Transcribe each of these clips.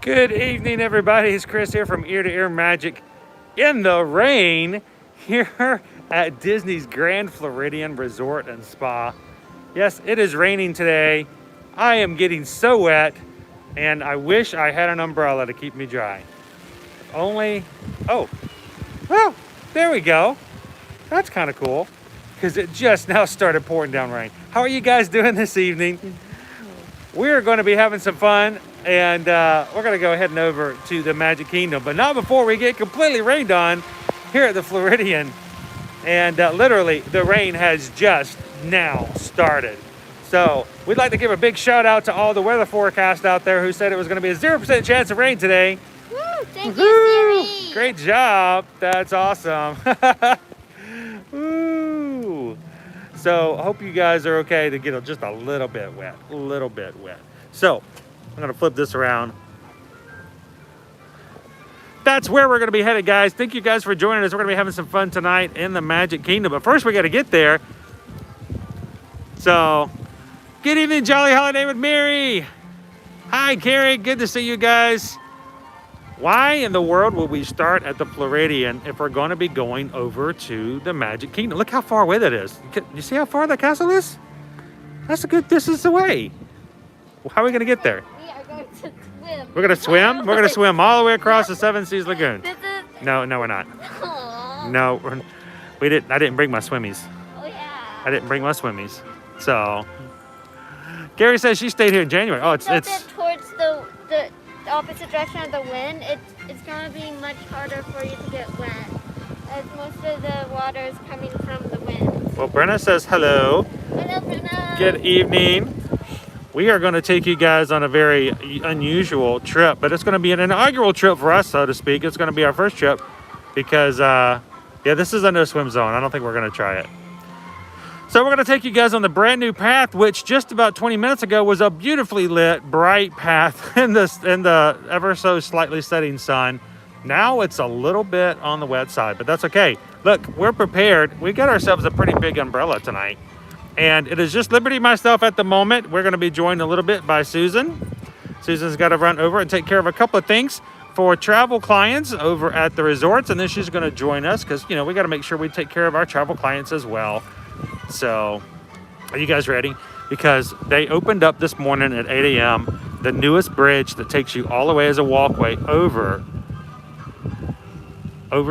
Good evening, everybody. It's Chris here from Ear to Ear Magic in the rain here at Disney's Grand Floridian Resort and Spa. Yes, it is raining today. I am getting so wet, and I wish I had an umbrella to keep me dry. Only, oh, well, there we go. That's kind of cool because it just now started pouring down rain. How are you guys doing this evening? We're going to be having some fun, and we're going to go heading over to the Magic Kingdom, but not before we get completely rained on here at the Floridian. And literally, the rain has just now started. So we'd like to give a big shout out to all the weather forecast out there who said it was going to be a 0% chance of rain today. Woo, thank you, Siri. Great job. That's awesome. Woo. So I hope you guys are okay to get just a little bit wet, So I'm going to flip this around. That's where we're going to be headed, guys. Thank you guys for joining us. We're going to be having some fun tonight in the Magic Kingdom. But first, we got to get there. So, good evening, Jolly Holiday with Mary. Hi, Carrie. Good to see you guys. Why in the world would we start at the Floridian if we're going to be going over to the Magic Kingdom? Look how far away that is. You see how far that castle is? That's a good distance away. How are we going to get there? We are going to swim. We're going to swim? We're going to swim all the way across the Seven Seas Lagoon. No, we're not. Aww. No, we didn't. I didn't bring my swimmies. Oh, yeah. I didn't bring my swimmies. So, Gary says she stayed here in January. Oh, it's towards the opposite direction of the wind. It's going to be much harder for you to get wet, as most of the water is coming from the wind. Well, Brenna says hello. Hello, Brenna. Good evening. We are going to take you guys on a very unusual trip, but it's going to be an inaugural trip for us, so to speak. It's going to be our first trip because, yeah, this is a no swim zone. I don't think we're going to try it. So we're going to take you guys on the brand new path, which just about 20 minutes ago was a beautifully lit, bright path in the ever so slightly setting sun. Now it's a little bit on the wet side, but that's okay. Look, we're prepared. We got ourselves a pretty big umbrella tonight. And it is just Liberty and myself at the moment. We're going to be joined a little bit by Susan. Susan's got to run over and take care of a couple of things for travel clients over at the resorts. And then she's going to join us because, you know, we got to make sure we take care of our travel clients as well. So, are you guys ready? Because they opened up this morning at 8 a.m. the newest bridge that takes you all the way as a walkway over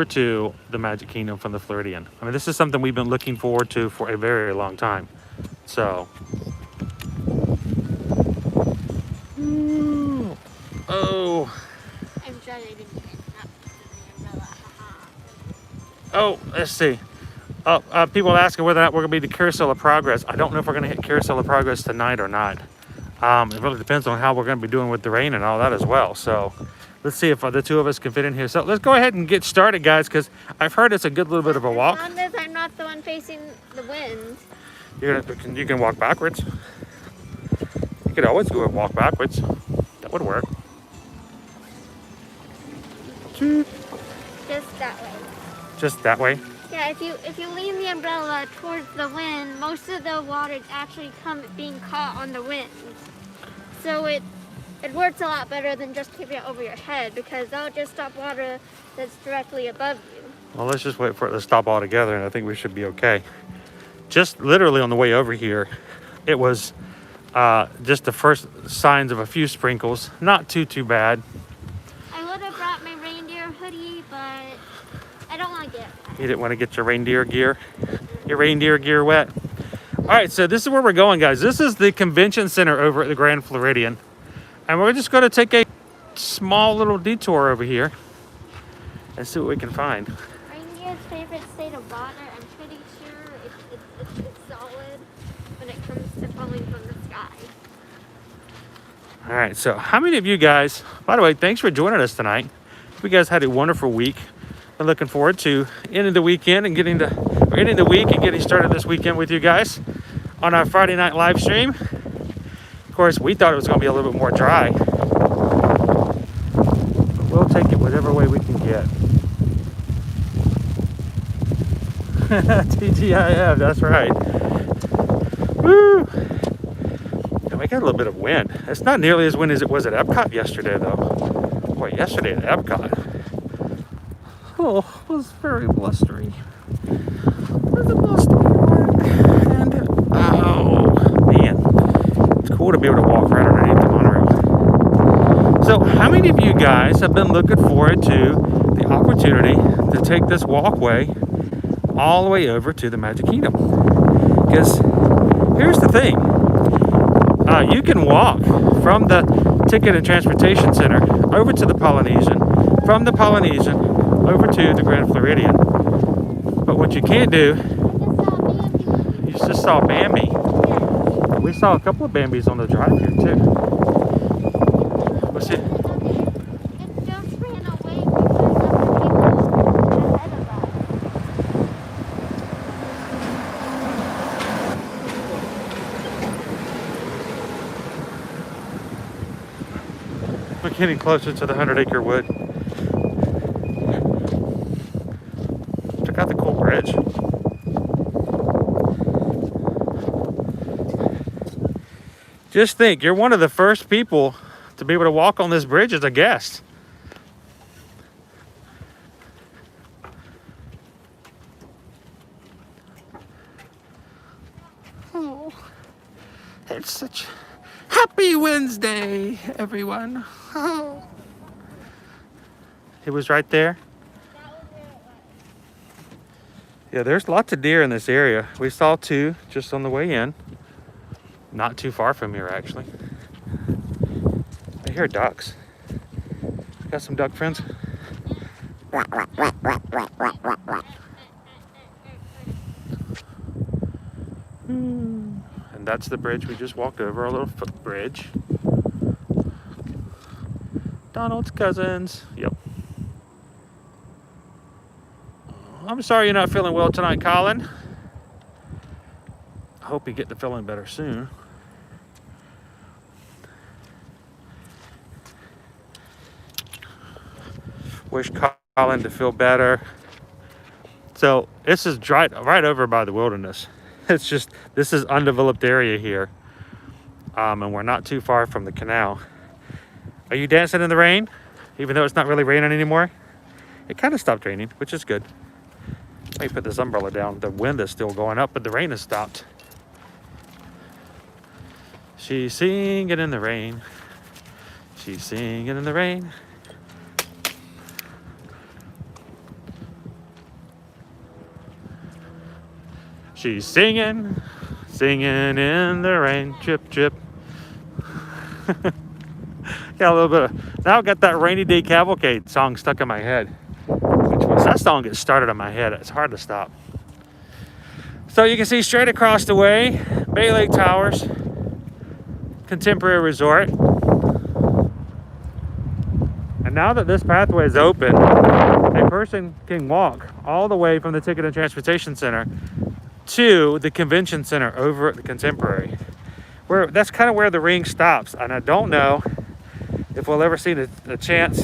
to the Magic Kingdom from the Floridian. I mean, this is something we've been looking forward to for a very long time. So, oh. I'm sure they didn't get up the umbrella. Oh, let's see. People are asking whether or not we're going to be the Carousel of Progress. I don't know if we're going to hit Carousel of Progress tonight or not. It really depends on how we're going to be doing with the rain and all that as well. So let's see if the two of us can fit in here. So let's go ahead and get started, guys, because I've heard it's a good little bit of a walk. As long as I'm not the one facing the wind. You can walk backwards. You could always go and walk backwards. That would work. Just that way. Just that way? Yeah, if you lean the umbrella towards the wind, most of the water is actually being caught on the wind. So it works a lot better than just keeping it over your head, because that'll just stop water that's directly above you. Well, let's just wait for it to stop altogether, and I think we should be okay. Just literally on the way over here, it was just the first signs of a few sprinkles. Not too bad. I would have brought my reindeer hoodie, but I don't want to get wet. You didn't want to get your reindeer gear wet. All right, so this is where we're going, guys. This is the convention center over at the Grand Floridian. And we're just going to take a small little detour over here and see what we can find. Reindeer's favorite state of water, I'm pretty sure it's solid when it comes to falling from the sky. All right, so how many of you guys, by the way, thanks for joining us tonight. You guys had a wonderful week. I'm looking forward to ending the weekend and getting started this weekend with you guys on our Friday night live stream. Of course, we thought it was going to be a little bit more dry, but we'll take it whatever way we can get. TGIF, that's right. Woo! And we got a little bit of wind. It's not nearly as windy as it was at Epcot yesterday, though. Boy, yesterday at Epcot, oh, it was very blustery. It was a blustery one. And, oh, man. It's cool to be able to walk right underneath the monorail. So, how many of you guys have been looking forward to the opportunity to take this walkway all the way over to the Magic Kingdom? Because here's the thing. You can walk from the Ticket and Transportation Center over to the Polynesian, from the Polynesian over to the Grand Floridian. But what you can't do, you just saw Bambi. We saw a couple of Bambis on the drive here too. What's it? It just ran away because of the people ahead of us. We're getting closer to the 100-acre wood. Check out the cool bridge. Just think, you're one of the first people to be able to walk on this bridge as a guest. Oh, it's such happy Wednesday, everyone. Oh. It was right there. Yeah, there's lots of deer in this area. We saw 2 just on the way in. Not too far from here, actually. I hear ducks. Got some duck friends? And that's the bridge we just walked over, a little footbridge. Donald's cousins. Yep. I'm sorry you're not feeling well tonight, Colin. I hope you get to feeling better soon. Wish Colin to feel better. So this is right over by the wilderness. It's just, this is undeveloped area here. And we're not too far from the canal. Are you dancing in the rain? Even though it's not really raining anymore? It kind of stopped raining, which is good. Let me put this umbrella down. The wind is still going up, but the rain has stopped. She's singing in the rain. She's singing in the rain. She's singing, singing in the rain. Chip, chip. Got a little bit of, now I got that Rainy Day Cavalcade song stuck in my head. Which once that song gets started in my head, it's hard to stop. So you can see straight across the way, Bay Lake Towers, Contemporary Resort. And now that this pathway is open, a person can walk all the way from the Ticket and Transportation Center to the Convention Center over at the Contemporary. That's kind of where the ring stops. And I don't know if we'll ever see a chance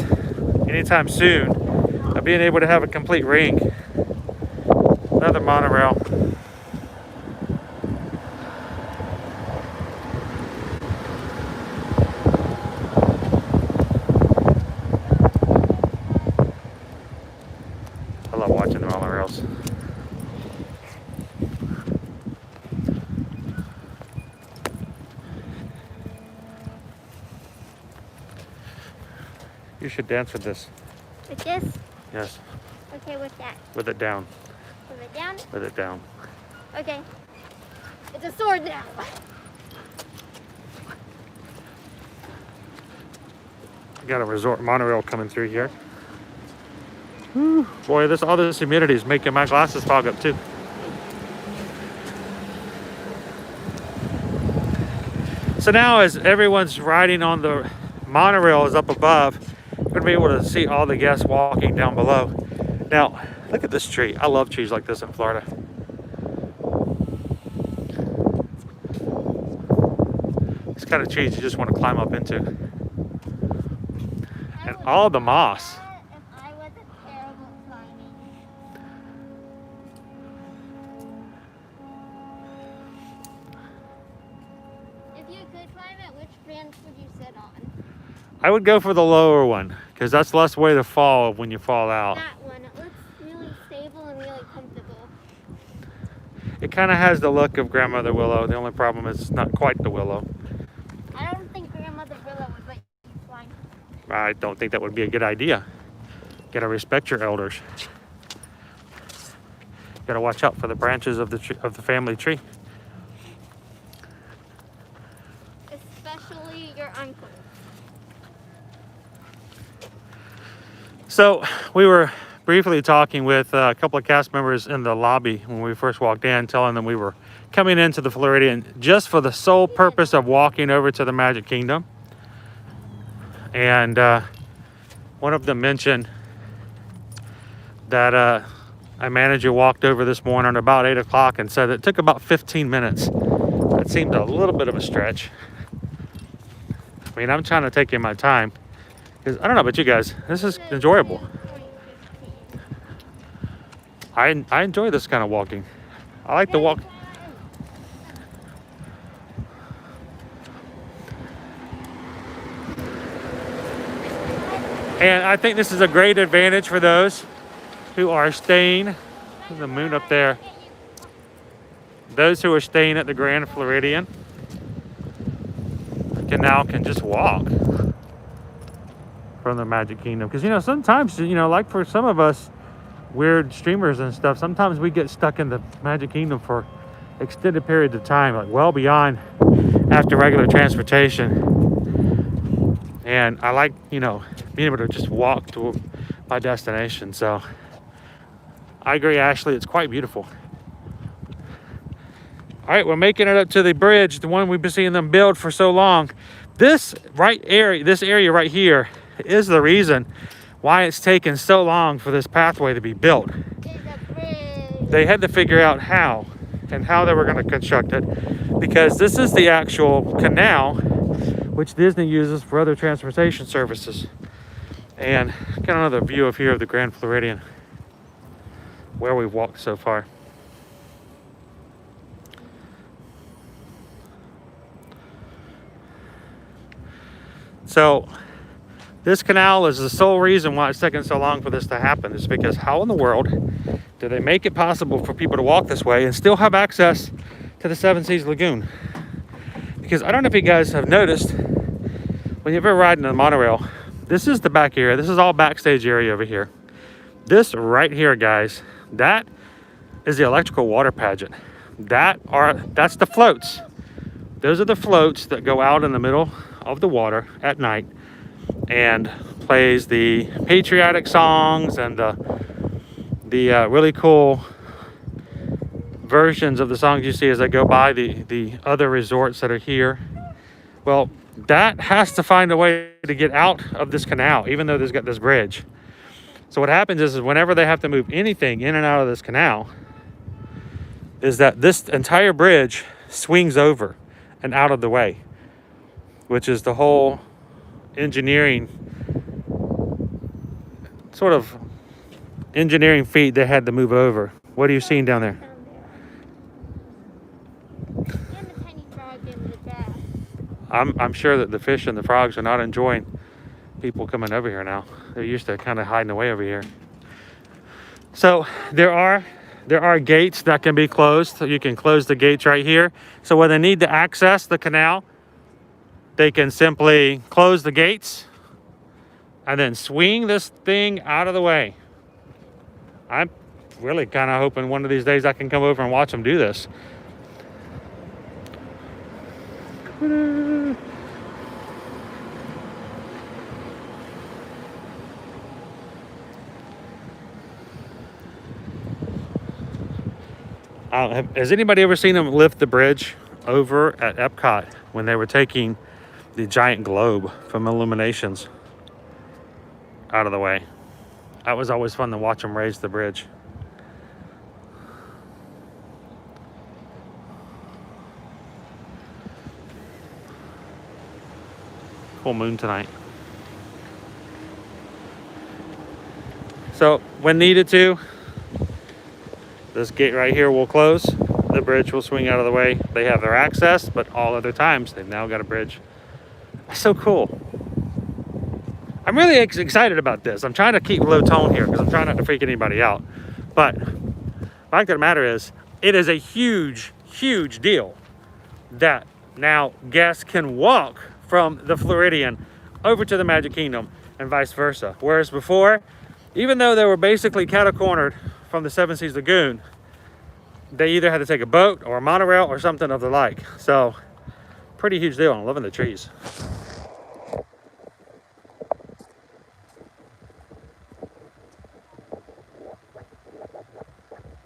anytime soon of being able to have a complete ring. Another monorail. I love watching the monorails. You should dance with this. With this? Yes. Okay, with that. With it down. With it down? With it down. Okay. It's a sword now. Got a resort monorail coming through here. Whew. Boy, all this humidity is making my glasses fog up too. So now as everyone's riding on the monorail is up above, we're gonna be able to see all the guests walking down below. Now, look at this tree. I love trees like this in Florida. It's kind of trees you just want to climb up into. And all the moss. If I wasn't terrible at climbing. If you could climb it, which branch would you sit on? I would go for the lower one, because that's less way to fall when you fall out. That one, it looks really stable and really comfortable. It kind of has the look of Grandmother Willow. The only problem is it's not quite the Willow. I don't think Grandmother Willow would let you fly. I don't think that would be a good idea. Gotta respect your elders. Gotta watch out for the branches of the family tree. Especially your uncle. So we were briefly talking with a couple of cast members in the lobby when we first walked in, telling them we were coming into the Floridian just for the sole purpose of walking over to the Magic Kingdom. And one of them mentioned that a manager walked over this morning about 8 o'clock and said it took about 15 minutes. That seemed a little bit of a stretch. I mean, I'm trying to take in my time because I don't know about you guys, this is enjoyable. I enjoy this kind of walking. I like to walk. And I think this is a great advantage for those who are staying. There's the moon up there. Those who are staying at the Grand Floridian can just walk from the Magic Kingdom. Because, you know, sometimes, you know, like for some of us weird streamers and stuff, sometimes we get stuck in the Magic Kingdom for extended periods of time, like well beyond after regular transportation. And I like, you know, being able to just walk to my destination. So I agree, Ashley, it's quite beautiful. All right, we're making it up to the bridge, the one we've been seeing them build for so long. This area right here is the reason why it's taken so long for this pathway to be built. They had to figure out how and how they were going to construct it, because this is the actual canal which Disney uses for other transportation services. And got another view of here of the Grand Floridian, where we've walked so far. So this canal is the sole reason why it's taken so long for this to happen, is because how in the world do they make it possible for people to walk this way and still have access to the Seven Seas Lagoon? Because I don't know if you guys have noticed, when you've ever ridden the monorail, this is the back area. This is all backstage area over here. This right here, guys, that is the electrical water pageant. That's the floats. Those are the floats that go out in the middle of the water at night and plays the patriotic songs and the really cool versions of the songs you see as they go by the other resorts that are here. Well, that has to find a way to get out of this canal, even though there's got this bridge. So what happens is whenever they have to move anything in and out of this canal, is that this entire bridge swings over and out of the way, which is the whole engineering feat they had to move over. What are you seeing down there? And the tiny frog in the bath. I'm sure that the fish and the frogs are not enjoying people coming over here now. They're used to kind of hiding away over here. So there are gates that can be closed. So you can close the gates right here. So when they need to access the canal, they can simply close the gates and then swing this thing out of the way. I'm really kind of hoping one of these days I can come over and watch them do this. Has anybody ever seen them lift the bridge over at Epcot when they were taking the giant globe from Illuminations out of the way? That was always fun to watch them raise the bridge. Full moon tonight. So when needed to, this gate right here will close. The bridge will swing out of the way. They have their access, but all other times they've now got a bridge. That's so cool. I'm really excited about this. I'm trying to keep low tone here because I'm trying not to freak anybody out. But the fact of the matter is, it is a huge, huge deal that now guests can walk from the Floridian over to the Magic Kingdom and vice versa. Whereas before, even though they were basically catty-cornered from the Seven Seas Lagoon, they either had to take a boat or a monorail or something of the like. So, pretty huge deal. I'm loving the trees.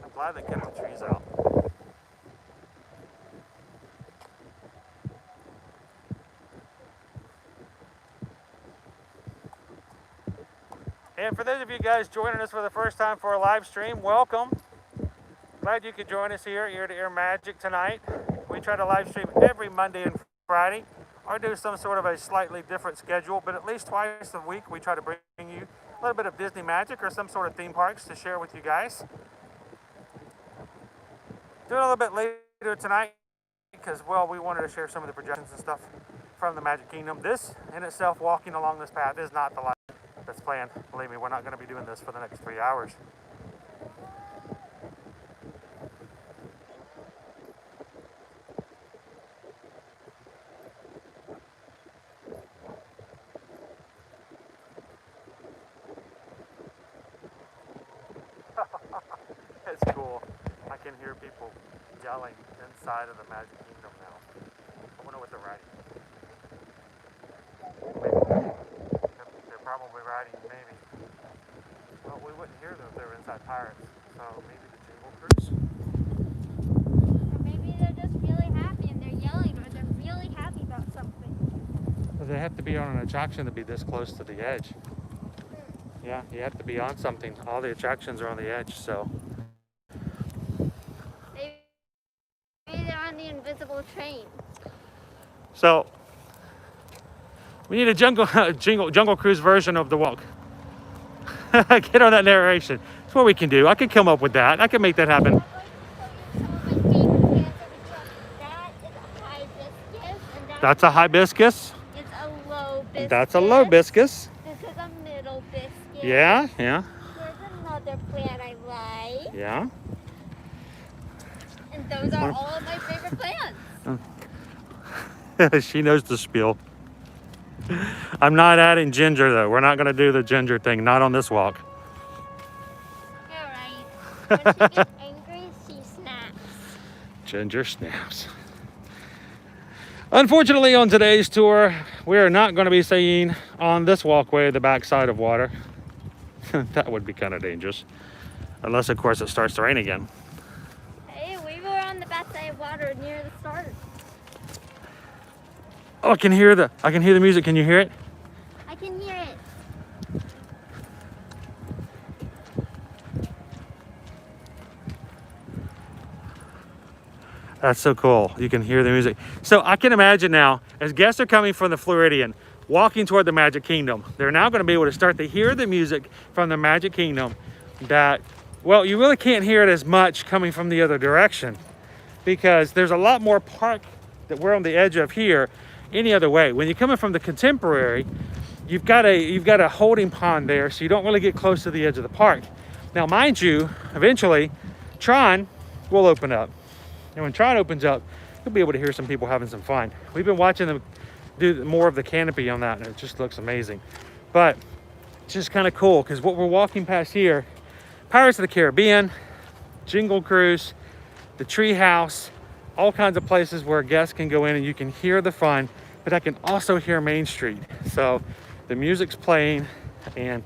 I'm glad they kept the trees out. And for those of you guys joining us for the first time for a live stream, welcome. Glad you could join us here, Ear to Ear Magic tonight. We try to live stream every Monday and Friday, or do some sort of a slightly different schedule, but at least twice a week we try to bring you a little bit of Disney magic or some sort of theme parks to share with you guys. Doing a little bit later tonight because, well, we wanted to share some of the projections and stuff from the Magic Kingdom. This in itself, walking along this path, is not the live that's planned. Believe me, we're not going to be doing this for the next 3 hours. It's cool. I can hear people yelling inside of the Magic Kingdom now. I wonder what they're riding. They're probably riding, maybe. Well, we wouldn't hear them if they were inside Pirates. So maybe the Jingle Cruise? Or maybe they're just really happy and they're yelling, or they're really happy about something. Well, they have to be on an attraction to be this close to the edge. Yeah, you have to be on something. All the attractions are on the edge, so. Maybe they're on the invisible train. So, we need a jungle cruise version of the walk. Get on that narration. That's what we can do. I can come up with that. I can make that happen. That's a hibiscus. It's a low biscuit. That's a low biscus. This is a middle biscuit. Yeah. Here's another plant I like. Yeah. And those are all of my favorite plants. She knows the spiel. I'm not adding ginger though. We're not going to do the ginger thing. Not on this walk. You're right. When she gets angry, she snaps. Ginger snaps. Unfortunately, on today's tour, we are not going to be seeing on this walkway the backside of water. That would be kind of dangerous. Unless, of course, it starts to rain again. Hey, we were on the backside of water near the start. Oh, I can hear the music. Can you hear it? I can hear it. That's so cool. You can hear the music. So I can imagine now, as guests are coming from the Floridian, walking toward the Magic Kingdom, they're now going to be able to start to hear the music from the Magic Kingdom that, well, you really can't hear it as much coming from the other direction because there's a lot more park that we're on the edge of here any other way. When you're coming from the Contemporary, you've got a holding pond there, so you don't really get close to the edge of the park. Now, mind you, eventually, Tron will open up. And when Tron opens up, you'll be able to hear some people having some fun. We've been watching them do more of the canopy on that, and it just looks amazing. But it's just kind of cool, because what we're walking past here, Pirates of the Caribbean, Jingle Cruise, the Tree House, all kinds of places where guests can go in and you can hear the fun, but I can also hear Main Street. So the music's playing, and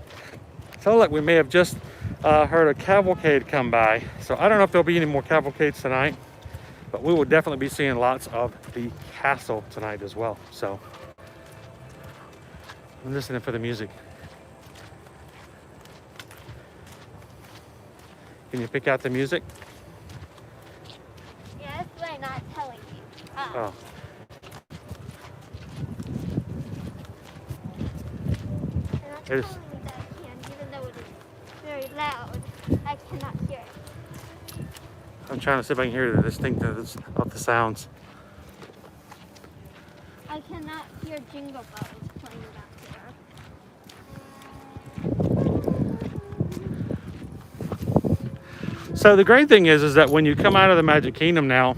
so look, we may have just heard a cavalcade come by. So I don't know if there'll be any more cavalcades tonight, but we will definitely be seeing lots of the castle tonight as well. So I'm listening for the music. Can you pick out the music? Yeah, that's why I'm not telling you. Oh. I'm not telling you that I can, even though it is very loud. I cannot hear it. I'm trying to see if I can hear the distinctness of the sounds. I cannot hear jingle bells playing back there. So the great thing is that when you come out of the Magic Kingdom now,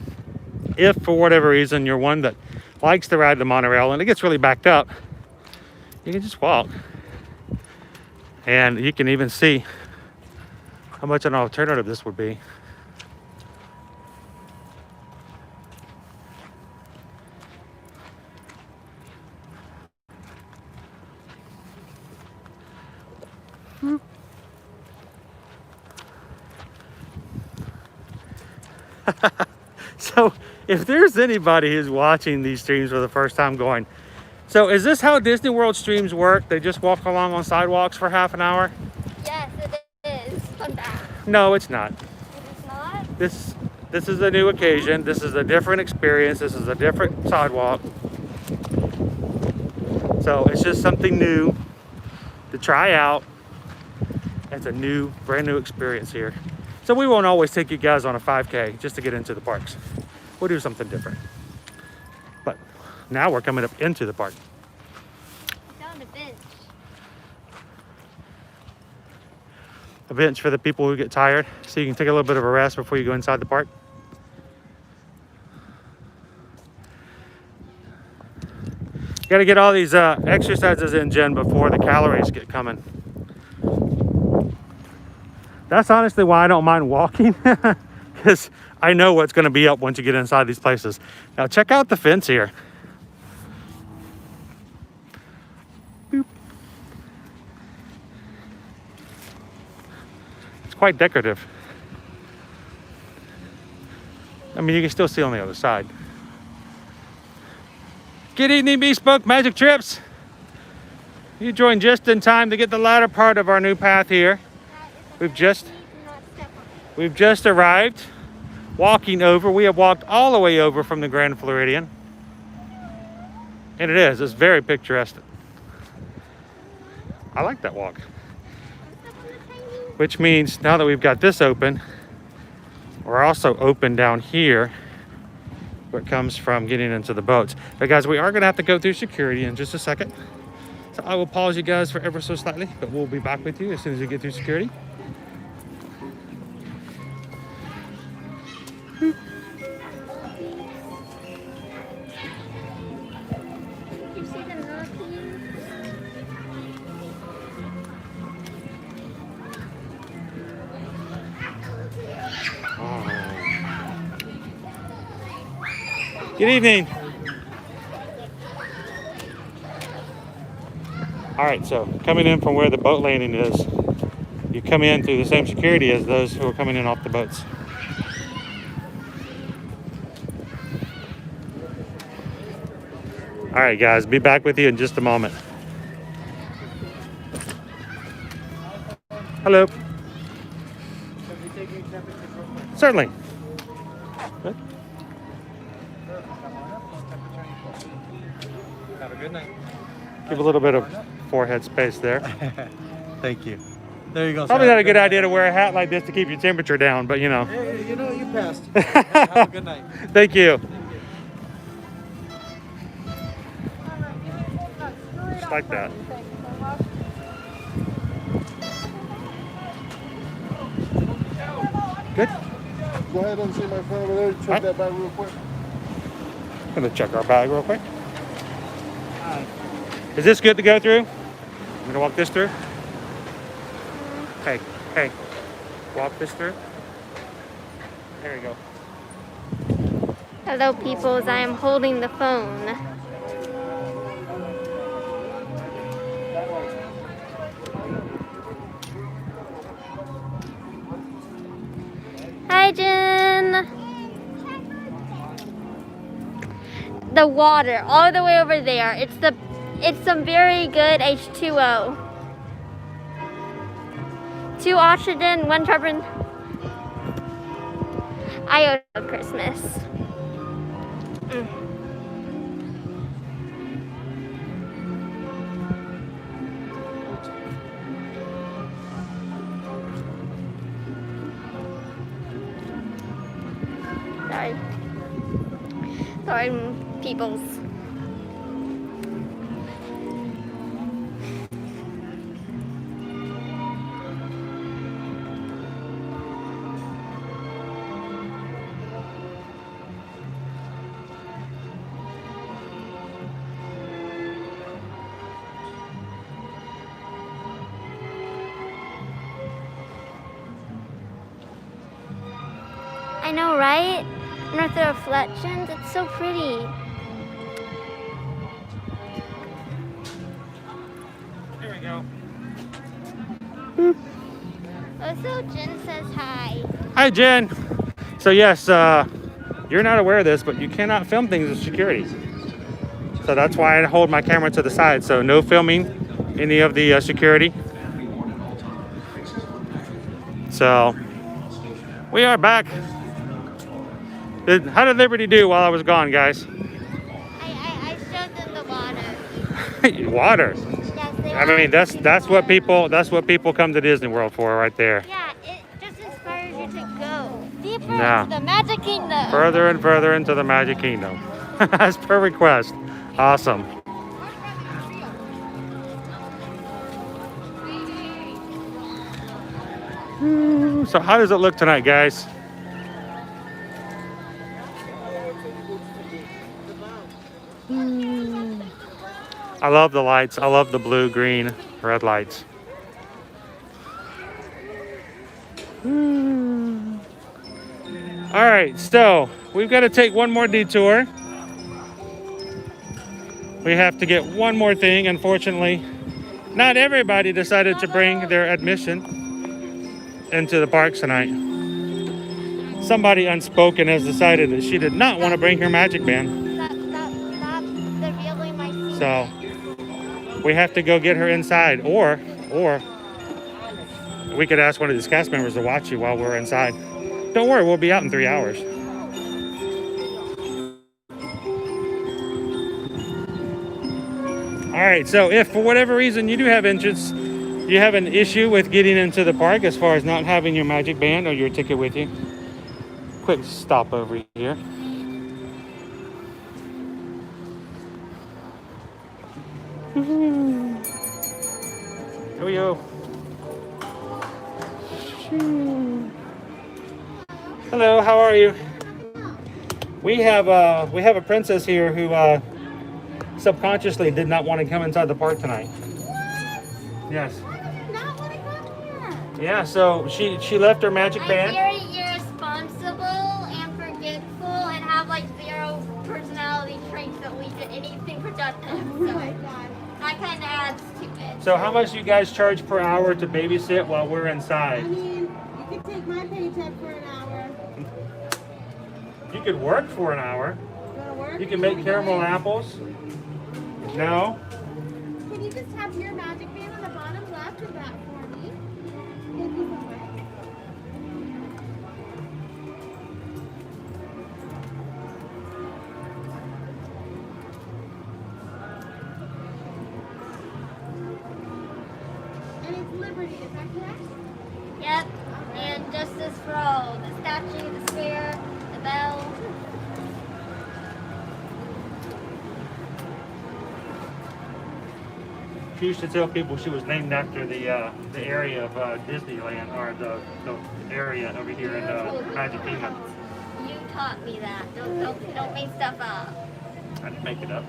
if for whatever reason you're one that likes to ride the monorail and it gets really backed up, you can just walk. And you can even see how much an alternative this would be. So if there's anybody who's watching these streams for the first time going, so is this how Disney World streams work? They just walk along on sidewalks for half an hour? Yes, it is. Come back. No, it's not. It's not? This is a new occasion. This is a different experience. This is a different sidewalk. So it's just something new to try out. It's a new, brand new experience here. So we won't always take you guys on a 5K just to get into the parks. We'll do something different. But now we're coming up into the park. I found a bench. A bench for the people who get tired, so you can take a little bit of a rest before you go inside the park. You gotta get all these exercises in, Jen, before the calories get coming. That's honestly why I don't mind walking, because I know what's going to be up once you get inside these places. Now check out the fence here. Boop. It's quite decorative. I mean, you can still see on the other side. Good evening, Bespoke Magic Trips. You joined just in time to get the latter part of our new path here. We've just arrived, walking over. We have walked all the way over from the Grand Floridian. And it's very picturesque. I like that walk. Which means now that we've got this open, we're also open down here where it comes from getting into the boats. But guys, we are gonna have to go through security in just a second. So I will pause you guys for ever so slightly, but we'll be back with you as soon as we get through security. Good evening. All right, so coming in from where the boat landing is, you come in through the same security as those who are coming in off the boats. All right, guys, be back with you in just a moment. Hello. Certainly. Good. Have a good night. Give a little bit of forehead space there. Thank you. There you go. Probably not a good idea to wear a hat like this to keep your temperature down, but you know. Hey, you know, you passed. Have a good night. Thank you. Just like that. Good. Go ahead and see my friend over there. Check that bag real quick. I'm gonna check our bag real quick. Is this good to go through? I'm gonna walk this through. Hey, walk this through. There you go. Hello, peoples. I am holding the phone. Hi, Jen. The water, all the way over there. It's some very good H2O. 2 oxygen, 1 carbon iota of Christmas. Sorry, peoples. I know, right? And with the reflections, it's so pretty. There we go. Also, Jen says hi. Hi, Jen. So yes, you're not aware of this, but you cannot film things with security. So that's why I hold my camera to the side. So no filming any of the security. So we are back. How did Liberty do while I was gone, guys? I showed them the water. Water. Yes, they I mean, that's what people come to Disney World for, right there. Yeah, it just inspires you to go deeper Yeah. into the Magic Kingdom. Further and further into the Magic Kingdom. As per request. Awesome. So how does it look tonight, guys? I love the lights. I love the blue, green, red lights. All right, so we've got to take one more detour. We have to get one more thing. Unfortunately, not everybody decided to bring their admission into the parks tonight. Somebody unspoken has decided that she did not want to bring her magic band. Stop revealing my secret. So we have to go get her inside, or we could ask one of these cast members to watch you while we're inside. Don't worry, we'll be out in 3 hours. All right, so if for whatever reason you do have entrance, you have an issue with getting into the park as far as not having your magic band or your ticket with you, quick stop over here. Here we go. Hello, how are you? We have a princess here who subconsciously did not want to come inside the park tonight. What? Yes. I did not want to come here. Yeah, so she left her magic I'm band. very irresponsible and forgetful and have like 0 personality traits that lead to anything productive. Oh my god. That kind of adds to it. So how much do you guys charge per hour to babysit while we're I inside? mean, you could take my paycheck for an hour. You could work for an hour. You wanna work? You can make caramel apples. No? Can you just have your magic band on the bottom left of that for me? Thank you so much. And it's Liberty, is that correct? Yep. And Justice for all. The statue, the sphere, the bell. She used to tell people she was named after the area of Disneyland, or the area over here in Magic Kingdom. You taught me that. Don't make stuff up. I didn't make it up.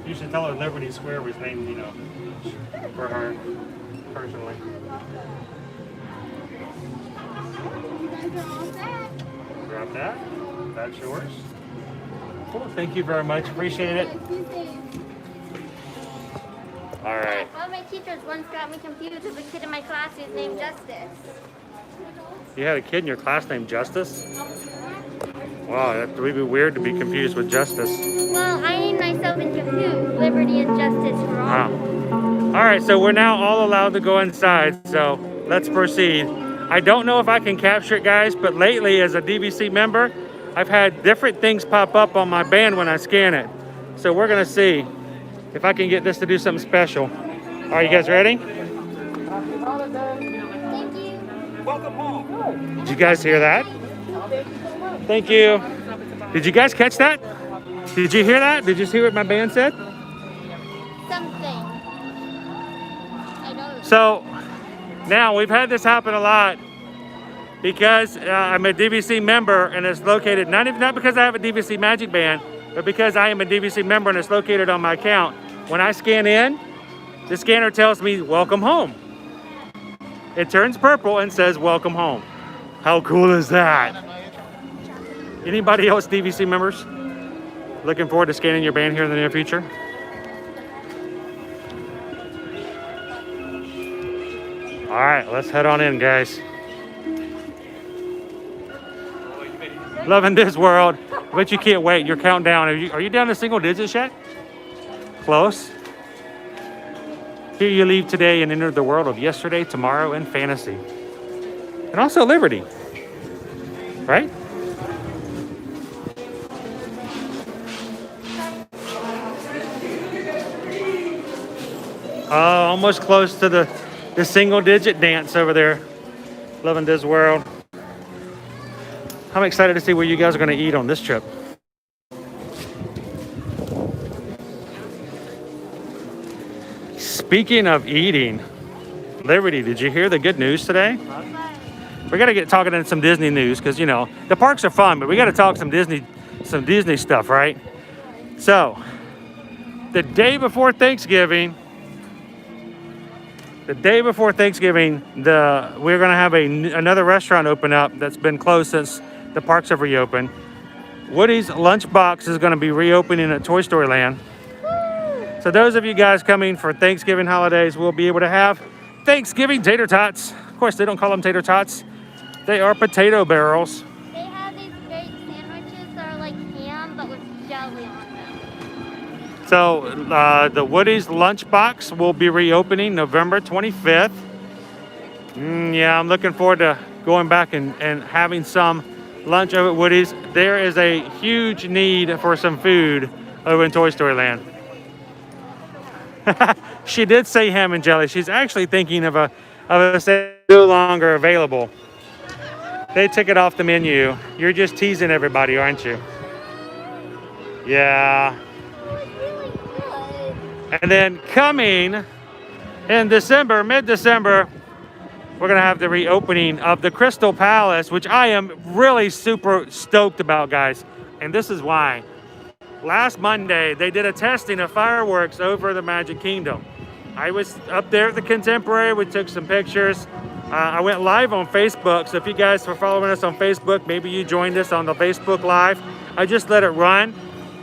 You should tell her Liberty Square was named, for her personally. You guys are all set. Grab that. That's yours. Cool. Thank you very much. Appreciate it. Guys, be safe. All right. One of my teachers once got me confused with a kid in my class who's named Justice. You had a kid in your class named Justice? Wow, that would be weird to be confused with Justice. Well, I named myself in Confused, Liberty and Justice for all. Wow. All right, so we're now all allowed to go inside, so let's proceed. I don't know if I can capture it, guys, but lately as a DVC member, I've had different things pop up on my band when I scan it. So we're gonna see if I can get this to do something special. All right, you guys ready? Thank you. Did you guys hear that? Thank you. Did you guys catch that? Did you hear that? Did you see what my band said? Something. I know. So now we've had this happen a lot because I'm a DVC member and it's located, not because I have a DVC Magic Band, but because I am a DVC member and it's located on my account. When I scan in, the scanner tells me, welcome home. It turns purple and says, welcome home. How cool is that? Anybody else DVC members? Looking forward to scanning your band here in the near future? All right, let's head on in, guys. Loving this world, but you can't wait. You're counting down. Are you down to single digits yet? Close. Here you leave today and enter the world of yesterday, tomorrow, and fantasy. And also liberty. Right? Almost close to the single digit dance over there. Loving this world. I'm excited to see what you guys are going to eat on this trip. Speaking of eating, Liberty, did you hear the good news today? We got to get talking in some Disney news because, you know, the parks are fun, but we got to talk some Disney stuff, right? So, the day before Thanksgiving, we're going to have another restaurant open up that's been closed since the parks have reopened. Woody's Lunchbox is going to be reopening at Toy Story Land. So those of you guys coming for Thanksgiving holidays will be able to have Thanksgiving tater tots. Of course, they don't call them tater tots. They are potato barrels. They have these great sandwiches that are like ham, but with jelly on them. So the Woody's Lunchbox will be reopening November 25th. Yeah, I'm looking forward to going back and having some lunch over at Woody's. There is a huge need for some food over in Toy Story Land. She did say ham and jelly. She's actually thinking of a no longer available. They took it off the menu. You're just teasing everybody, aren't you? Yeah. And then coming in December, mid-December, we're going to have the reopening of the Crystal Palace, which I am really super stoked about, guys. And this is why. Last Monday, they did a testing of fireworks over the Magic Kingdom. I was up there at the Contemporary. We took some pictures. I went live on Facebook. So if you guys were following us on Facebook, maybe you joined us on the Facebook Live. I just let it run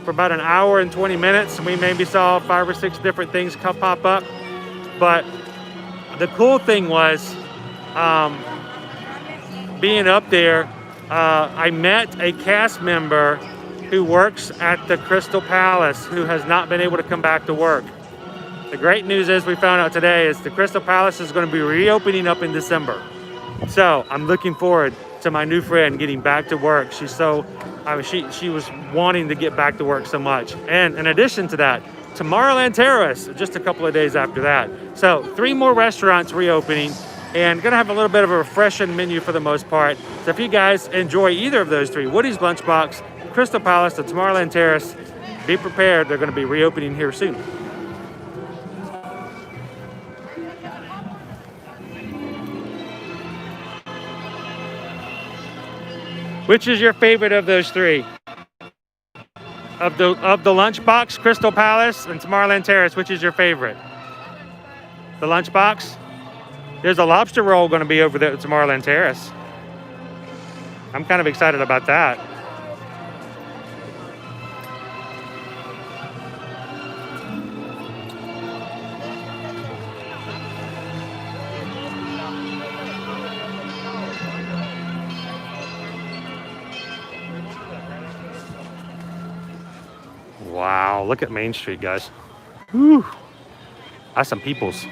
for about an hour and 20 minutes. We maybe saw 5 or 6 different things pop up. But the cool thing was, being up there, I met a cast member who works at the Crystal Palace who has not been able to come back to work. The great news is we found out today is the Crystal Palace is going to be reopening up in December. So I'm looking forward to my new friend getting back to work. She was wanting to get back to work so much. And in addition to that, Tomorrowland Terrace, just a couple of days after that. So 3 more restaurants reopening and gonna have a little bit of a refreshing menu for the most part. So if you guys enjoy either of those 3, Woody's Lunchbox, Crystal Palace, or Tomorrowland Terrace, be prepared. They're gonna be reopening here soon. Which is your favorite of those 3? Of the Lunchbox, Crystal Palace, and Tomorrowland Terrace, which is your favorite? The Lunchbox? There's a lobster roll going to be over there at Tomorrowland Terrace. I'm kind of excited about that. Wow, look at Main Street, guys. Whew. That's some peoples.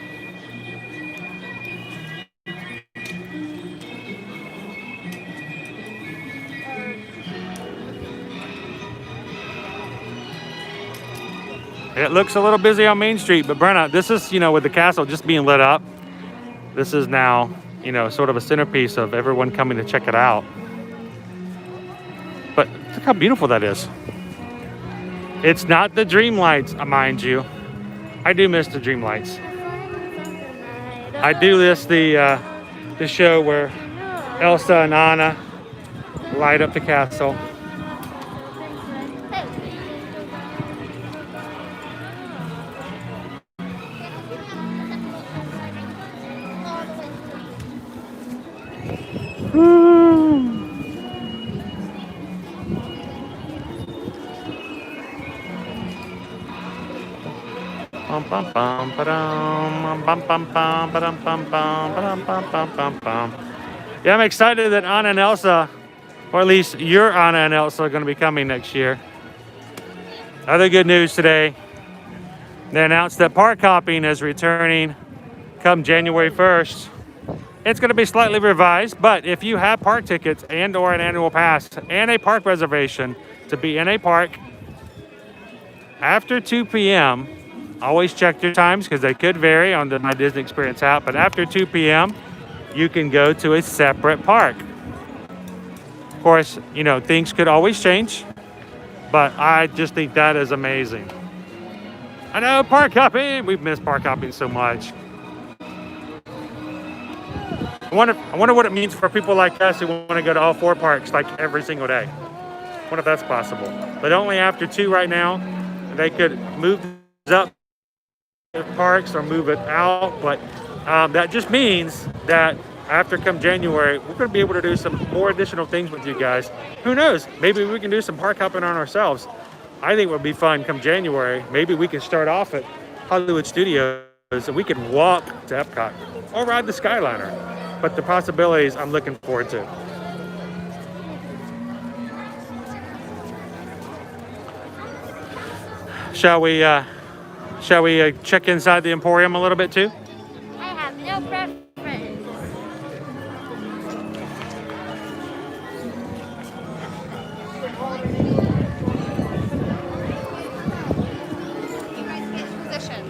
It looks a little busy on Main Street, but Brenna, this is, with the castle just being lit up, this is now, sort of a centerpiece of everyone coming to check it out. But look how beautiful that is. It's not the dream lights, mind you. I do miss the dream lights. I do miss the show where Elsa and Anna light up the castle. Woo. Bum, bum, bum, ba-dum, bum, bum, bum, ba-dum, bum, bum, ba-dum, bum, bum, bum, bum. Yeah, I'm excited that Anna and Elsa, or at least your Anna and Elsa, are going to be coming next year. Other good news today, they announced that park hopping is returning come January 1st. It's going to be slightly revised, but if you have park tickets and or an annual pass and a park reservation to be in a park after 2 p.m., always check your times because they could vary on the My Disney Experience app, but after 2 p.m., you can go to a separate park. Of course, you know, things could always change, but I just think that is amazing. I know, park hopping! We've missed park hopping so much. I wonder what it means for people like us who want to go to all 4 parks like every single day. I wonder if that's possible. But only after 2 right now. They could move up parks or move it out, but that just means that after come January, we're going to be able to do some more additional things with you guys. Who knows? Maybe we can do some park hopping on ourselves. I think it would be fun come January. Maybe we can start off at Hollywood Studios and we can walk to Epcot or ride the Skyliner. But the possibilities I'm looking forward to. Shall we check inside the Emporium a little bit too? I have no preference. You guys get position.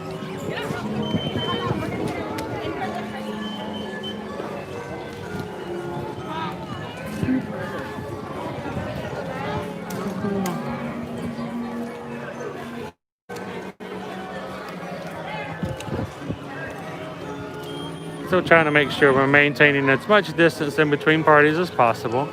Still trying to make sure we're maintaining as much distance in between parties as possible.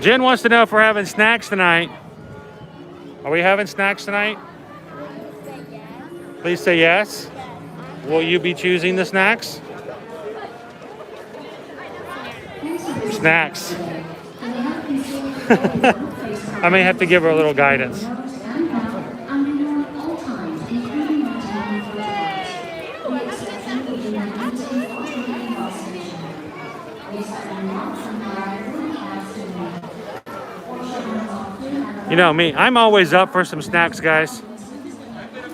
Jen wants to know if we're having snacks tonight. Are we having snacks tonight? Please say yes. Will you be choosing the snacks? Snacks. I may have to give her a little guidance. You know me, I'm always up for some snacks, guys.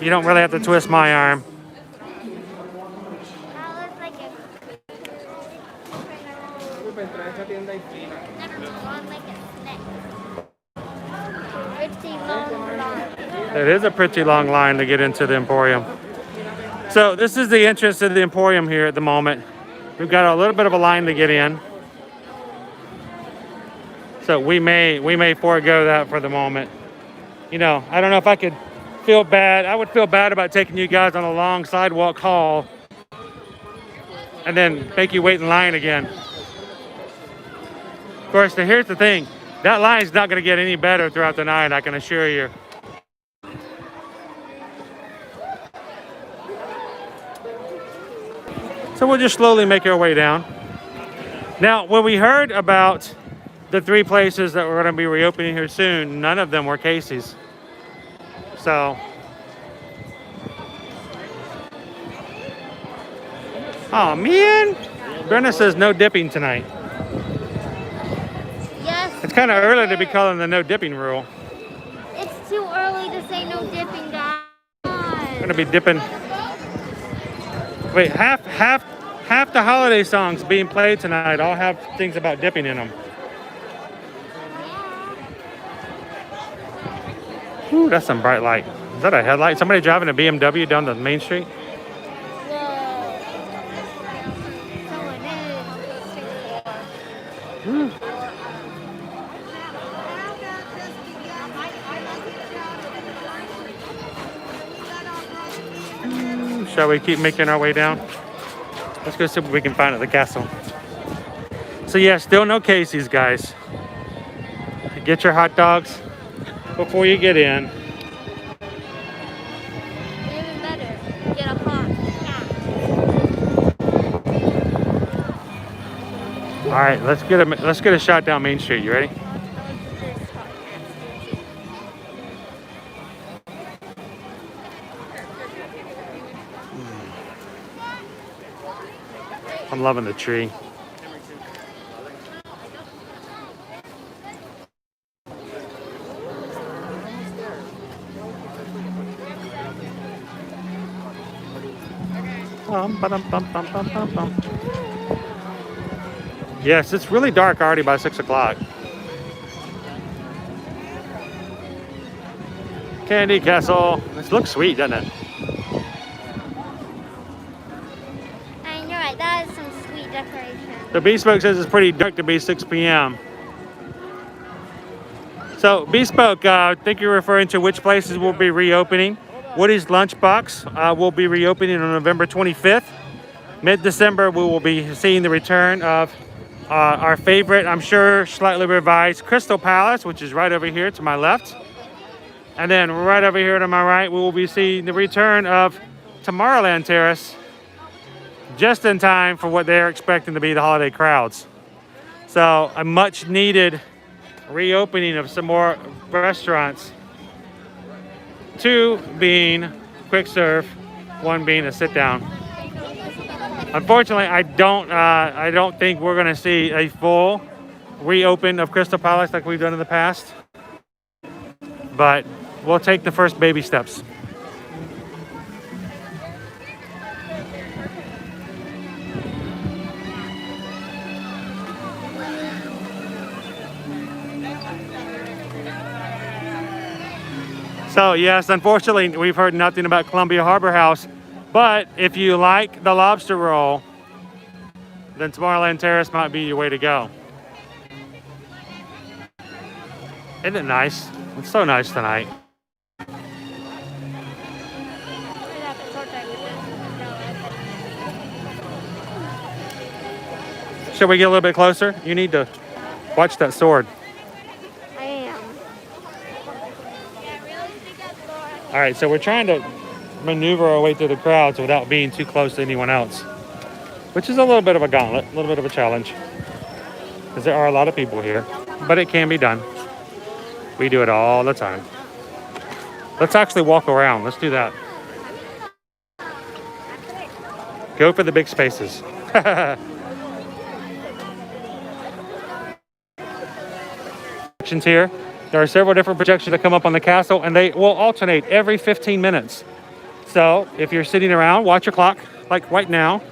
You don't really have to twist my arm. It is a pretty long line to get into the Emporium. So this is the entrance to the Emporium here at the moment. We've got a little bit of a line to get in. So we may forego that for the moment. You know, I don't know if I could feel bad. I would feel bad about taking you guys on a long sidewalk haul and then make you wait in line again. Of course, here's the thing. That line's not going to get any better throughout the night, I can assure you. So we'll just slowly make our way down. Now, when we heard about the 3 places that we're going to be reopening here soon, none of them were Casey's. So, oh man, Brenda says no dipping tonight. Yes. It's kind of early to be calling the no dipping rule. It's too early to say no dipping, guys. We're going to be dipping. Wait, half the holiday songs being played tonight all have things about dipping in them. Ooh, that's some bright light. Is that a headlight? Somebody driving a BMW down the main street? Ooh. Shall we keep making our way down? Let's go see what we can find at the castle. So yeah, still no Casey's, guys. Get your hot dogs before you get in. Even better, get a hot right, let's get a shot down Main Street. You ready? I'm loving the tree. Bum. Yes, it's really dark already by 6 o'clock. Candy Castle. This looks sweet, doesn't it? I know, right? That is some sweet decoration. The Bespoke says it's pretty dark to be 6 p.m. So Bespoke, I think you're referring to which places will be reopening. Woody's Lunchbox will be reopening on November 25th. Mid-December, we will be seeing the return of our favorite, I'm sure, slightly revised Crystal Palace, which is right over here to my left. And then right over here to my right, we will be seeing the return of Tomorrowland Terrace, just in time for what they're expecting to be the holiday crowds. So a much needed reopening of some more restaurants. 2 being quick serve, 1 being a sit down. Unfortunately, I don't think we're going to see a full reopen of Crystal Palace like we've done in the past. But we'll take the first baby steps. So yes, unfortunately, we've heard nothing about Columbia Harbor House. But if you like the lobster roll, then Tomorrowland Terrace might be your way to go. Isn't it nice? It's so nice tonight. Should we get a little bit closer? You need to watch that sword. I am. All right, so we're trying to maneuver our way through the crowds without being too close to anyone else, which is a little bit of a gauntlet, a little bit of a challenge, because there are a lot of people here, but it can be done. We do it all the time. Let's actually walk around. Let's do that. Go for the big spaces. Projections here. There are several different projections that come up on the castle, and they will alternate every 15 minutes. So if you're sitting around, watch your clock, like right now.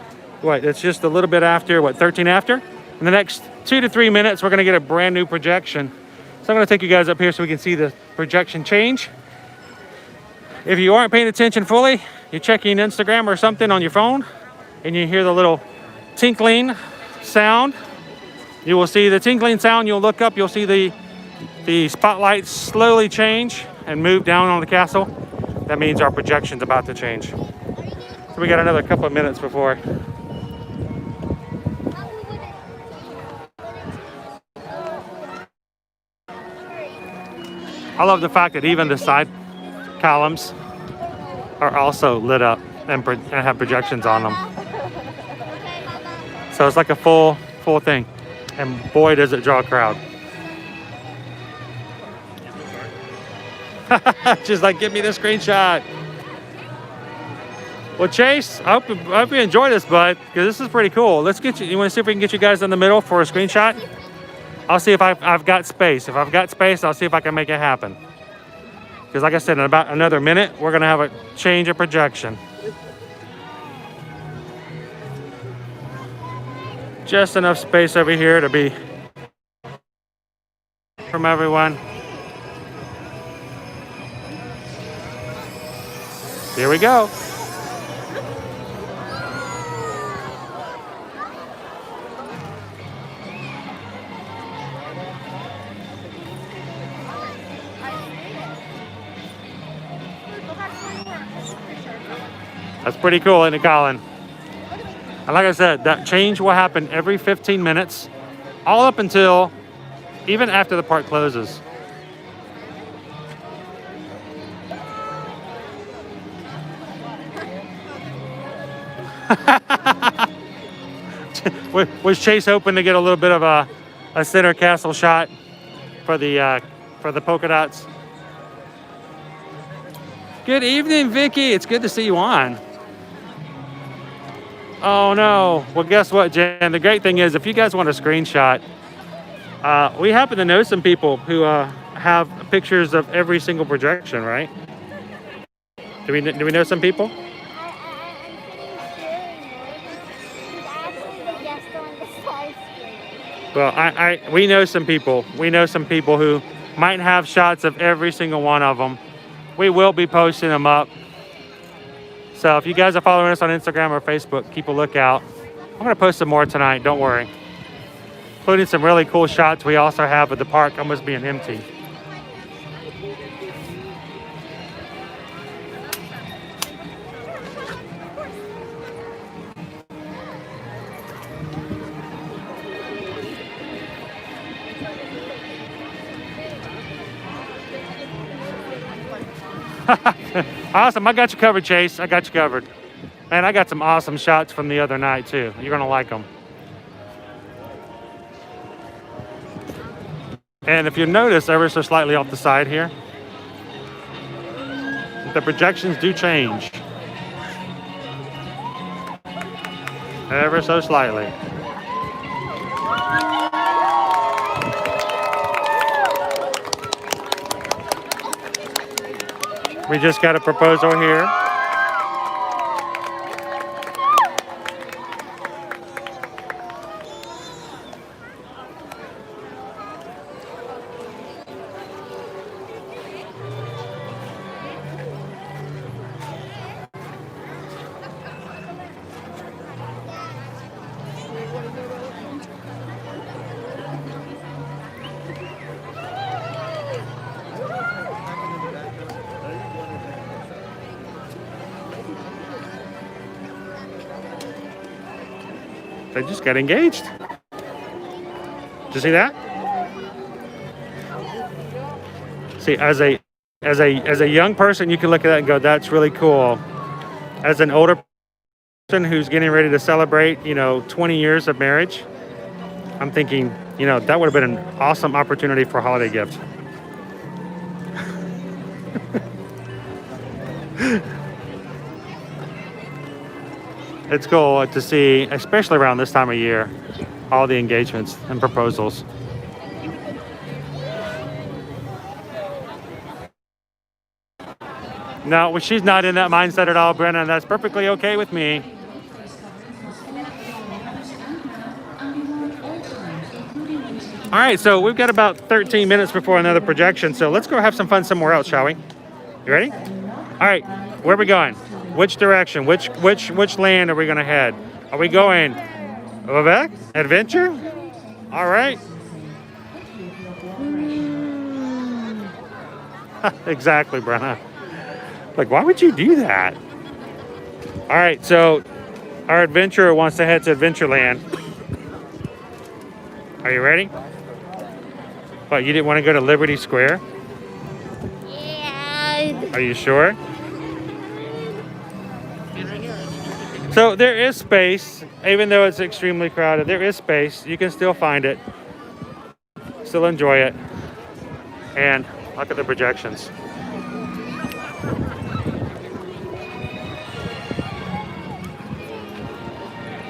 It's just a little bit after, 13 after? In the next 2 to 3 minutes, we're gonna get a brand new projection. So I'm gonna take you guys up here so we can see the projection change. If you aren't paying attention fully, you're checking Instagram or something on your phone, and you hear the little tinkling sound. You will see the tinkling sound, you'll look up, you'll see the spotlights slowly change and move down on the castle. That means our projection's about to change. So we got another couple of minutes before. I love the fact that even the side columns are also lit up and have projections on them. So it's like a full thing. And boy, does it draw a crowd. Just like, give me the screenshot. Well, Chase, I hope you enjoy this, bud, because this is pretty cool. Let's get you. You want to see if we can get you guys in the middle for a screenshot? I'll see if I've got space. If I've got space, I'll see if I can make it happen. Because like I said, in about another minute, we're going to have a change of projection. Just enough space over here to be from everyone. Here we go. That's pretty cool, isn't it, Colin? And like I said, that change will happen every 15 minutes, all up until even after the park closes. Was Chase hoping to get a little bit of a center castle shot for the polka dots? Good evening, Vicky. It's good to see you on. Oh no. Well, guess what, Jen? The great thing is, if you guys want a screenshot, we happen to know some people who have pictures of every single projection, right? Do we know some people? I'm actually the guest on the slide screen. Well, we know some people. We know some people who might have shots of every single one of them. We will be posting them up. So if you guys are following us on Instagram or Facebook, keep a lookout. I'm gonna post some more tonight, don't worry. Including some really cool shots we also have of the park almost being empty. Awesome, I got you covered, Chase. I got you covered. Man, I got some awesome shots from the other night too. You're gonna like them. And if you notice ever so slightly off the side here, the projections do change. Ever so slightly. We just got a proposal here. They just got engaged. Did you see that? See, as a young person, you can look at that and go, "That's really cool." As an older person who's getting ready to celebrate, 20 years of marriage, I'm thinking, that would have been an awesome opportunity for a holiday gift. It's cool to see, especially around this time of year, all the engagements and proposals. No, she's not in that mindset at all, Brennan. That's perfectly okay with me. All right, so we've got about 13 minutes before another projection, so let's go have some fun somewhere else, shall we? You ready? All right, where are we going? Which direction? Which land are we gonna head? Are we going back? Adventure? All right. Exactly, Brenna. Like, why would you do that? All right, so our adventurer wants to head to Adventureland. Are you ready? What, you didn't want to go to Liberty Square? Yeah. Are you sure? So there is space, even though it's extremely crowded, there is space. You can still find it, still enjoy it. And look at the projections.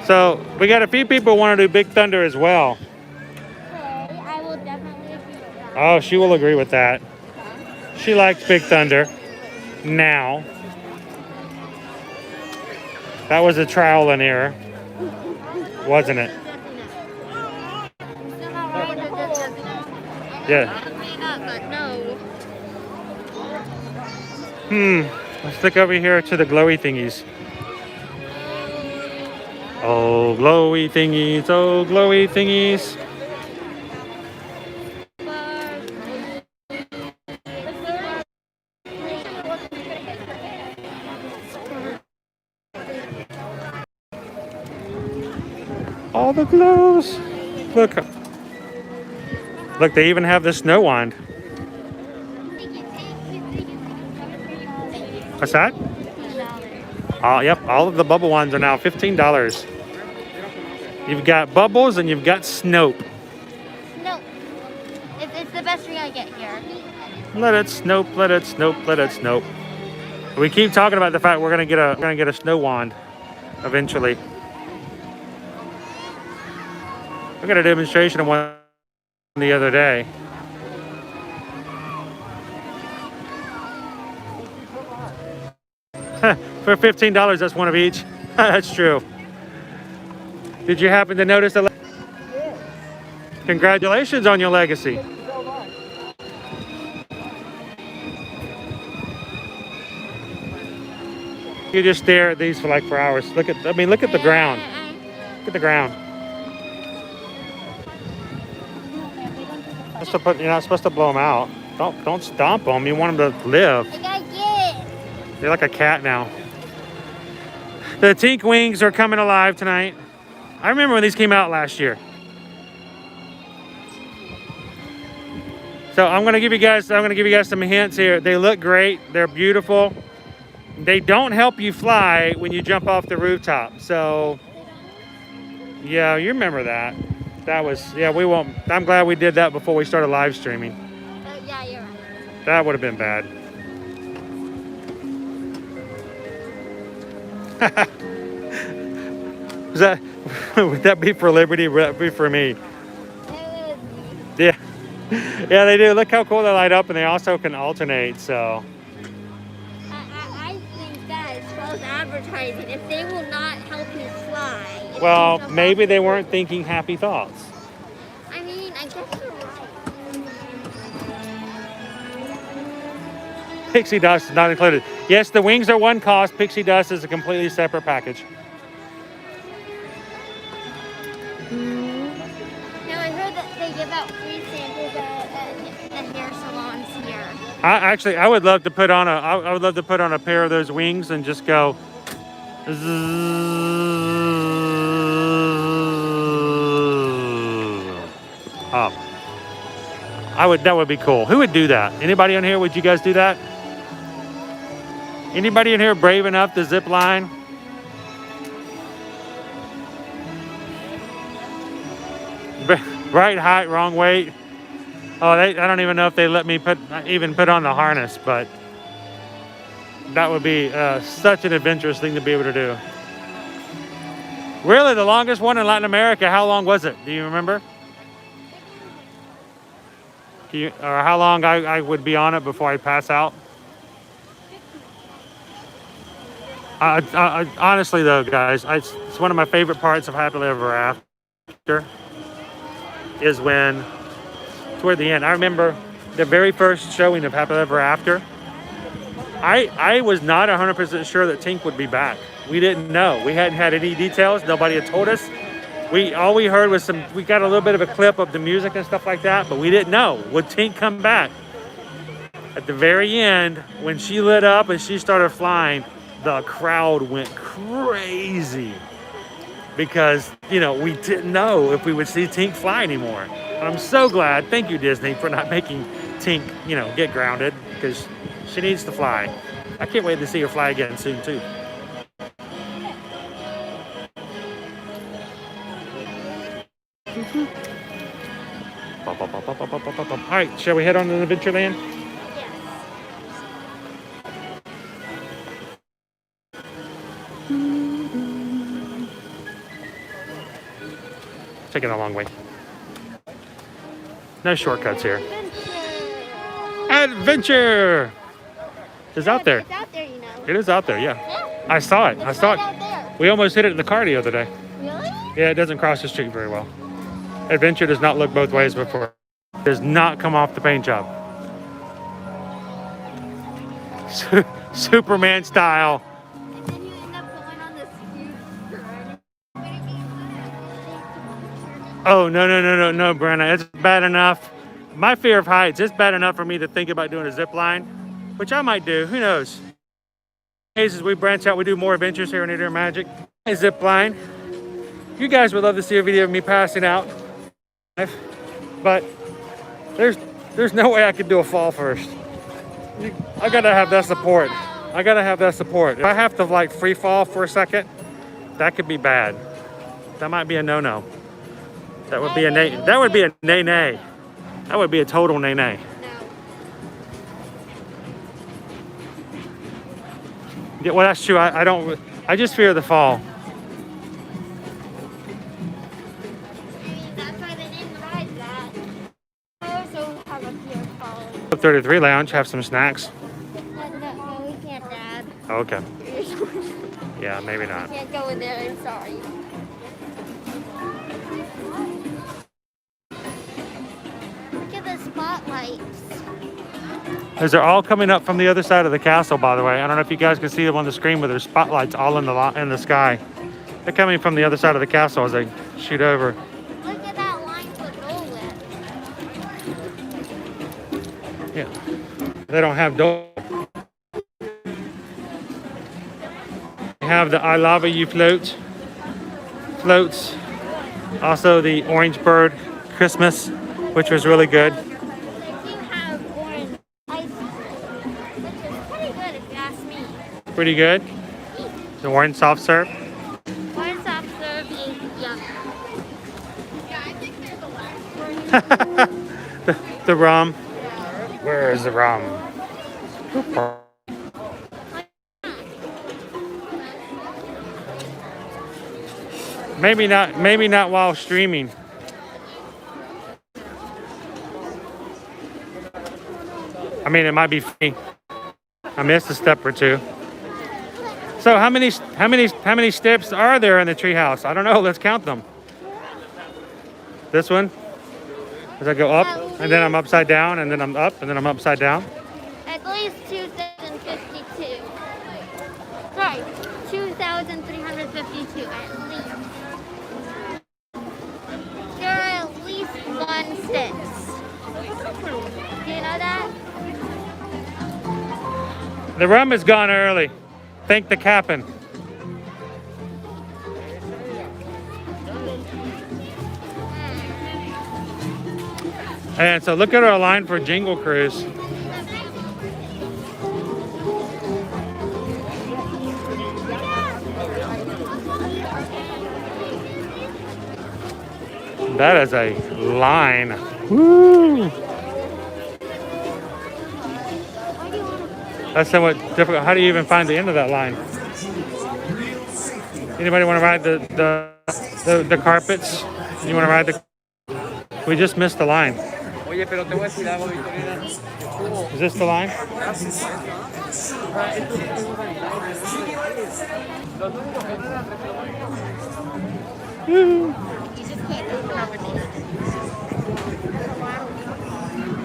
So we got a few people want to do Big Thunder as well. Okay, I will definitely agree with that. Oh, she will agree with that. She likes Big Thunder now. That was a trial and error, wasn't it? Yeah. Let's look over here to the glowy thingies. Oh, glowy thingies. Oh, glowy thingies. All the glows. Look. Look, they even have the snow wand. What's that? Yep, all of the bubble wands are now $15. You've got Bubbles and you've got Snope. No, it's the best drink I get here. Let it Snope, let it Snope, let it Snope. We keep talking about the fact we're gonna get a snow wand eventually. We got a demonstration of one the other day. For $15, that's one of each. That's true. Did you happen to notice the? Congratulations on your legacy. You just stare at these for hours. Look at the ground. Look at the ground. You're not supposed to blow them out. Don't stomp them. You want them to live. I gotta get. They're like a cat now. The Tink wings are coming alive tonight. I remember when these came out last year. So I'm gonna give you guys some hints here. They look great. They're beautiful. They don't help you fly when you jump off the rooftop. So yeah, you remember that. We won't. I'm glad we did that before we started live streaming. Yeah, you're right. That would have been bad. Would that be for Liberty? Would that be for me? Yeah. Yeah, they do. Look how cool they light up, and they also can alternate, so. I think that is false advertising. If they will not help you fly. Well, maybe they weren't thinking happy thoughts. I mean, I guess you're right. Pixie dust is not included. Yes, the wings are one cost. Pixie dust is a completely separate package. Now, I heard that they give out free samples at the hair salons here. I would love to put on I would love to put on a pair of those wings and just go. Up. That would be cool. Who would do that? Anybody on here? Would you guys do that? Anybody in here brave enough to zip line? Right height, wrong weight. Oh, I don't even know if they let me put on the harness, but that would be such an adventurous thing to be able to do. Really, the longest one in Latin America, how long was it? Do you remember? Or how long I would be on it before I pass out? Honestly, though, guys, it's one of my favorite parts of Happily Ever After is when, toward the end, I remember the very first showing of Happily Ever After. I was not 100% sure that Tink would be back. We didn't know. We hadn't had any details. Nobody had told us. All we heard was we got a little bit of a clip of the music and stuff like that, but we didn't know. Would Tink come back? At the very end, when she lit up and she started flying, the crowd went crazy because, we didn't know if we would see Tink fly anymore. And I'm so glad. Thank you, Disney, for not making Tink, get grounded because she needs to fly. I can't wait to see her fly again soon, too. All right, shall we head on to Adventureland? Taking a long way. No shortcuts here. Adventure! It's out there. It's out there, It is out there, yeah. Yeah. I saw it. It's right out there. We almost hit it in the car the other day. Really? Yeah, it doesn't cross the street very well. Adventure does not look both ways before. Does not come off the paint job. Superman style. And then you end up going on this huge ride. Oh, no, Brenna. It's bad enough. My fear of heights, it's bad enough for me to think about doing a zip line, which I might do. Who knows? As we branch out, we do more adventures here in Inner Magic. A zip line. You guys would love to see a video of me passing out. But there's no way I could do a fall first. I gotta have that support. If I have to free fall for a second, that could be bad. That might be a no-no. That would be a nay. That would be a nay-nay. That would be a total nay-nay. No. Yeah, well, that's true. I don't. I just fear the fall. I mean, that's why they named the ride that. I also have a fear of falling. 33 Lounge. Have some snacks. No, we can't, Dad. Okay. Yeah, maybe We not. can't go in there, I'm sorry. Look at the spotlights. Those are all coming up from the other side of the castle, by the way. I don't know if you guys can see them on the screen, but there's spotlights all in the sky. They're coming from the other side of the castle as they shoot over. Look at that line for Dole Whip. Yeah. They don't have Dole. They have the I Lava You floats. Also the Orange Bird Christmas, which was really good. They do have orange ice cream, which is pretty good if you ask me. Pretty good. The orange soft serve. Orange soft serve is yummy. Yeah, I think there's a lot. the rum. Where is the rum? Maybe not while streaming. I mean, it might be free. I missed a step or two. So how many steps are there in the treehouse? I don't know. Let's count them. This one. As I go up, and then I'm upside down, and then I'm up, and then I'm upside down. At least 2,052. Sorry, 2,352 at least. There are at least 1 steps. Do you know that? The rum is gone early. Thank the captain. And so look at our line for Jingle Cruise. That is a line. Woo! That's somewhat difficult. How do you even find the end of that line? Anybody want to ride the carpets? You want to ride the? We just missed the line. Oye, pero te voy a decir algo, Victorina. Is this the line?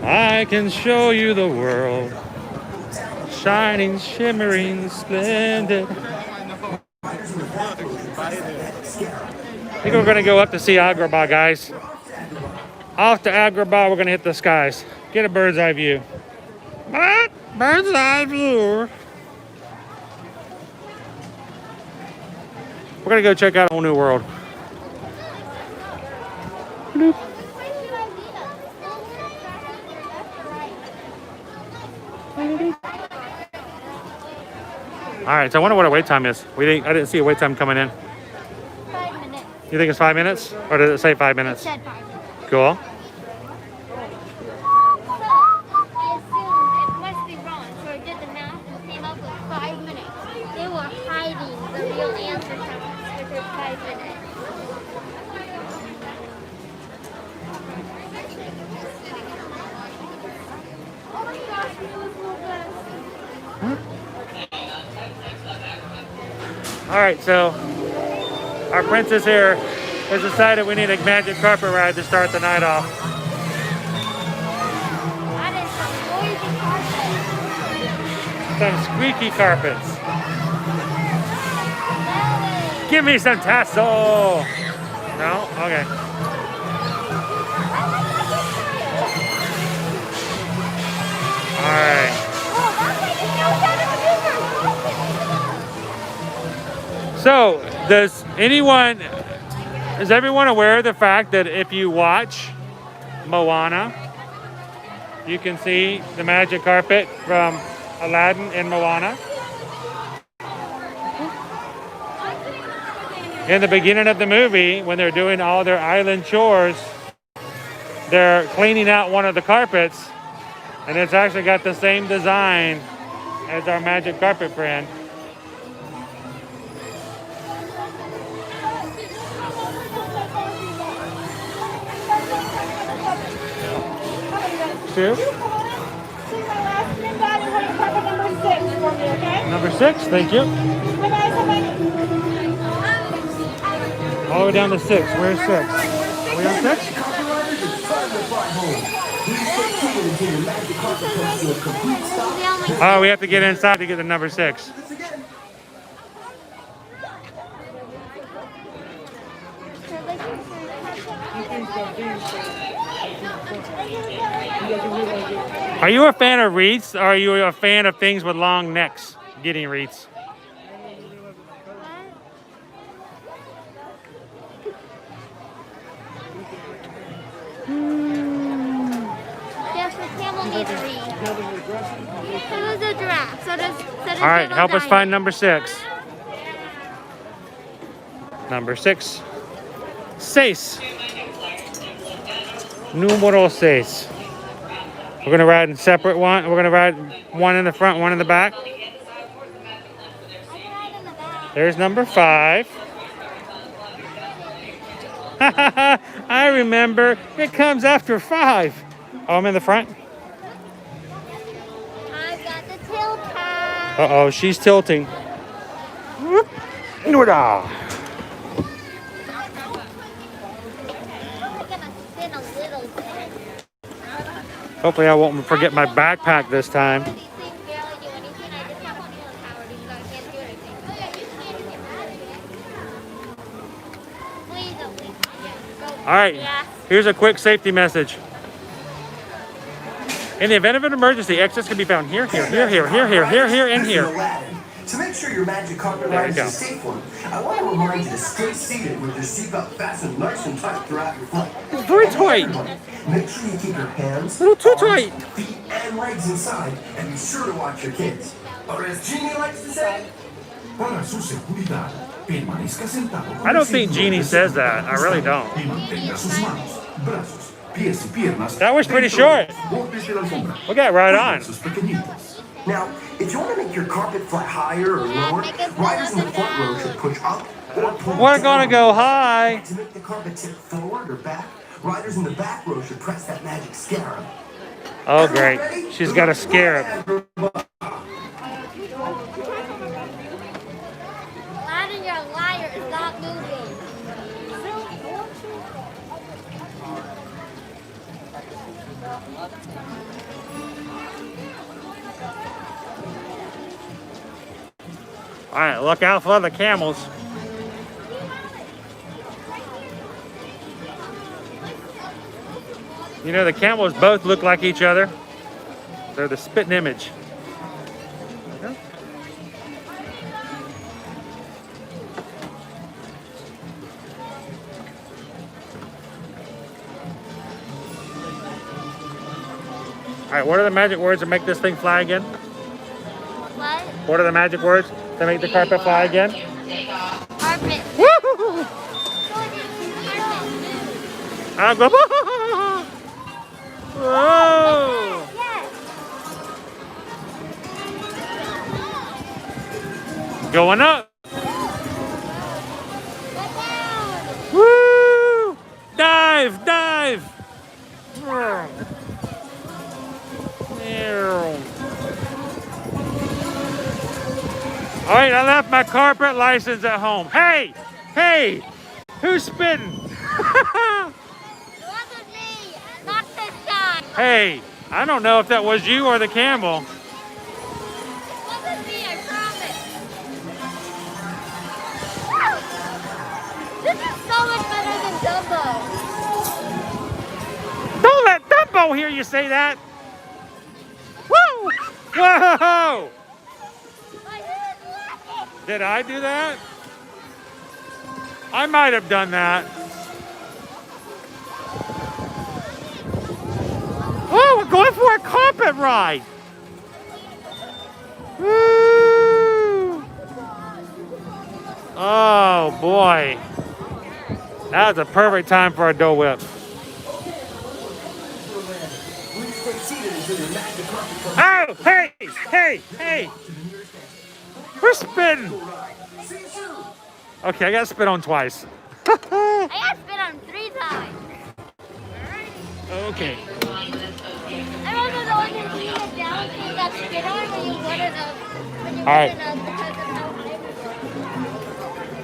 I can show you the world, shining, shimmering, splendid. I think we're gonna go up to see Agrabah, guys. Off to Agrabah, we're gonna hit the skies. Get a bird's eye view. Bird's eye view. We're gonna go check out a whole new world. Bloop. All right, so I wonder what our wait time is. I didn't see a wait time coming in. 5 minutes. You think it's 5 minutes? Or did it say 5 It minutes? said 5 minutes. Cool. I assumed it must be wrong, so I did the math and came up with 5 minutes. They were hiding the real answer from us, which is 5 minutes. Oh my gosh, we almost moved us. All right, so our princess here has decided we need a magic carpet ride to start the night off. That is some noisy carpet. Some squeaky carpets. That is- Give me some tassel. No? Okay. All right. Oh, that's like the outside of the river. So, is everyone aware of the fact that if you watch Moana, you can see the magic carpet from Aladdin in Moana? in the beginning of the movie, when they're doing all their island chores, they're cleaning out one of the carpets, and it's actually got the same design as our magic carpet friend. Two. Number 6, thank you. All the way down to 6. Where's 6? Are we on 6? Oh, we have to get inside to get to number 6. Are you a fan of wreaths, or are you a fan of things with long necks? Getting wreaths. Yes, the camel needs a wreath. So does the giraffe. So does All right, help us find number 6. Number 6. 6. Numero 6. We're going to ride in separate one. We're going to ride one in the front, one in the back. There's number 5. I remember. It comes after 5. Oh, I'm in the front. I've got the tilt pad. Uh-oh, she's tilting. Whoop. Noodah. Hopefully I won't forget my backpack this time. All right, here's a quick safety message. In the event of an emergency, exits can be found here, here, here, here, here, here, here, here, and here. To make sure your magic carpet There ride you is a go. safe one, I want to remind you to stay seated with your seatbelt fastened nice and tight throughout your flight. It's very tight. Make sure you keep your hands, A little too arms, tight. feet, and legs inside, and be sure to watch your kids. Or as Jeannie likes to say, Para su seguridad, permanezca sentado con I el don't think cinturón Jeannie de says seguridad that. I really ajustado don't. y mantenga sus manos, brazos, pies y piernas That was pretty dentro de short. los bordes de la alfombra. We got right Cuiden on. sus pequeñitos. now, if you want to make your carpet fly higher or lower, riders in the front row should push up or pull We're down. gonna go high. To make the carpet tip forward or back, riders in the back row should press that magic scarab. Oh, great. She's got a scarab. Aladdin, you're a liar. It's not moving. All right, look out for the camels. You know, the camels both look like each other. They're the spitting image. All right, what are the magic words to make this thing fly again? What? What are the magic words to make the carpet fly again? Carpet. Woo! I'll go. Whoa! Yes. Going up. Get down. Woo! Dive, dive. All right, I left my carpet license at home. Hey, hey, who's spitting? It wasn't me. Not this time. Hey, I don't know if that was you or the camel. It wasn't me, I promise. This is so much better than Dumbo. Don't let Dumbo hear you say that. Woo! Whoa! Did I do that? I might have done that. Oh, we're going for a carpet ride. Woo! Oh boy. That was a perfect time for a Dole Whip. Oh, hey, hey, hey. We're spinning. Okay, I got spit on twice. I got spit on 3 times. Okay. I remember the one that you had down and you got spit on when you wouldn't have. All right. Because of how heavy it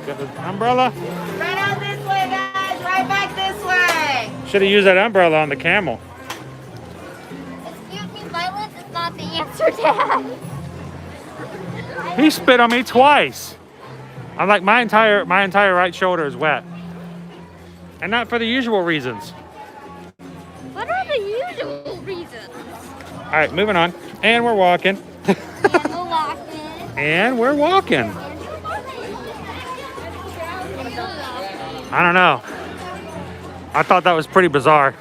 was. Got the umbrella. Right out this way, guys. Right back this way. Should have used that umbrella on the camel. Excuse me, violence is not the answer, Dad. He spit on me twice. I'm like my entire right shoulder is wet, and not for the usual reasons. What are the usual reasons? All right, moving on, and we're walking, And we're walking. and we're walking. And we're walking. I don't know. I thought that was pretty bizarre.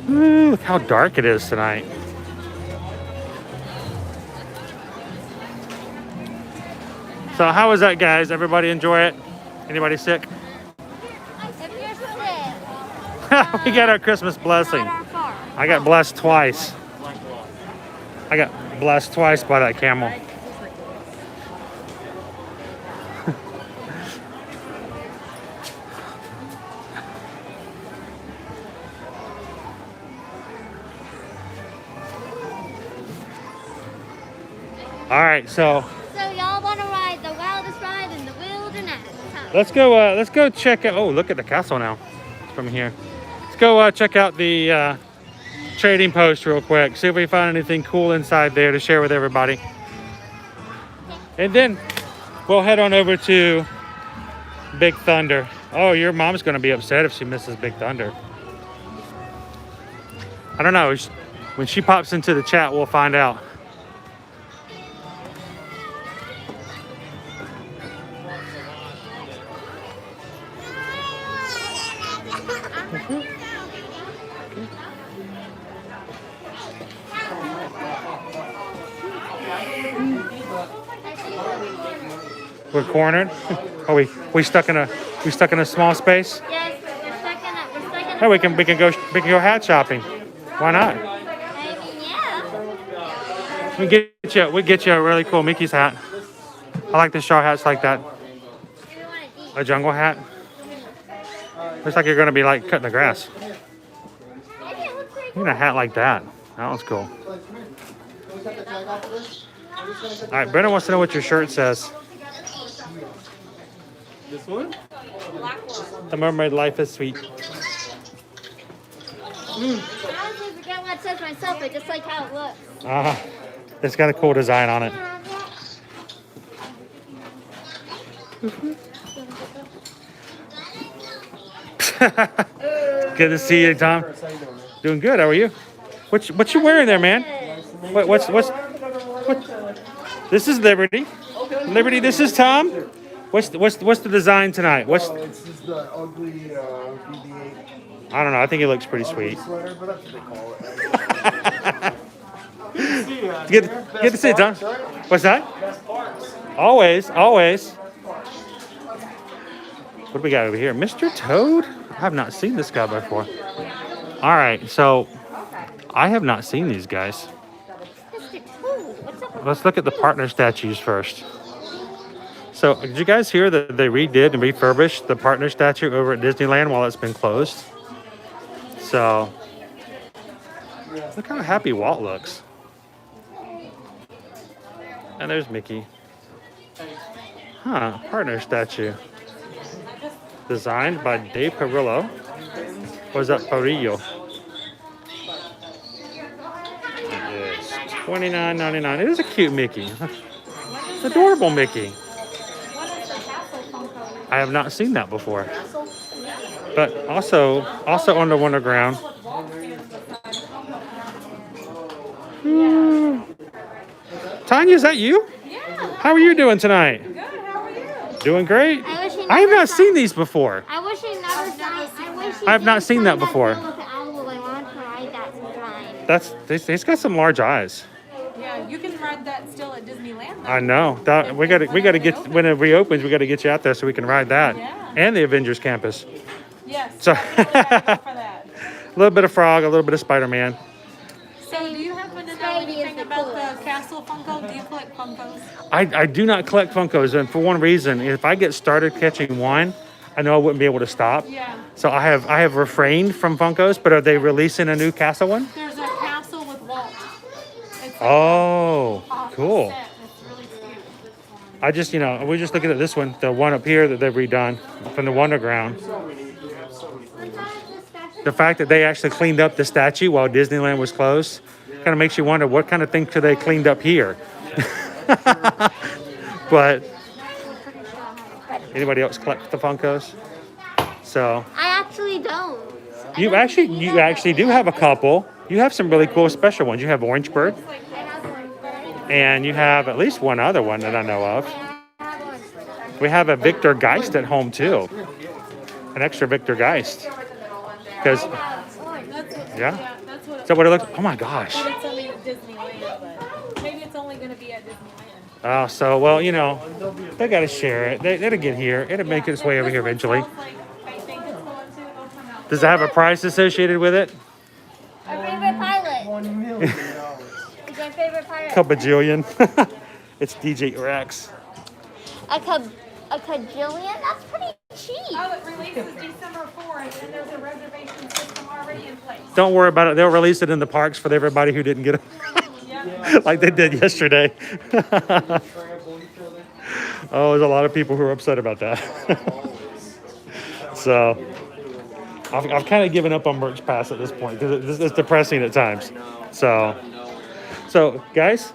Ooh, look how dark it is tonight. So how was that, guys? Everybody enjoy it? Anybody sick? If you're sick, We got our Christmas blessing. not our fault. I got blessed twice. I got blessed twice by that camel. All right, so So y'all want to ride the wildest ride in the wilderness? Huh? let's go check out. Oh, look at the castle now from here. Let's go check out the trading post real quick. See if we find anything cool inside there to share with everybody. And then we'll head on over to Big Thunder. Oh, your mom's gonna be upset if she misses Big Thunder. I don't know. When she pops into the chat, we'll find out. We're cornered. Oh, we stuck in a small space. Yes, we're stuck in a. We're stuck in a. Oh, we can go hat shopping. Why not? I mean, yeah. We get you a really cool Mickey's hat. I like the straw hats like that. We want to eat. A jungle hat. Looks like you're gonna be like cutting the grass. Maybe it looks like. Even a hat like that. That one's cool. All right, Brendan wants to know what your shirt says. This one? The mermaid life is sweet. I honestly forget what it says myself. I just like how it looks. It's got a cool design on it. Good to see you, Tom. Doing good. How are you? What you wearing there, man? What? This is Liberty. Liberty. This is Tom. What's the design tonight? It's just the ugly BB-8 I don't know. I think it looks pretty sweet. sweater, but that's what they call it. Good to see you, Tom. What's that? Always. What do we got over here? Mr. Toad? I have not seen this guy before. All right, so I have not seen these guys. Mr. Toad, what's up? Let's look at the partner statues first. So, did you guys hear that they redid and refurbished the partner statue over at Disneyland while it's been closed? So, look how happy Walt looks. And there's Mickey. Huh, partner statue. Designed by Dave Perillo. Or is that Perillo? It is $29.99. It is a cute Mickey. Adorable Mickey. I have not seen that before. But also on the Wonderground. Tanya, is that you? Yeah. How are you doing tonight? Good. How are you? Doing great. I wish he I have never not saw- seen these before. I wish he never saw. I wish he I have not didn't seen sign that before. deal with the owl. I want to ride that sometime. He's got some large eyes. Yeah, you can ride that still at Disneyland. Though. I know. That, we got to get when it reopens. We got to get you out there so we can ride that Yeah. and the Avengers Campus. Yes. So definitely gotta go for that. a little bit of Frog, a little bit of Spider-Man. So, do you happen to know Spidey is anything the about coolest. the castle Funko? Do you collect Funkos? I do not collect Funkos, and for one reason, if I get started catching one, I know I wouldn't be able to stop. Yeah. So I have refrained from Funkos, but are they releasing a new castle one? There's a castle with Walt. It's like Oh, a cool. set. It's really cute. I just, we're just looking at this one, the one up here that they've redone from the Wonderground. The fact that they actually cleaned up the statue while Disneyland was closed kind of makes you wonder what kind of things could they cleaned up here. But anybody else collect the Funkos? So I actually don't. you actually do have a couple. You have some really cool special ones. You have Orange Bird, I have one, but I didn't. and you have at least one other one that I know of. I have one. We have a Victor Geist at home too. An extra Victor Geist. Because, I have orange. That's what, yeah. that's what Is that what it looks? Oh my gosh. But it's only at Disneyland, but maybe it's only going to be at Disneyland. Oh, so, well, they got to share it. It'll get here. It'll make its way over here eventually. Like, I think it's going to. It'll come out. Does it have a price associated with it? Our favorite pilot. $1 million. Is our favorite pilot. Kabajillion. It's DJ Rex. A cajillion? That's pretty cheap. Oh, it releases December 4th, and there's a reservation system already in place. Don't worry about it. They'll release it in the parks for everybody who didn't get it. Yeah. Like they did yesterday. Oh, there's a lot of people who are upset about that. So I've kind of given up on Merch Pass at this point because it's depressing at times. So guys,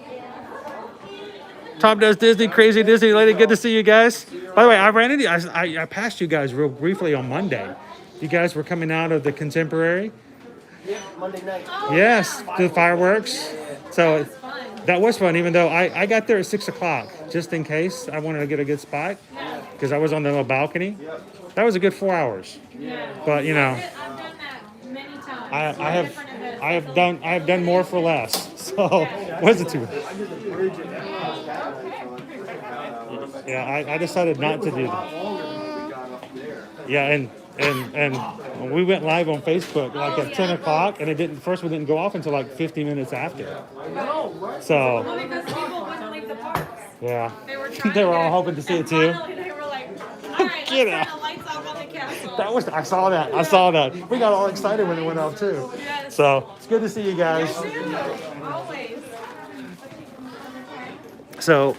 Tom Does Disney, Crazy Disney Lady, good to see you guys. By the way, I ran into I passed you guys real briefly on Monday. You guys were coming out of the Contemporary. Yeah, Monday night. Yes, the fireworks. So that was fun, even though I got there at 6 o'clock, just in case I wanted to get a good spot, because I was on the little balcony. That was a good 4 hours. But I've done that many times. I have done more for less. So was it too? Yeah, I decided not to do that. Yeah, and we went live on Facebook like at 10 o'clock, and we didn't go off until like 50 minutes after. So Well, because people wouldn't leave the parks. yeah, They were trying they were to all get- hoping to see it and too. Finally, they were like, all right, Get let's out. turn the lights off on the castle. I saw that. We got all excited when it went off too. Yes. So it's good to see you guys. Always. So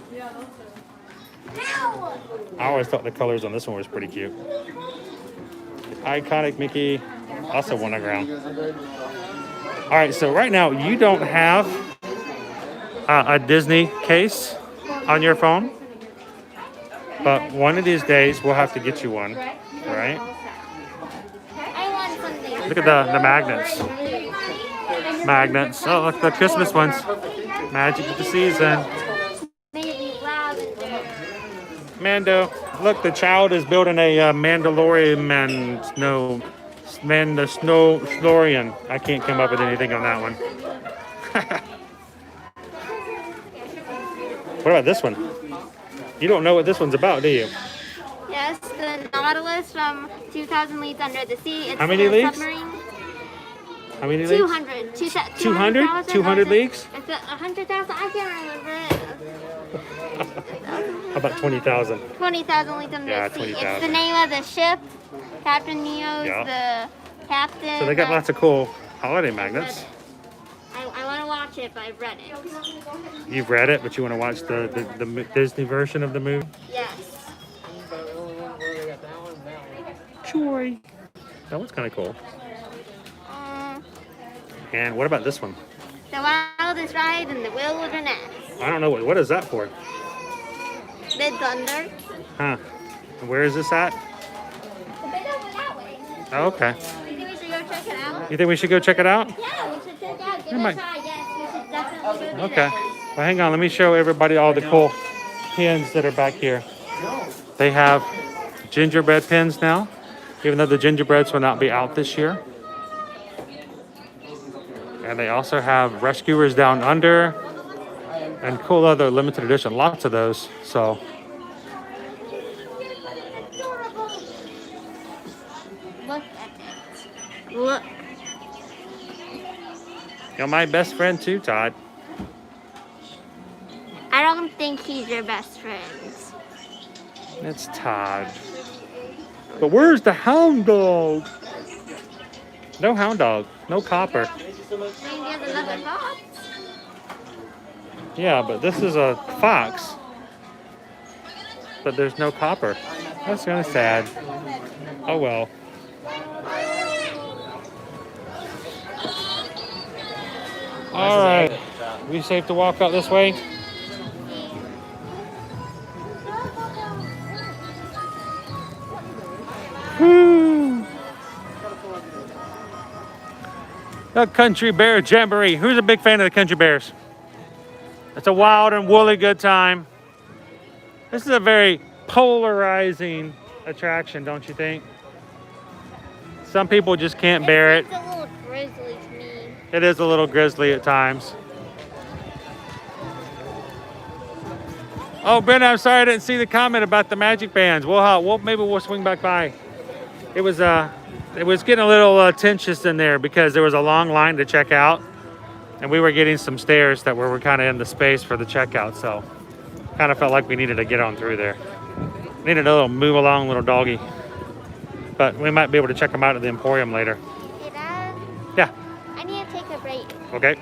Ow! I always thought the colors on this one was pretty cute. Iconic Mickey, also Wonderground. All right, so right now you don't have a Disney case on your phone, but one of these days we'll have to get you one, right? I want something. Look at the magnets. Magnets. Oh, look, the Christmas ones. Magic of the season. Maybe lavender. Mando. Look, the child is building a Mandalorian Snorian. I can't come up with anything on that one. What about this one? You don't know what this one's about, do you? Yes, the Nautilus from 2,000 Leagues Under the Sea. It's How many a leagues? Submarine. How many leagues? 200. 200? 200 leagues? It's 100,000. I can't remember it. How about 20,000? 20,000 Leagues Under Yeah, the Sea. 20,000. It's the name of the ship. Captain Neo's Yeah. the captain. So they got but- lots of cool holiday magnets. I want to watch it, but I've read it. You've read it, but you want to watch the Disney version of the movie? Yes. Joy. That one's kind of cool. And what about this one? The wildest ride in the wilderness. I don't know. What is that for? The thunder. Huh. And where is this at? The bit over that way. Oh, okay. You think we should go check it out? You think we should go check it out? Yeah, we should check it out. Give We it might- a try. Yes, we should definitely go do Okay. that. Well, hang on. Let me show everybody all the cool pins that are back here. They have gingerbread pins now, even though the gingerbreads will not be out this year. And they also have Rescuers Down Under, And cool other limited edition, lots of those. So Look at it. Look. you're my best friend too, Todd. I don't think he's your best friend. It's Todd. But where's the hound dog? No hound dog. No copper. Maybe there's another fox. Yeah, but this is a fox. But there's no copper. That's kind of sad. Oh well. All right. We safe to walk out this way? Woo. The Country Bear Jamboree. Who's a big fan of the Country Bears? It's a wild and woolly good time. This is a very polarizing attraction, don't you think? Some people just can't bear it. It's a little grizzly to me. It is a little grizzly at times. Oh, Brenda, I'm sorry I didn't see the comment about the magic bands. Maybe we'll swing back by. It was getting a little tensious in there because there was a long line to check out, and we were getting some stairs that were kind of in the space for the checkout. So, kind of felt like we needed to get on through there. Needed a little move along, little doggy. But we might be able to check them out at the Emporium later. Hey, Dad. Yeah. I need to take a break. Okay.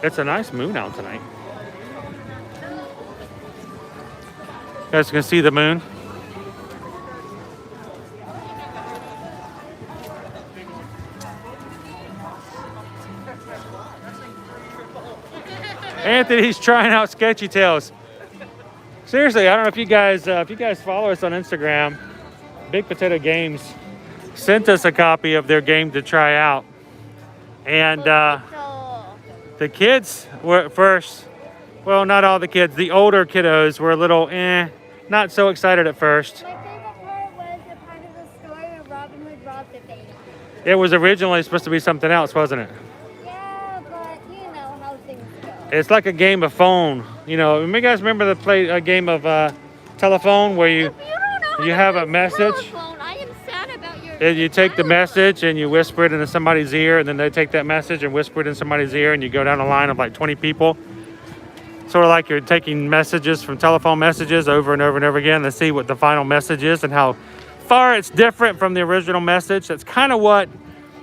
It's a nice moon out tonight. You guys can see the moon. Anthony's trying out Sketchy Tales. Seriously, I don't know if you guys follow us on Instagram. Big Potato Games sent us a copy of their game to try out, and the kids were first. Well, not all the kids. The older kiddos were a little not so excited at first. My favorite part was the part of the story where Robin Hood robbed the bank. It was originally supposed to be something else, wasn't it? Yeah, but you know how things go. It's like a game of phone. You know, you guys remember a game of telephone where you have a message. Telephone, I am sad about your. You take the message and you whisper it into somebody's ear, and then they take that message and whisper it in somebody's ear, and you go down a line of like 20 people. Sort of like you're taking messages from telephone messages over and over and over again to see what the final message is and how far it's different from the original message. That's kind of what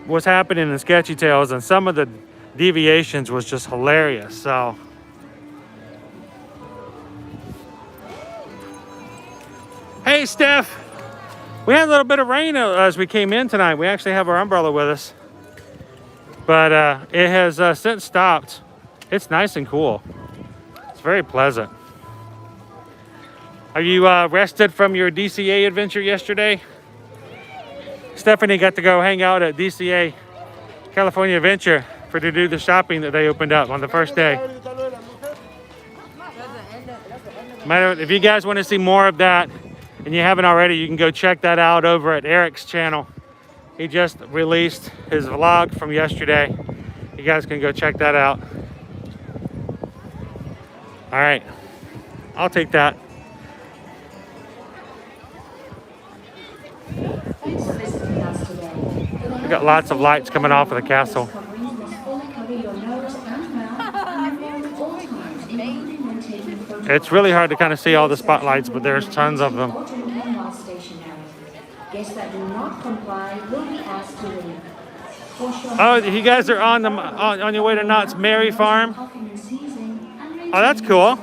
was happening in Sketchy Tales, and some of the deviations was just hilarious. So hey Steph, we had a little bit of rain as we came in tonight. We actually have our umbrella with us, but it has since stopped. It's nice and cool. It's very pleasant. Are you rested from your DCA adventure yesterday? Stephanie got to go hang out at DCA California Adventure to do the shopping that they opened up on the first day. If you guys want to see more of that and you haven't already, you can go check that out over at Eric's channel. He just released his vlog from yesterday. You guys can go check that out. All right, I'll take that. We got lots of lights coming off of the castle. It's really hard to kind of see all the spotlights, but there's tons of them. Oh, you guys are on your way to Knott's Merry Farm. Oh, that's cool.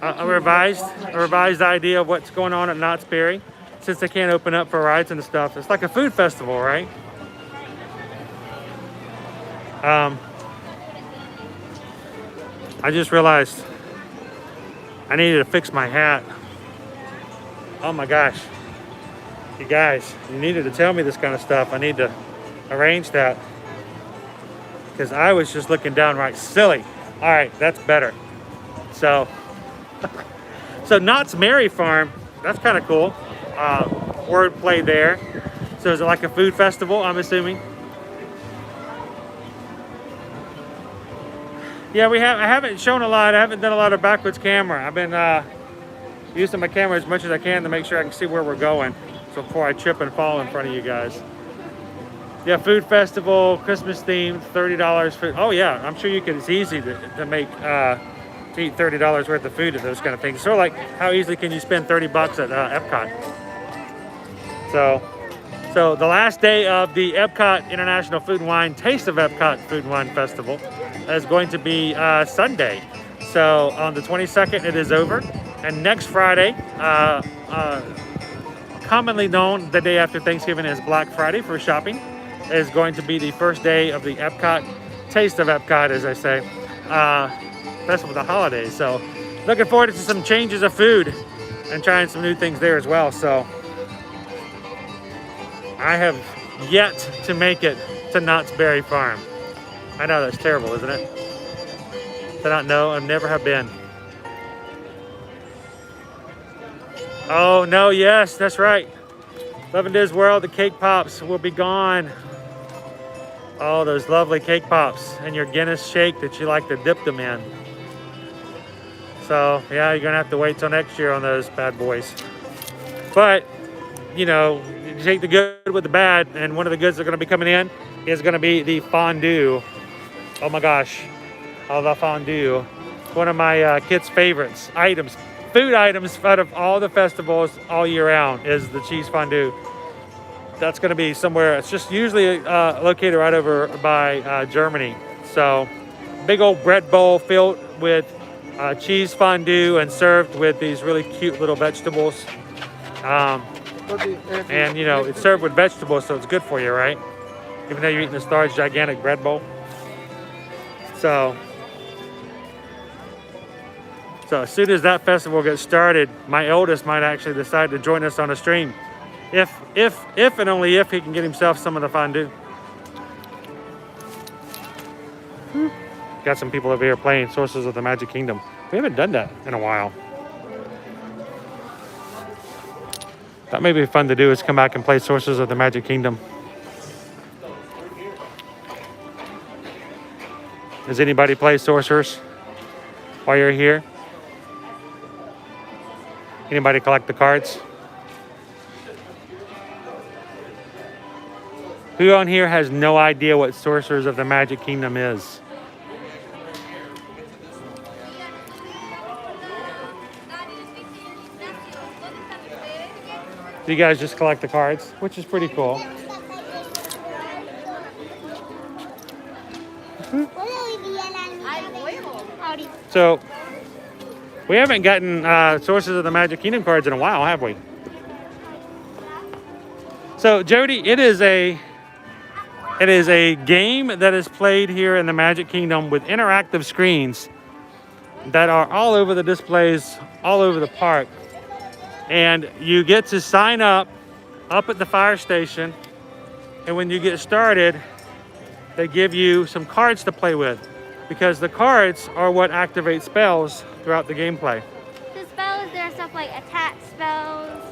A revised idea of what's going on at Knott's Berry, since they can't open up for rides and stuff. It's like a food festival, right? I just realized I needed to fix my hat. Oh my gosh. You guys, you needed to tell me this kind of stuff. I need to arrange that, because I was just looking downright silly. All right, that's better. So Knott's Merry Farm, that's kind of cool. wordplay there. So is it like a food festival, I'm assuming? Yeah, I haven't shown a lot. I haven't done a lot of backwards camera. I've been using my camera as much as I can to make sure I can see where we're going. So before I trip and fall in front of you guys. Yeah, food festival, Christmas themed, $30 food. Oh yeah, I'm sure you can. It's easy to make to eat $30 worth of food at those kind of things. Sort of like how easily can you spend 30 bucks at Epcot? So the last day of the Epcot International Food and Wine Taste of Epcot Food and Wine Festival is going to be Sunday. So on the 22nd it is over, and next Friday, commonly known the day after Thanksgiving as Black Friday for shopping, is going to be the first day of the Epcot Taste of Epcot, as I say, festival of the holidays. So looking forward to some changes of food and trying some new things there as well. So I have yet to make it to Knott's Berry Farm. I know that's terrible, isn't it? To not know, I never have been. Oh no, yes, that's right. Disney World, the cake pops will be gone. Oh, those lovely cake pops and your Guinness shake that you like to dip them in. So yeah, you're gonna have to wait till next year on those bad boys. But you know, you take the good with the bad, and one of the goods that are gonna be coming in is gonna be the fondue. Oh my gosh, oh, the fondue. One of my kids' favorites items. Food items out of all the festivals all year round is the cheese fondue. That's going to be somewhere. It's just usually located right over by Germany. So big old bread bowl filled with cheese fondue and served with these really cute little vegetables. And you know, it's served with vegetables, so it's good for you, right? Even though you're eating this large, gigantic bread bowl. So as soon as that festival gets started, my eldest might actually decide to join us on a stream. If and only if he can get himself some of the fondue. Got some people over here playing Sources of the Magic Kingdom. We haven't done that in a while. That may be fun to do, is come back and play Sources of the Magic Kingdom. Does anybody play Sorcerers while you're here? Anybody collect the cards? Who on here has no idea what Sorcerers of the Magic Kingdom is? You guys just collect the cards, which is pretty cool. So, we haven't gotten Sources of the Magic Kingdom cards in a while, have we? So, Jody, it is a game that is played here in the Magic Kingdom with interactive screens that are all over the displays, all over the park. And you get to sign up at the fire station. And when you get started, they give you some cards to play with, because the cards are what activate spells throughout the gameplay. The spells, there are stuff like attack spells,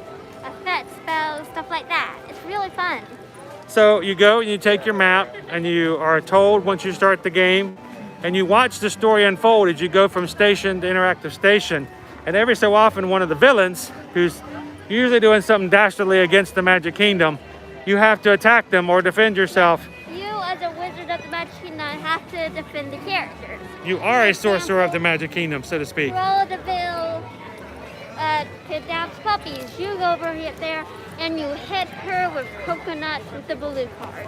effect spells, stuff like that. It's really fun. So you go and you take your map, and you are told once you start the game, and you watch the story unfold as you go from station to interactive station. And every so often, one of the villains, who's usually doing something dastardly against the Magic Kingdom, you have to attack them or defend yourself. You, as a wizard of the Magic Kingdom, have to defend the characters. You are a sorcerer of the Magic Kingdom, so to speak. Cruella de Vil kidnaps puppies. You go over there and you hit her with coconuts with the blue card.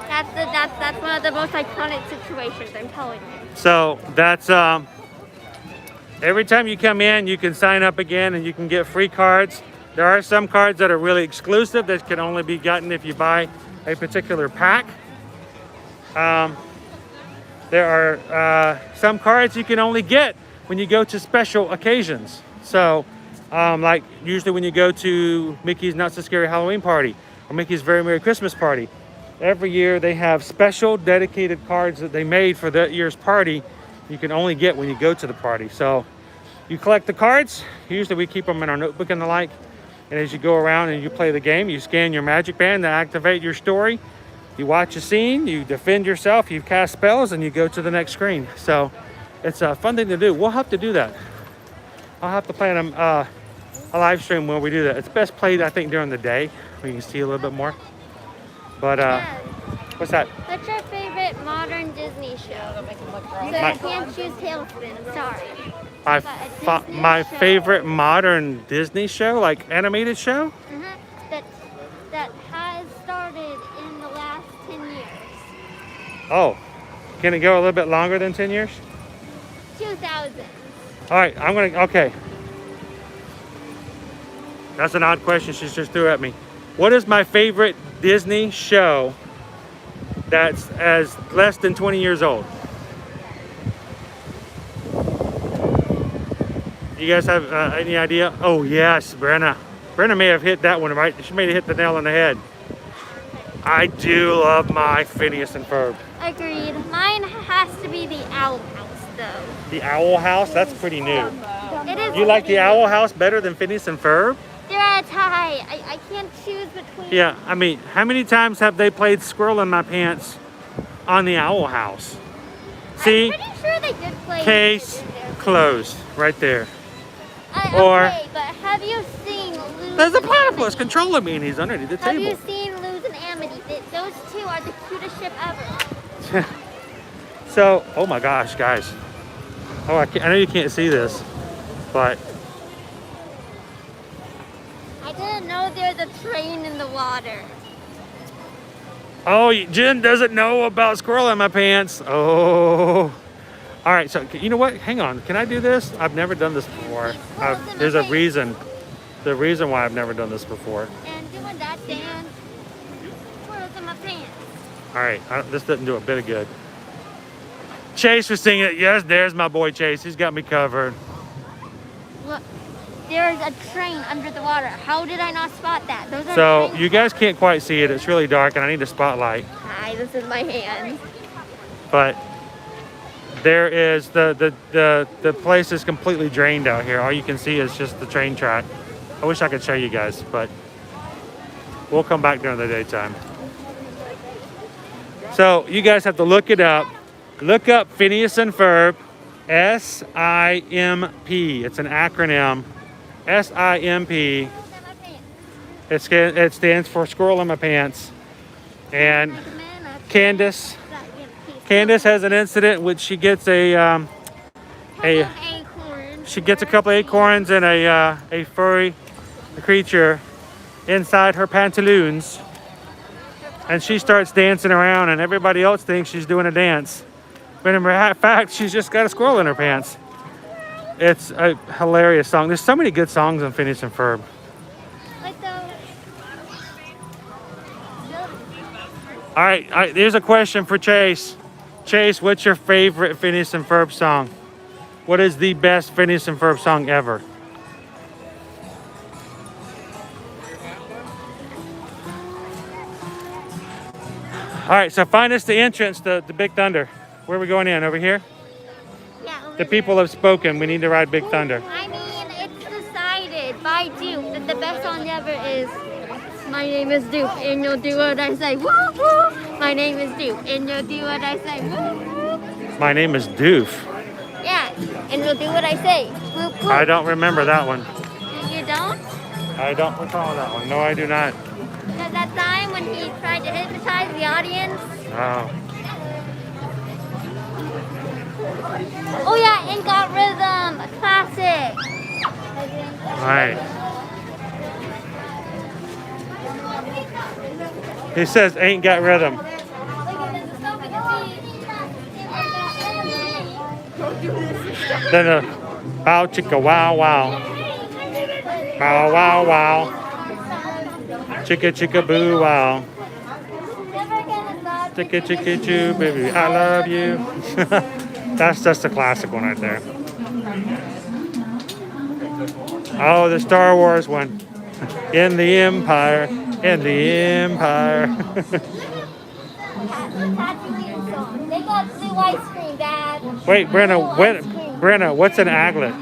That's one of the most iconic situations, I'm telling you. So that's every time you come in, you can sign up again and you can get free cards. There are some cards that are really exclusive that can only be gotten if you buy a particular pack. There are some cards you can only get when you go to special occasions. So, like usually when you go to Mickey's Not So Scary Halloween Party or Mickey's Very Merry Christmas Party, every year they have special dedicated cards that they made for that year's party you can only get when you go to the party. So you collect the cards. Usually we keep them in our notebook and the like, And as you go around and you play the game, you scan your magic band to activate your story. You watch a scene, you defend yourself, you cast spells, and you go to the next screen. So it's a fun thing to do. We'll have to do that. I'll have to plan a live stream when we do that. It's best played, I think, during the day. We can see a little bit more. But what's that? What's your favorite modern Disney show? So I can't choose Tailspin, I'm sorry. My favorite modern Disney show, like animated show? That has started in the last 10 years. Oh, can it go a little bit longer than 10 years? 2000. All right, okay. That's an odd question she just threw at me. What is my favorite Disney show that's as less than 20 years old? You guys have any idea? Oh yes, Brenna. Brenna may have hit that one right. She may have hit the nail on the head. I do love my Phineas and Ferb. Agreed. Mine has to be the Owl House, though. The Owl House? That's pretty new. It is. You like the Owl House better than Phineas and Ferb? They're a tie. I can't choose between. Yeah, I mean, how many times have they played Squirrel in My Pants on the Owl House? See? I'm pretty sure they did play. Case closed, right there. Okay, but have you seen Luz? There's a and platypus Amity? controlling me, and he's underneath the Have table. you seen Luz and Amity? Those two are the cutest ship ever. So, oh my gosh, guys. Oh, I know you can't see this, but I didn't know there's a train in the water. oh, Jen doesn't know about Squirrel in My Pants. Oh. All right, so you know what? Hang on. Can I do this? I've never done this before. There's a reason. The reason why I've never done this before. And doing that dance. Squirrels in my pants. All right, this doesn't do a bit of good. Chase was singing it. Yes, there's my boy Chase. He's got me covered. Look, there's a train under the water. How did I not spot that? Those are So trains. you guys can't quite see it. It's really dark, and I need a spotlight. Hi, this is my hand. But there is the place is completely drained out here. All you can see is just the train track. I wish I could show you guys, but we'll come back during the daytime. So you guys have to look it up. Look up Phineas and Ferb, S-I-M-P. It's an acronym, S-I-M-P. It stands for Squirrel in My Pants. And Candace has an incident which she gets a couple acorns and a furry queer inside her pantaloons, and she starts dancing around, and everybody else thinks she's doing a dance, but in fact she's just got a squirrel in her pants. It's a hilarious song. There's so many good songs on Phineas and Ferb. All right, there's a question for Chase. Chase, what's your favorite Phineas and Ferb song? What is the best Phineas and Ferb song ever? All right, so find us the entrance to the Big Thunder. Where are we going in? Over here? Yeah, over The people have spoken. We need to ride Big Thunder. I mean, it's decided by Duke that the best song ever is My Name is Duke, and you'll do what I say. Woo woo! My name is Duke, and you'll do what I say. Woo woo! My name is Doof. Yeah, and you'll do what I say. Woo woo! I don't remember that one. You don't? I don't recall that one. No, I do not. Because that time when he tried to hypnotize the audience. Oh. Oh yeah, and got rhythm, a classic. All right. He says, ain't got rhythm. Then a bow chicka wow wow. Bow wow wow. Chicka chicka boo wow. Chicka chicka choo baby, I love you. That's just a classic one right there. Oh, the Star Wars one. In the Empire. In the Empire. They got blue ice cream, Dad. Wait, Brenna, what's an aglet?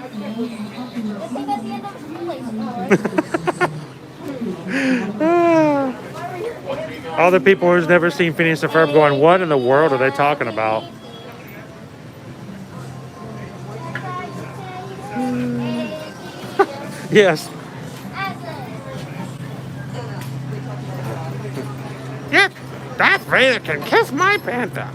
All the people who's never seen Phineas and Ferb going, what in the world are they talking about? Yes. Yeah, Darth Vader can kiss my panther.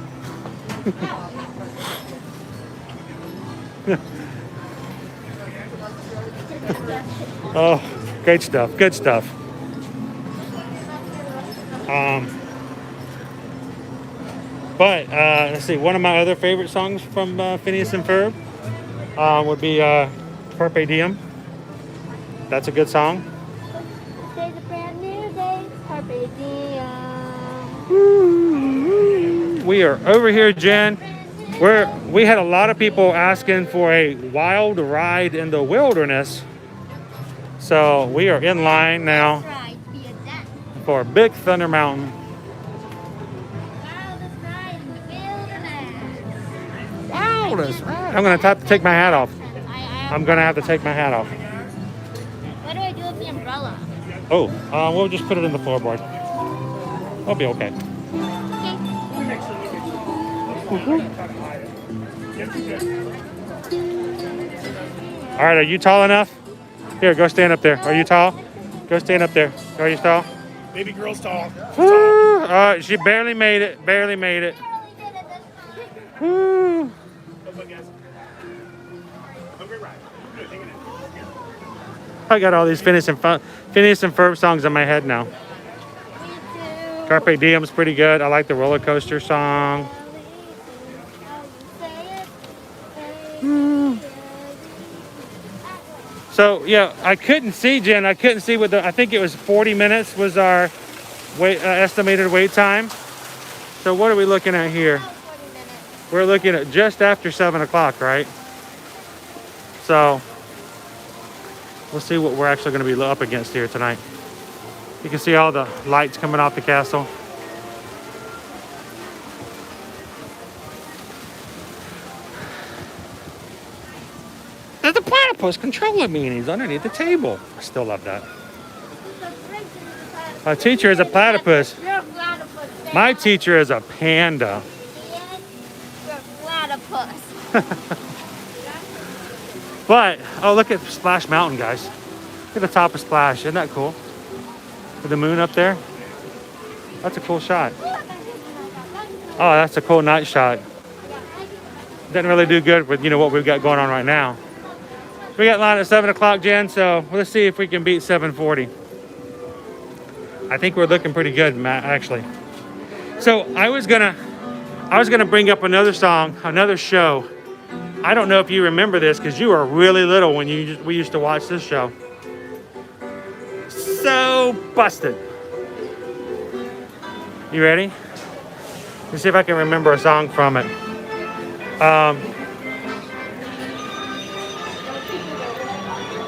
Oh, great stuff. Good stuff. But let's see. One of my other favorite songs from Phineas and Ferb would be "Carpe Diem." That's a good song. Today's a brand new day. Carpe diem. We are over here, Jen. We had a lot of people asking for a wild ride in the wilderness. So we are in line now Right, be a duck. for Big Thunder Mountain. Wildest ride in the wilderness. Wildest ride. I'm gonna have to take my hat off. I'm gonna have to take my hat off. What do I do with the umbrella? Oh, we'll just put it in the floorboard. I'll be okay. All right, are you tall enough? Here, go stand up there. Are you tall? Go stand up there. Are you tall? Baby girl's tall. Woo! She barely made it. Barely made it. Woo! I got all these Phineas and Ferb songs in my head now. Carpe Diem's pretty good. I like the roller coaster song. So yeah, I couldn't see, Jen. I couldn't see what I think it was 40 minutes was our estimated wait time. So what are we looking at here? We're looking at just after 7 o'clock, right? So we'll see what we're actually going to be up against here tonight. You can see all the lights coming off the castle. There's a platypus controlling me, and he's underneath the table. I still love that. My teacher is a platypus. You're a platypus. My teacher is a panda. You're a platypus. But, oh, look at Splash Mountain, guys. Look at the top of Splash. Isn't that cool? With the moon up there. That's a cool shot. Oh, that's a cool night shot. Doesn't really do good with, what we've got going on right now. We got line at 7 o'clock, Jen, so let's see if we can beat 7:40. I think we're looking pretty good, Matt, actually. So I was gonna bring up another song, another show. I don't know if you remember this because you were really little when we used to watch this show. So busted. You ready? Let's see if I can remember a song from it.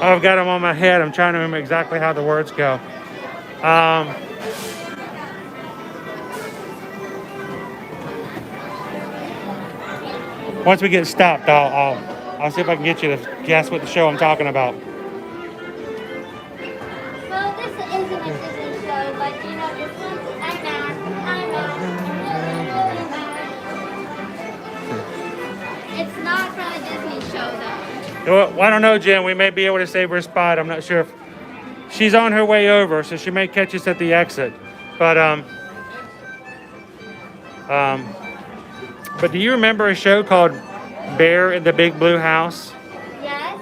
I've got them on my head. I'm trying to remember exactly how the words go. Once we get stopped, I'll see if I can get you to guess what the show I'm talking about. Well, this isn't a Disney show, but this one's I'm out. It's not from a Disney show, though. Well, I don't know, Jen. We may be able to save her a spot. I'm not sure if she's on her way over, so she may catch us at the exit. But do you remember a show called Bear in the Big Blue House? Yes.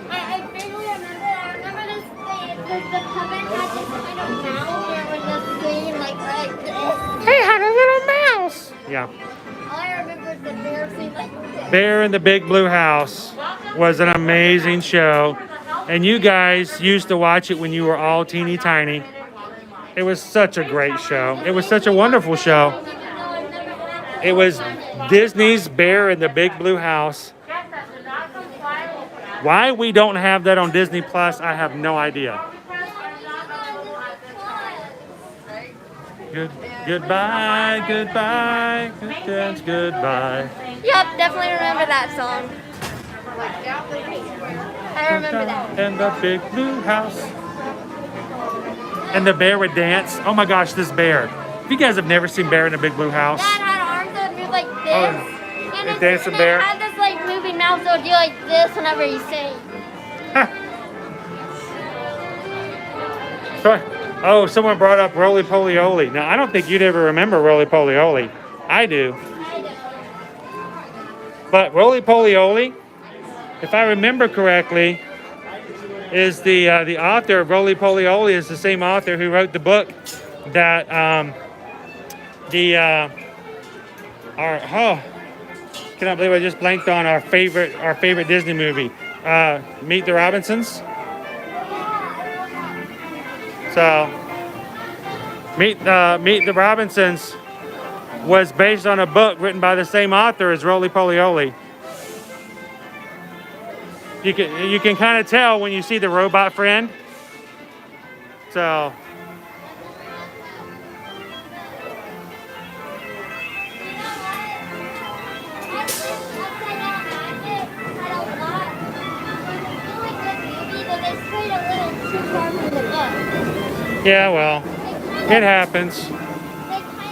I vaguely remember. I remember this thing. The puppet had this kind of mouth where it was just saying like this. They had a little mouse. Yeah. All I remember is the bear saying like this. Bear in the Big Blue House was an amazing show. And you guys used to watch it when you were all teeny tiny. It was such a great show. It was such a wonderful show. It was Disney's Bear in the Big Blue House. Why we don't have that on Disney Plus, I have no idea. Goodbye, goodbye, goodbye. Yep, definitely remember that song. I remember that. In the Big Blue House. and the bear would dance. Oh my gosh, this bear. If you guys have never seen Bear in the Big Blue House. Dad had arms that would move like this. Oh, and it dancing bear? It had this like moving mouth that would do like this whenever you sing. Oh, someone brought up Roly Poly Oly. Now, I don't think you'd ever remember Roly Poly Oly. I do. I do. But Roly Poly Oly, if I remember correctly, is the author of Roly Poly Oly is the same author who wrote the book that cannot believe I just blanked on our favorite Disney movie, Meet the Robinsons. So, Meet the Robinsons was based on a book written by the same author as Roly Poly Oly. You can kind of tell when you see the robot friend. So. Yeah, well, it happens. They kind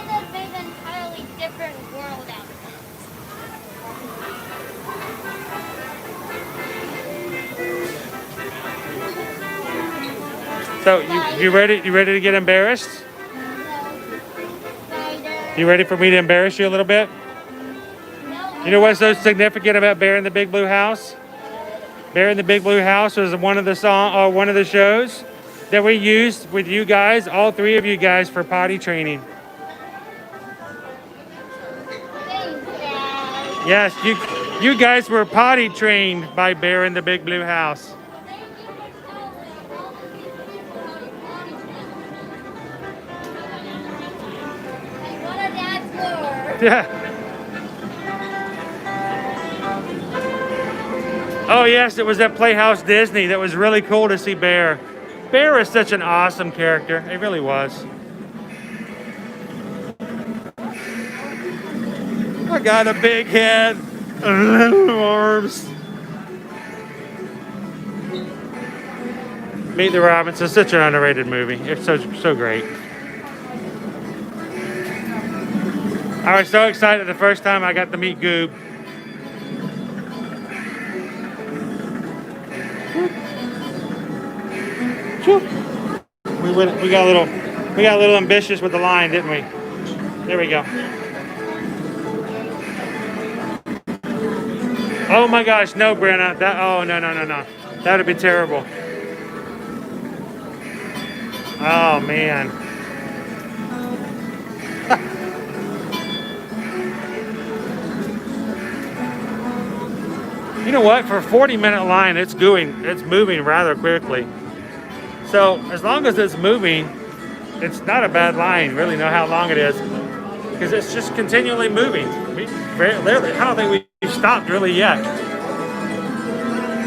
of made an entirely different world out of it. So you ready? You ready to get embarrassed? You ready for me to embarrass you a little bit? You know what's so significant about Bear in the Big Blue House? Bear in the Big Blue House was one of the shows that we used with you guys, all three of you guys, for potty training. Yes, you guys were potty trained by Bear in the Big Blue House. Yeah. Oh yes, it was at Playhouse Disney. That was really cool to see Bear. Bear is such an awesome character. It really was. I got a big head and little arms. Meet the Robinsons, such an underrated movie. It's so great. I was so excited the first time I got to meet Goob. We got a little ambitious with the line, didn't we? There we go. Oh my gosh, no, Brenna. No. That would be terrible. Oh man. You know what? For a 40-minute line, it's moving rather quickly. So as long as it's moving, it's not a bad line. You really know how long it is because it's just continually moving. I don't think we've stopped really yet.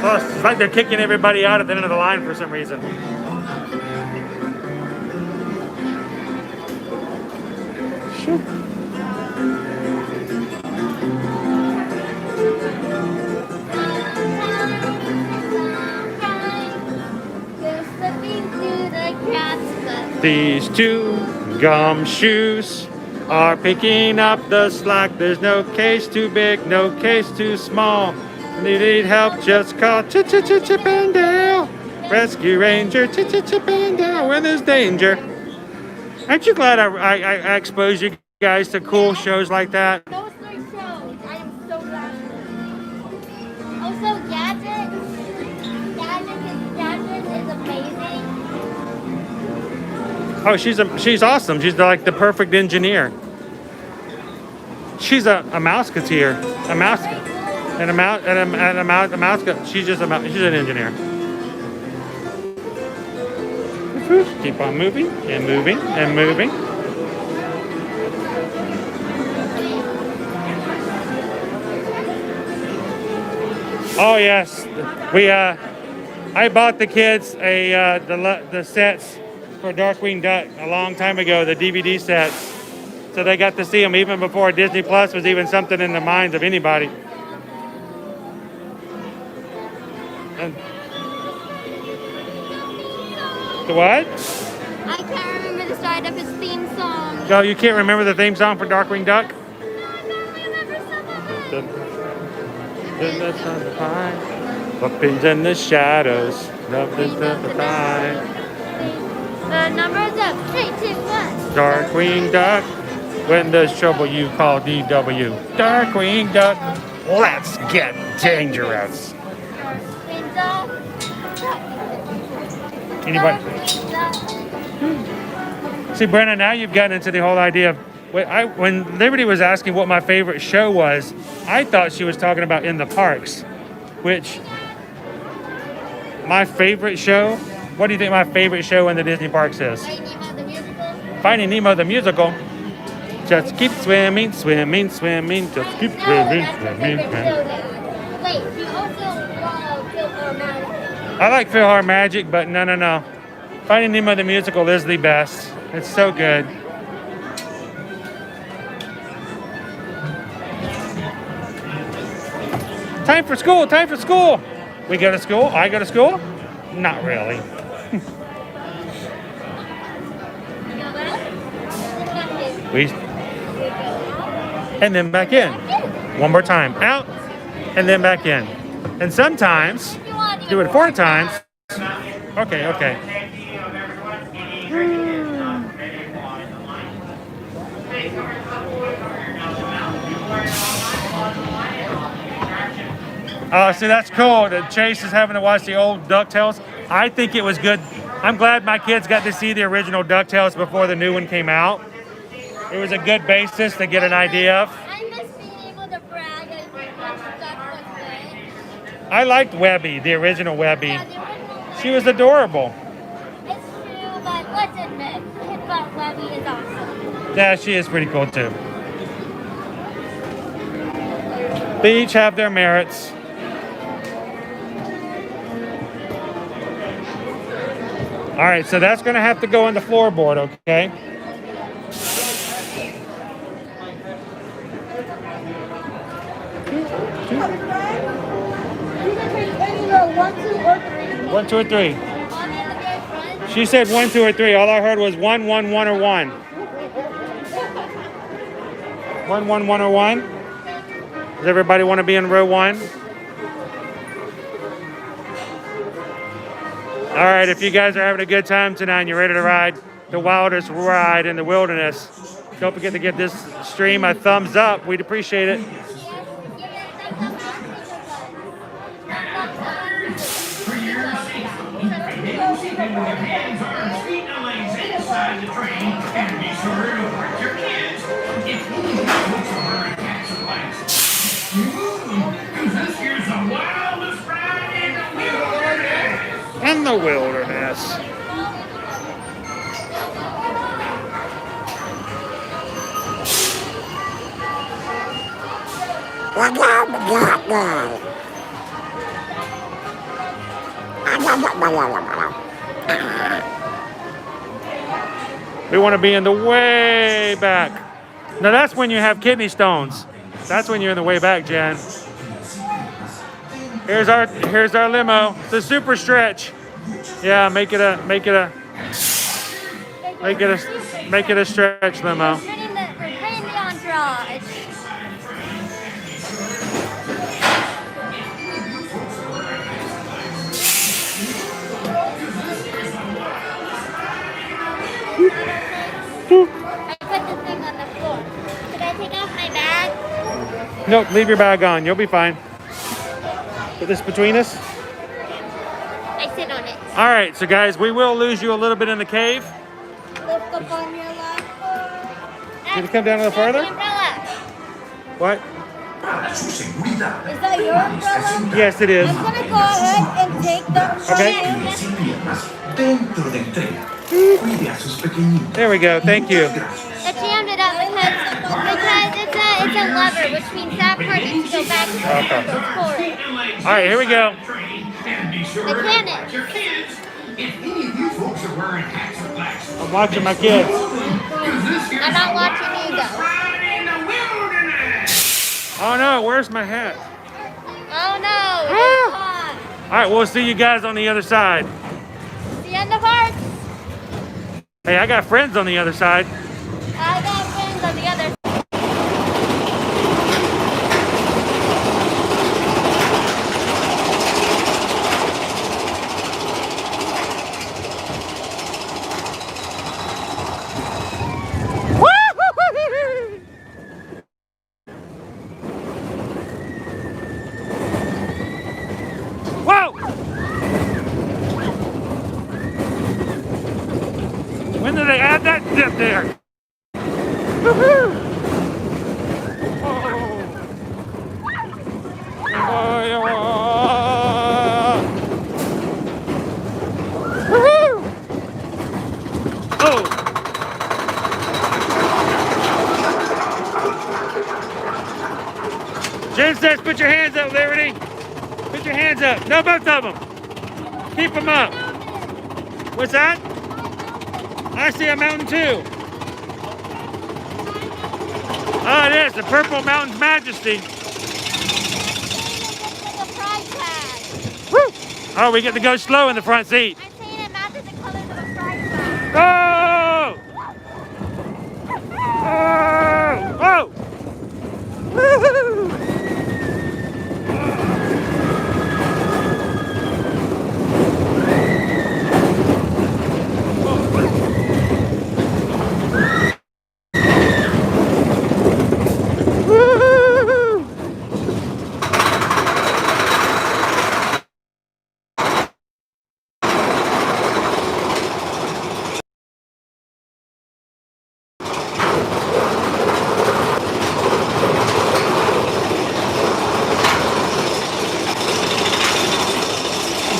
Plus, it's like they're kicking everybody out at the end of the line for some reason. Shoot. These two gumshoes are picking up the slack. There's no case too big, no case too small. They need help, just call Chip and Dale. Rescue Ranger, Chip and Dale when there's danger. Aren't you glad I exposed you guys to cool shows like that? Those three shows, I am so glad for. Also, Gadget is amazing. Oh, she's awesome. She's like the perfect engineer. She's a mouseketeer, she's an engineer. Keep on moving and moving and moving. Oh yes, I bought the kids the sets for Darkwing Duck a long time ago, the DVD sets. So they got to see them even before Disney Plus was even something in the minds of anybody. And the what? I can't remember the start of his theme song. Oh, you can't remember the theme song for Darkwing Duck? No, I don't remember some of it. In the sunshine, weapons in the shadows, nothing's left behind. The numbers up, 3, 2, 1. Darkwing Duck, when there's trouble you call DW. Darkwing Duck, let's get dangerous. Anybody? See, Brenna, now you've gotten into the whole idea of when Liberty was asking what my favorite show was, I thought she was talking about in the parks, which my favorite show. What do you think my favorite show in the Disney parks is? Finding Nemo the musical. Just keep swimming, swimming, swimming. Just keep swimming, swimming, swimming. Wait, you also love Philharmonic. I like Philharmonic, but no. Finding Nemo the musical is the best. It's so good. Time for school, time for school. We go to school, I go to school? Not really. And then back in. One more time. Out, and then back in. And sometimes, do it 4 times. Okay. See, that's cool that Chase is having to watch the old DuckTales. I think it was good. I'm glad my kids got to see the original DuckTales before the new one came out. It was a good basis to get an idea of. I miss being able to brag and Duck was good. I liked Webby, the original Webby. Yeah, the original She was adorable. It's true, but let's admit, Kid Butt Webby is awesome. Yeah, she is pretty cool too. They each have their merits. All right, so that's going to have to go on the floorboard, okay? One, 2, or 3. 1, 2, or 3. On the very front, She said 1, 2, or 3. All I heard was 1, 1, 1, or 1. 1, 1, 1, or 1. Does everybody want to be in row 1? All right, if you guys are having a good time tonight and you're ready to ride the wildest ride in the wilderness, don't forget to give this stream a thumbs up. We'd appreciate it. For your safety, keep your hands, arms, feet, and legs inside the train, and be sure to watch your kids. If you folks are wearing hats or lights, because this here's the wildest ride in the wilderness. In the wilderness. We want to be in the way back. Now that's when you have kidney stones. That's when you're in the way back, Jen. Here's our limo. It's a super stretch. Yeah, make it a stretch limo. we're getting the entourage. I put the thing on the floor. Should I take off my bag? Nope, leave your bag on. You'll be fine. Put this between us. I sit on it. All right, so guys, we will lose you a little bit in the cave. Lift up on your lap. Can you come down a little further? The umbrella. What? Para su seguridad, Is that your umbrella? Yes, it is. I'm gonna go ahead and take the umbrella. Okay. pies y piernas dentro del tren. Cuide a sus pequeñitos. There we go. Thank you. It jammed it up because it's a lever, which means that part needs to go back and Okay. goes forward. All right, here we go. And be sure I to can't. watch your kids. If any of you folks are wearing hats or flags, I'm watching my kids. I'm not watching you though. ride in the wilderness. Oh no, where's my hat? Oh no, it's hot. All right, we'll see you guys on the other side. The end of hearts. Hey, I got friends on the other side. I got friends on the other. Whoa! When did they add that dip there? Woohoo! Oh, yeah. Woohoo! Oh! Jen says, put your hands up, Liberty. Put your hands up. No, both of them. Keep them up. What's that? I see a mountain too. Oh, it is the Purple Mountain's Majesty. Woo! Oh, we get to go slow in the front seat. I'm saying it matches the colors of a fry flag. Oh! Oh! Oh! Woo-hoo!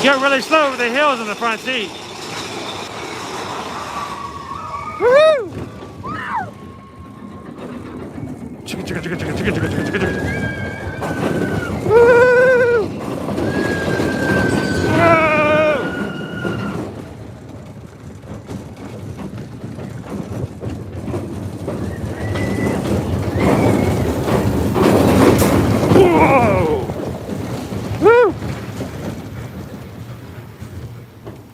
Get really slow over the hills in the front seat. Woohoo! Chicka, chicka, chicka, chicka, chicka, chicka, chicka, chicka. Woo! Whoa! Woo!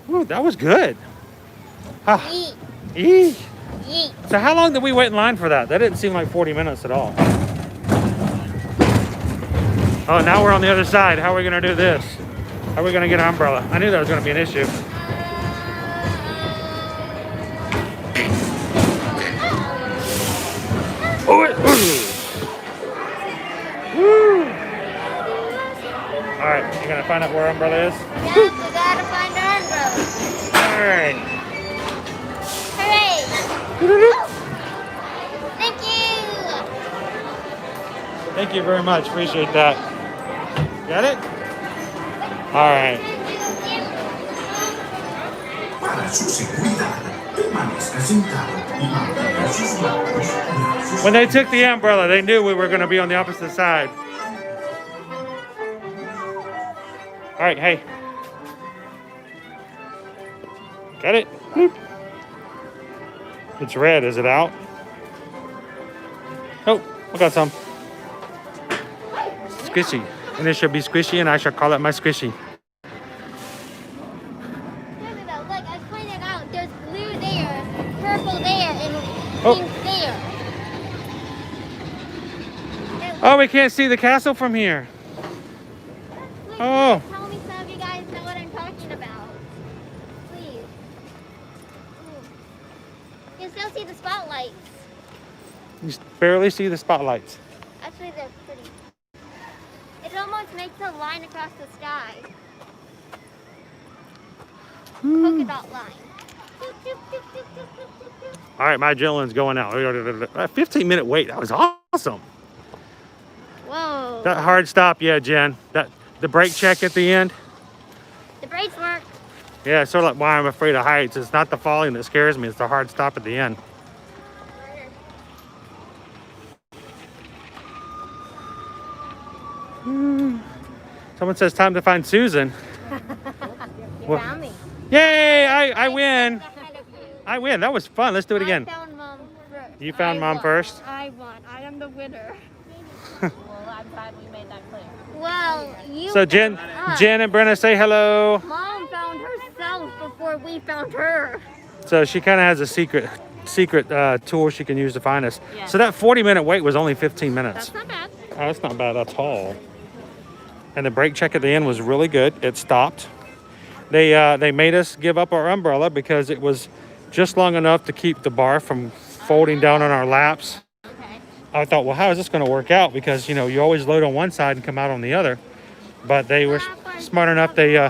Ooh, that was good. Ah. Yeet. Eee. Yeet. So how long did we wait in line for that? That didn't seem like 40 minutes at all. Oh, now we're on the other side. How are we going to do this? How are we going to get an umbrella? I knew that was going to be an issue. Oh, woo! All right, you going to find out where our umbrella is? Yeah, we gotta find our umbrella. All right. Hooray! Thank you! Thank you very much. Appreciate that. Got it? All right. Para su seguridad, permanezca sentado y mantenga sus manos y sus When they took the umbrella, they knew we were going to be on the opposite side. All right, hey. Got it? Bloop. It's red. Is it out? Oh, I got some. Squishy. And it should be squishy, and I should call it my squishy. Look, I pointed out there's blue there, purple there, and Oh. pink there. Oh, we can't see the castle from here. Please, Oh. tell me some of you guys know what I'm talking about. Please. You can still see the spotlights. You barely see the spotlights. Actually, they're pretty. It almost makes a line across the sky. Polka dot line. Doop, doop, doop, doop, doop, doop, doop, doop. All right, my adrenaline's going out. A 15-minute wait. That was awesome. Whoa. That hard stop, yeah, Jen. The brake check at the end. The brakes work. Yeah, it's sort of like why I'm afraid of heights. It's not the falling that scares me. It's the hard stop at the end. Someone says time to find Susan. You found me. Yay! I win. Ahead of you. I win. That was fun. Let's do it again. I found Mom first. You found Mom won. first? I won. I am the winner. Well, I'm glad we made that clear. Well, you. So Jen found us. and Brenna say hello. Mom found herself before we found her. So she kind of has a secret tool she can use to find us. Yeah. So that 40-minute wait was only 15 minutes. That's not bad. Oh, that's not bad at all. And the brake check at the end was really good. It stopped. They made us give up our umbrella because it was just long enough to keep the bar from folding down on our laps. Okay. I thought, well, how is this going to work out? Because, you know, you always load on one side and come out on the other. But they were smart enough. They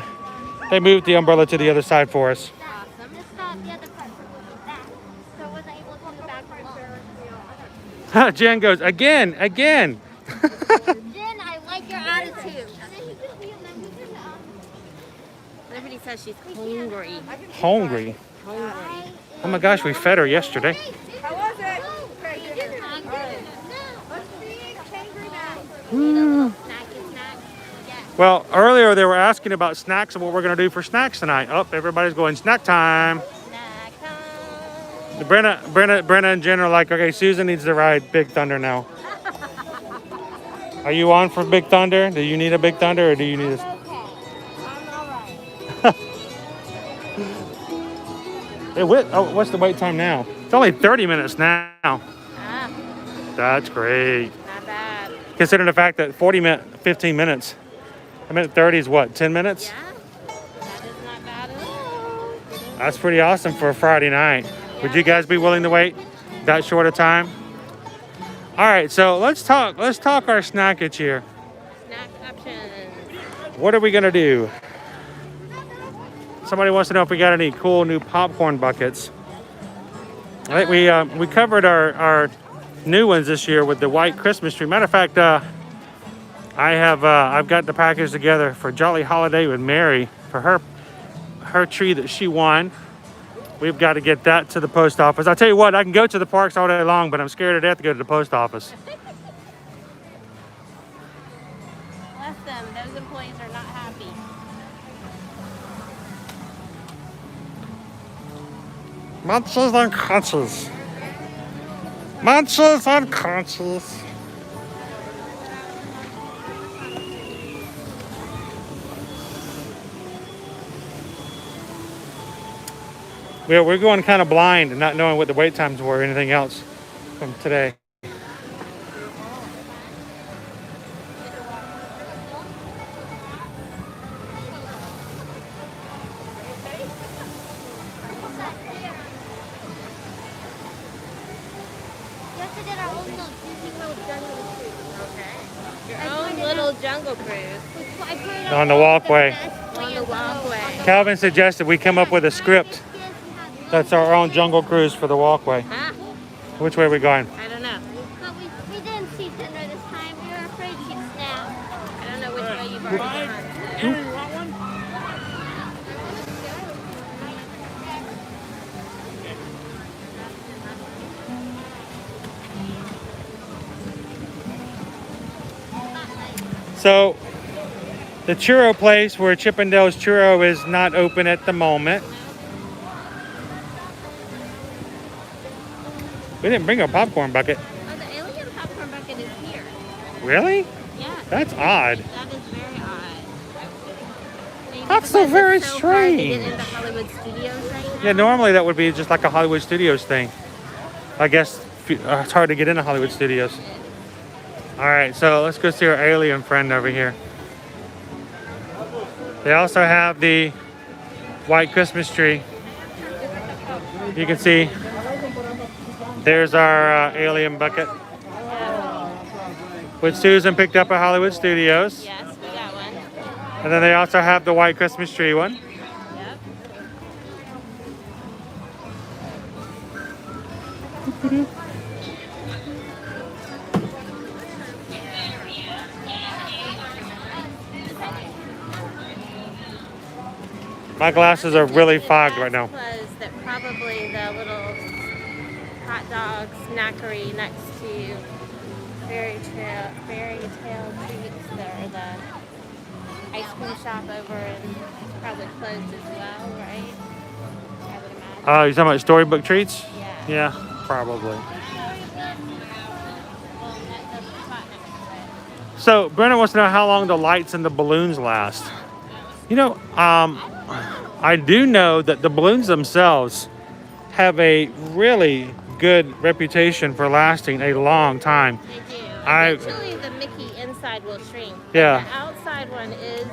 moved the umbrella to the other side for us. Awesome. Just thought the other part was back, so I wasn't able to hold the back part. Jen goes, again. Jen, I like your attitude. Everybody says she's hungry. Hungry. Oh my gosh, we fed her yesterday. How was it? Well, earlier they were asking about snacks and what we're going to do for snacks tonight. Oh, everybody's going snack time. Snack time. Brenna and Jen are like, okay, Susan needs to ride Big Thunder now. Are you on for Big Thunder? Do you need a Big Thunder or do you need a... Hey, what's the wait time now? It's only 30 minutes now. Ah, That's great. not bad. Considering the fact that 15 minutes. I mean, 30 is what, 10 minutes? Yeah. That is not bad at all. That's pretty awesome for a Friday night. Would you guys be willing to wait that short a time? All right, so let's talk our snackage here. Snack options. What are we gonna do? Somebody wants to know if we got any cool new popcorn buckets. I think we covered our new ones this year with the white Christmas tree. Matter of fact, I've got the package together for Jolly Holiday with Mary for her tree that she won. We've got to get that to the post office. I'll tell you what, I can go to the parks all day long, but I'm scared to death to go to the post office. Bless them. Those employees are not happy. Munches and crunches. Munches and crunches. We're going kind of blind and not knowing what the wait times were or anything else from today. Just did our own little Disney World jungle cruise. Okay. Your own little jungle cruise. On the walkway. On the walkway. Calvin suggested we come up with a script that's our own jungle cruise for the walkway. Ah, Which way are we going? I don't know. But we didn't see dinner this time. We were afraid she'd snap. I don't know which way you've already gone. So, the churro place where Chippendale's Churro is not open at the moment. We didn't bring a popcorn bucket. Oh, the alien popcorn bucket is here. Really? Yeah. That's odd. That is very odd. Maybe That's so because very it's so hard to get strange. into Hollywood Studios right now. Yeah, normally that would be just like a Hollywood Studios thing. I guess it's hard to get into Hollywood Studios. All right, so let's go see our alien friend over here. They also have the white Christmas tree. You can see there's our alien bucket, which Susan picked up at Hollywood Studios. Yes, we got one. And then they also have the white Christmas tree one. Yep. My glasses are really fogged right now. Was that probably the little hot dog snackery next to fairy tale treats there, or the ice cream shop over, and it's probably closed as well, right? I would imagine. Oh, you're talking about Storybook Treats? Yeah. Yeah, probably. Well, that's the spot next to it. So, Brennan wants to know how long the lights and the balloons last. You know, I do know that the balloons themselves have a really good reputation for lasting a long time. They do. I- Eventually, the Mickey inside will shrink. But Yeah. The outside one is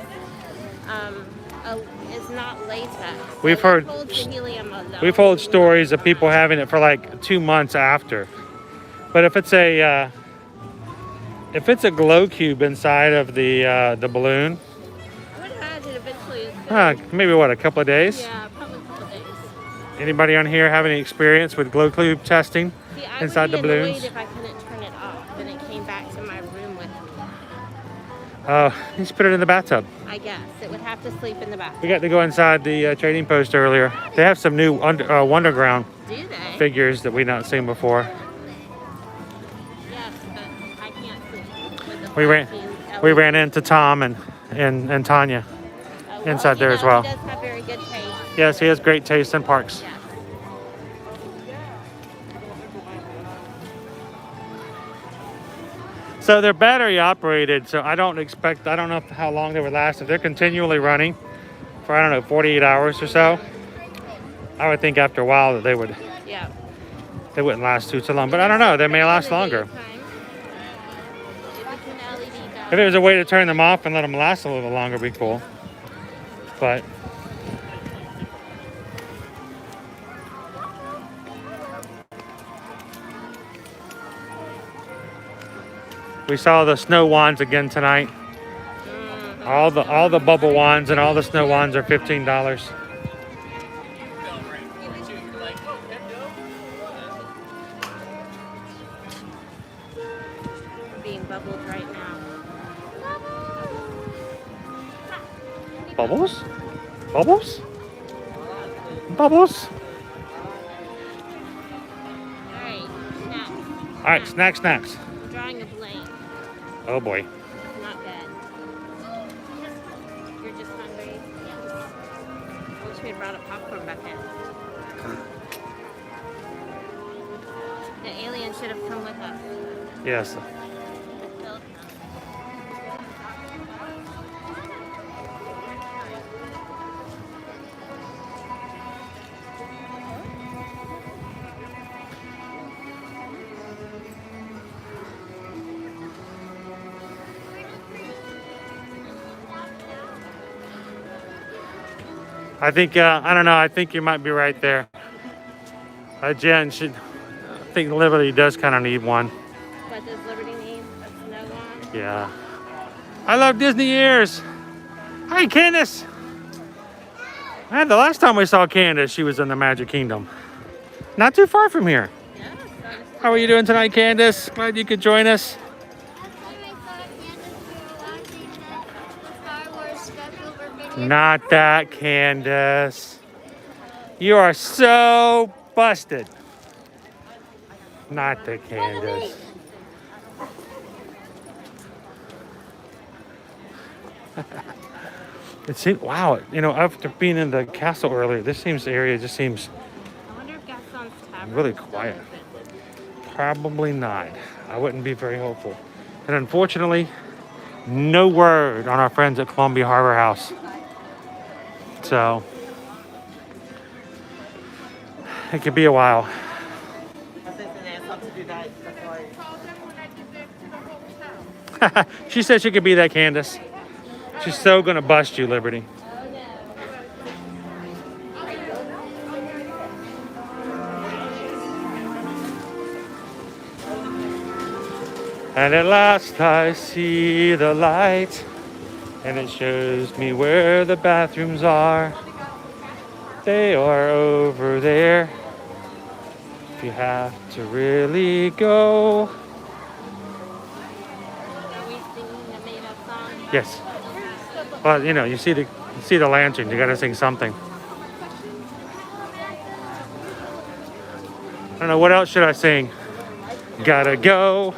not latex. We've It heard- holds the helium though. We've heard stories of people having it for like 2 months after. But if it's a glow cube inside of the balloon, I would imagine eventually it's gonna. maybe what, a couple of days? Yeah, probably a couple days. Anybody on here have any experience with glow cube testing See, I inside the would be annoyed balloons? if I couldn't turn it off and it came back to my room with me. Oh, you just put it in the bathtub. I guess it would have to sleep in the bathroom. We got to go inside the trading post earlier. They have some new Wonderground Do they? figures that we've not seen before. Yes, but I can't sleep with the We ran into Tom and Tanya inside there as well. He does have very good taste. Yes, he has great taste in parks. Yes. So they're battery operated, so I don't know how long they would last. If they're continually running for, I don't know, 48 hours or so, I would think after a while that they Yeah. wouldn't last too long. But I don't know, they may last longer. If there was a way to turn them off and let them last a little longer, it'd be cool. But we saw the snow wands again tonight. All the bubble wands and all the snow wands are $15. Being bubbled right now. Bubbles? Bubbles? Bubbles? Alright, snacks. All right, snacks. I'm drawing a blank. Oh boy. Not good. You're just hungry? Yes. I wish we had brought a popcorn bucket. The alien should have come with us. Yes. Filled them. I think, I don't know, I think you might be right there. Jen I think Liberty does kind of need one. What does Liberty need? A snow one? Yeah. I love Disney ears. Hi, Candace. Man, the last time we saw Candace, she was in the Magic Kingdom. Not too far from here. Yeah, How are you doing tonight, Candace? Glad you could join us. Not that, Candace. You are so busted. Not the Candace. It seems, wow, you know, after being in the castle earlier, area just seems I wonder if Gaston's Tavern really is still quiet. open. Probably not. I wouldn't be very hopeful. And unfortunately, no word on our friends at Columbia Harbor House. So, it could be a while. She said she could be that, Candace. She's so gonna bust you, Liberty. And at last I see the light, and it shows me where the bathrooms are. They are over there. If you have to really go. Are we singing the made up song? Yes. Well, you know, you see the lantern. You gotta sing something. I don't know, what else should I sing? Gotta go,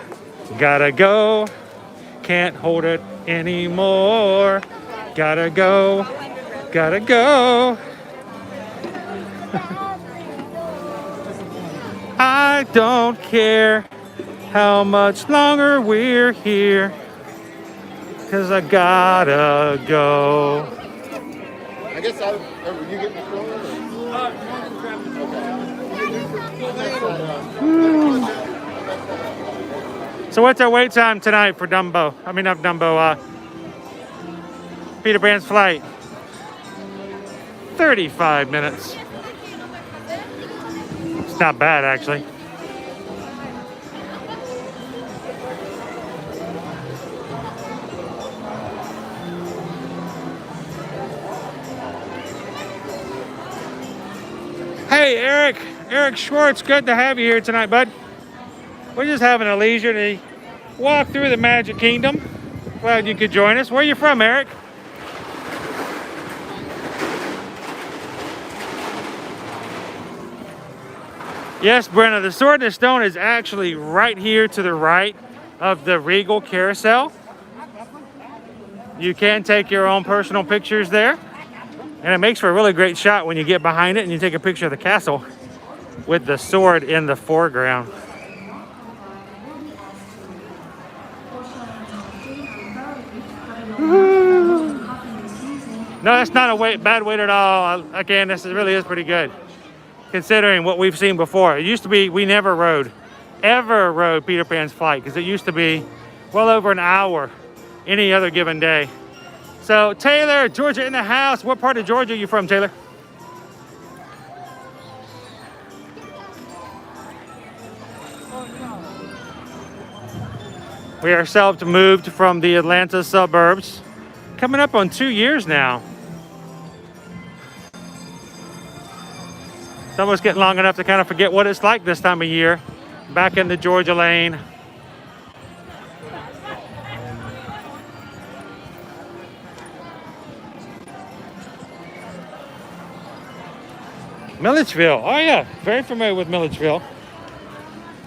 can't hold it anymore. Gotta go. I don't care how much longer we're here, 'cause I gotta go. I guess you get the stroller? Okay. So what's our wait time tonight for Dumbo? I mean, not Dumbo, Peter Pan's flight. 35 minutes. It's not bad, actually. Hey, Eric Schwartz, good to have you here tonight, bud. We're just having a leisure to walk through the Magic Kingdom. Glad you could join us. Where are you from, Eric? Yes, Brenna, the Sword in the Stone is actually right here to the right of the Regal Carousel. You can take your own personal pictures there. And it makes for a really great shot when you get behind it and you take a picture of the castle with the sword in the foreground. No, that's not a bad wait at all. Again, this really is pretty good, considering what we've seen before. It used to be we never ever rode Peter Pan's flight, because it used to be well over an hour any other given day. So Taylor, Georgia in the house. What part of Georgia are you from, Taylor? We ourselves moved from the Atlanta suburbs, coming up on 2 years now. It's almost getting long enough to kind of forget what it's like this time of year, back in the Georgia lane. Milledgeville, oh yeah, very familiar with Milledgeville.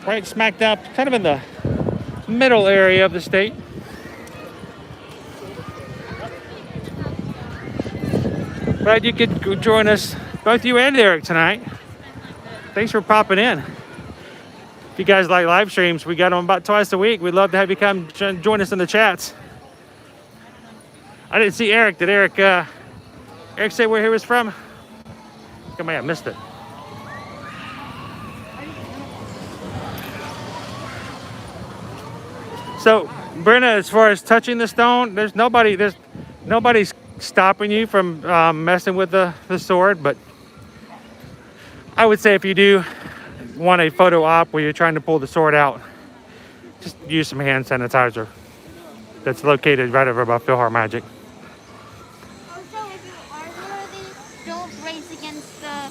Right smack dab, kind of in the middle area of the state. Glad you could join us, both you and Eric, tonight. Thanks for popping in. If you guys like live streams, we got them about twice a week. We'd love to have you come join us in the chats. I didn't see Eric. Did Eric say where he was from? I may have missed it. So, Brenna, as far as touching the stone, there's nobody's stopping you from messing with the sword, but I would say if you do want a photo op where you're trying to pull the sword out, just use some hand sanitizer. That's located right over by PhilharMagic. Also, if you are worthy, don't race against the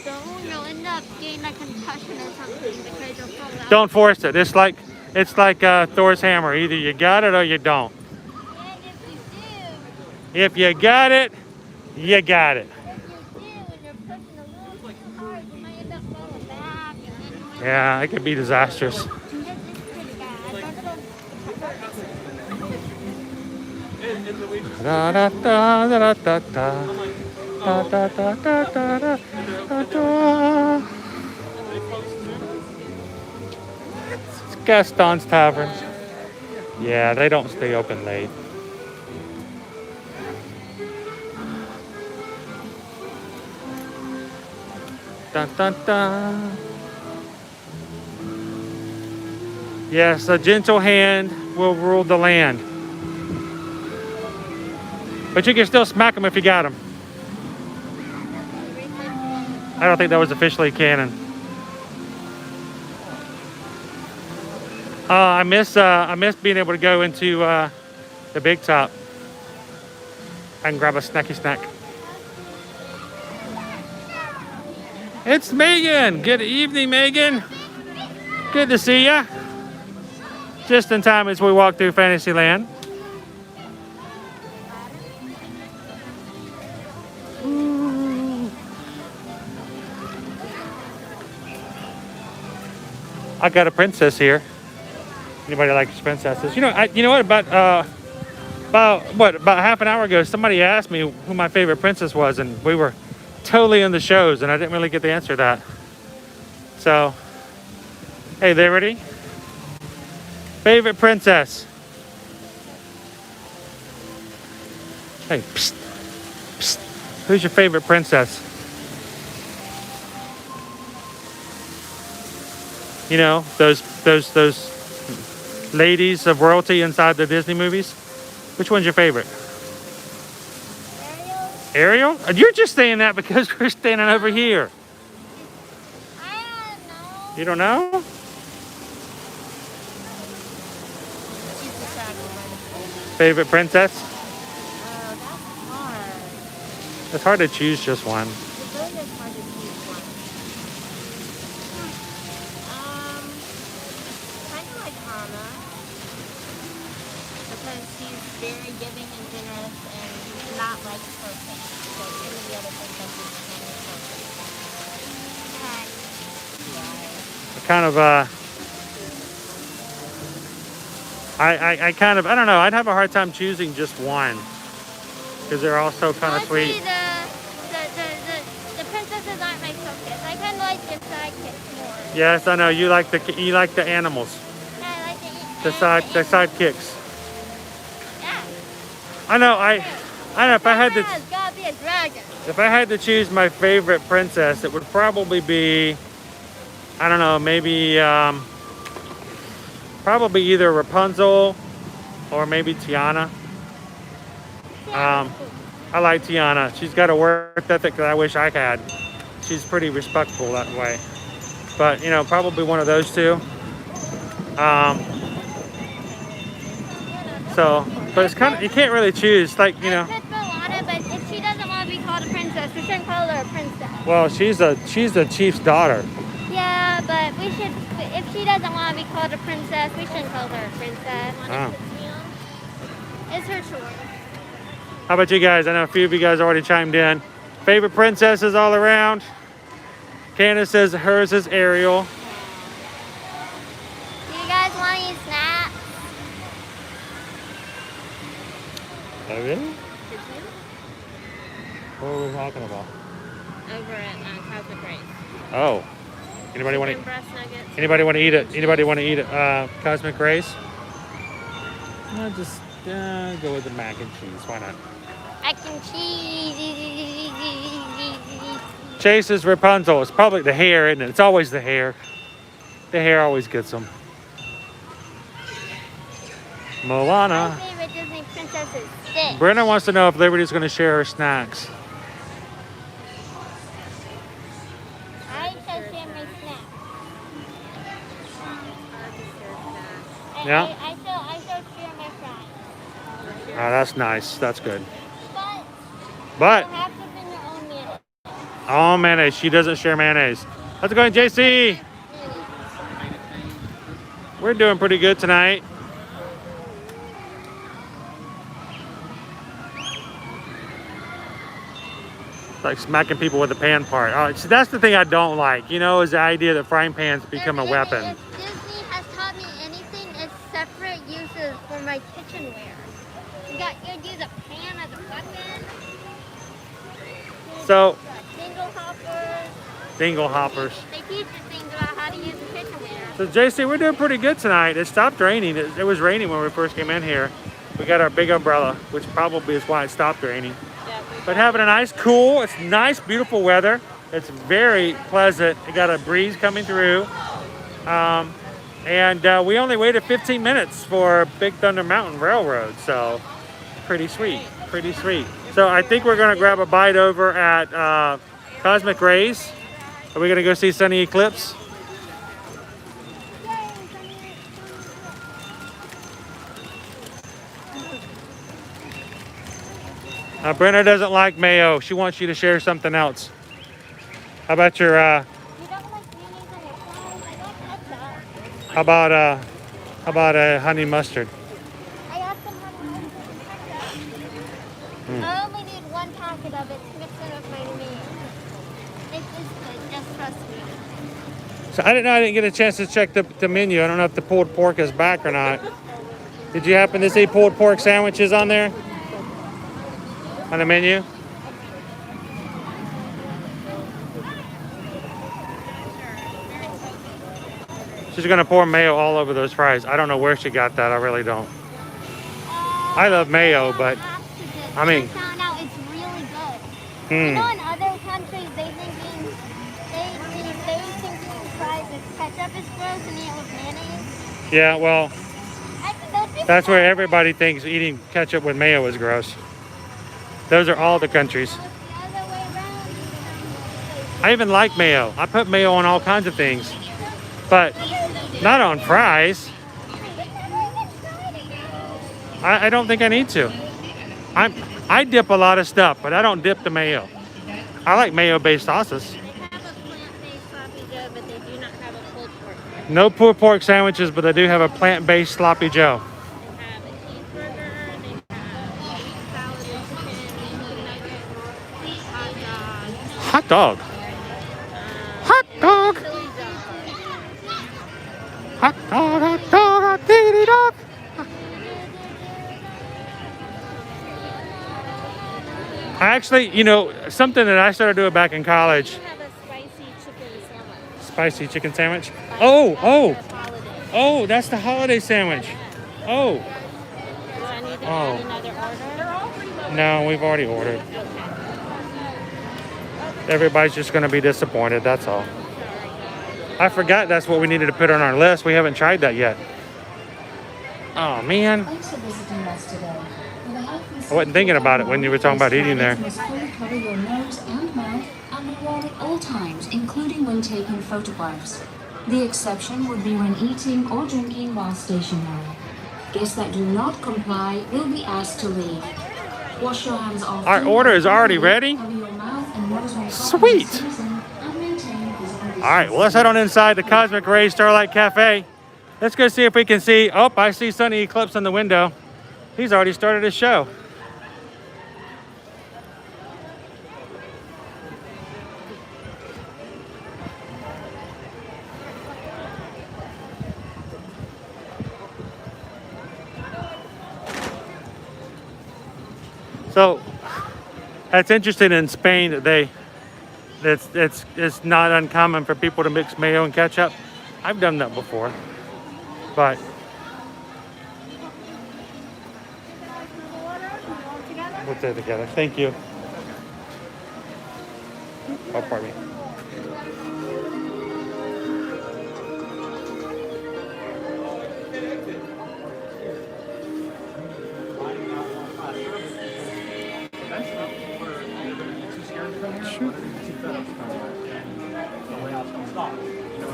stone. You'll end up getting a concussion or something because you'll fall out. Don't force it. It's like Thor's hammer. Either you got it or you don't. And if you do, If you got it, you got it. and you're pushing a little too hard, you might end up falling back. And then you might Yeah, it could be disastrous. It's pretty bad. Da da da da da da da da da da da da da. It's Gaston's Tavern. Yeah, they don't stay open late. Dun dun dun. Yes, a gentle hand will rule the land. But you can still smack them if you got them. I don't think that was officially canon. I miss being able to go into the big top and grab a snacky snack. It's Megan. Good evening, Megan. Good to see ya. Just in time as we walk through Fantasyland. I got a princess here. Anybody likes princesses? You know what? About half an hour ago, somebody asked me who my favorite princess was, and we were totally in the shows, and I didn't really get the answer to that. So, hey, they ready? Favorite princess? Hey, psst, psst. Who's your favorite princess? You know, those ladies of royalty inside the Disney movies. Which one's your favorite? Ariel? Ariel? You're just saying that because we're standing over here. I don't know. You don't know? She's the Travelmation. Favorite princess? Oh, that's hard. It's hard to choose just one. It really is hard to choose one. Kind of like Hannah. Because she's very giving and generous and not like perfect. So any of the other princesses are kind of perfect. Kind of I kind of, I don't know, I'd have a hard time choosing just one because they're all so kind of Honestly, sweet. the princesses aren't my focus. I kind of like the sidekicks more. Yes, I know you like the animals, I like the sidekicks. Yeah. I know if I had to It's gotta be a dragon. if I had to choose my favorite princess, it would probably be, I don't know, maybe probably either Rapunzel or maybe Tiana. I like Tiana. She's got a work ethic that I wish I had. She's pretty respectful that way. But, you know, probably one of those two. But it's kind of, you can't really choose. Like, you know. I picked Moana, but if she doesn't want to be called a princess, we shouldn't call her a princess. Well, she's the chief's daughter. Yeah, but we should. If she doesn't want to be called a princess, we shouldn't call her a princess. Oh. It's her choice. How about you guys? I know a few of you guys already chimed in. Favorite princesses all around. Candace says hers is Ariel. Do you guys want to eat snacks? Oh, really? Did you? What were we talking about? Over at Cosmic Race. Oh. Anybody want Chicken to? breast nuggets. Anybody want to eat it? Anybody want to eat it? Cosmic Race? No, just go with the mac and cheese. Why not? Mac and cheese. Chase is Rapunzel. It's probably the hair, isn't it? It's always the hair. The hair always gets them. My Moana. favorite Disney princess is Stitch. Brenda wants to know if Liberty's going to share her snacks. I shall share my snacks. Yeah? I shall share my fries. Oh, that's nice. That's good. But But, you have to bring your own mayonnaise. oh, mayonnaise. She doesn't share mayonnaise. How's it going, JC? We're doing pretty good tonight. Like smacking people with the pan part. Oh, see, that's the thing I don't like, you know, is the idea that frying pans become a weapon. If Disney has taught me anything, it's separate uses for my kitchenware. You use a pan as a weapon. So, Dingle hoppers. dingle hoppers. They teach you things about how to use the kitchenware. So, JC, we're doing pretty good tonight. It stopped raining. It was raining when we first came in here. We got our big umbrella, which probably is why it stopped raining. But having a nice, cool, it's nice, beautiful weather. It's very pleasant. It got a breeze coming through. And we only waited 15 minutes for Big Thunder Mountain Railroad. So pretty sweet, pretty sweet. So I think we're gonna grab a bite over at Cosmic Rays. Are we gonna go see Sunny Eclipse? Brenna doesn't like mayo. She wants you to share something else. How about your, You don't like mayonnaise on your fries? I got ketchup. how about honey mustard? I got some honey mustard and ketchup. I only need one packet of it to mix it with my meat. It's good, just trust me. So I didn't get a chance to check the menu. I don't know if the pulled pork is back or not. Did you happen to see pulled pork sandwiches on there? On the menu? She's gonna pour mayo all over those fries. I don't know where she got that. I really don't. I love mayo, but I mean, I found out it's really good. You hmm. know, in other countries, they think fries with ketchup ketchup is gross and eat it with mayonnaise. Yeah, well, Actually, those things that's where are everybody thinks eating ketchup with mayo is gross. Those are all the countries. the other way around. I even like mayo. I put mayo on all kinds of things, but not on fries. I don't think I need to. I dip a lot of stuff, but I don't dip the mayo. I like mayo-based sauces. They have a plant-based sloppy joe, but they do not have a pulled pork. No pulled pork sandwiches, but they do have a plant-based sloppy joe. They have a cheeseburger, they have beef salad and chicken, nuggets, hot Hot dog. dog, Hot dog. chili dog. Hot dog, hot dog, hot diggity dog. Actually, you know, something that I started doing back in college, They have a spicy chicken sandwich. spicy chicken sandwich. Oh, Holiday. oh, that's the holiday sandwich. Oh, Do I need to Oh. add another order? no, we've already ordered. Everybody's just going to be disappointed, that's all. I forgot that's what we needed to put on our list. We haven't tried that yet. Oh, man. Thanks for visiting us today. For the health and I wasn't thinking about it when you were talking about eating there. You must fully cover your nose and mouth and be worn at all times, including when taking photographs. The exception would be when eating or drinking while stationary. Guests that do not comply will be asked to leave. Wash your hands often. Our order is already ready? Cover your mouth and nose when Sweet. season, and maintain physical All right, well, let's head on inside the Cosmic Ray Starlight Cafe. Let's go see if we can see. Oh, I see Sunny Eclipse in the window. He's already started his show. So that's interesting. In Spain, it's not uncommon for people to mix mayo and ketchup. I've done that before, but we'll do it together. Thank you. Oh, pardon me.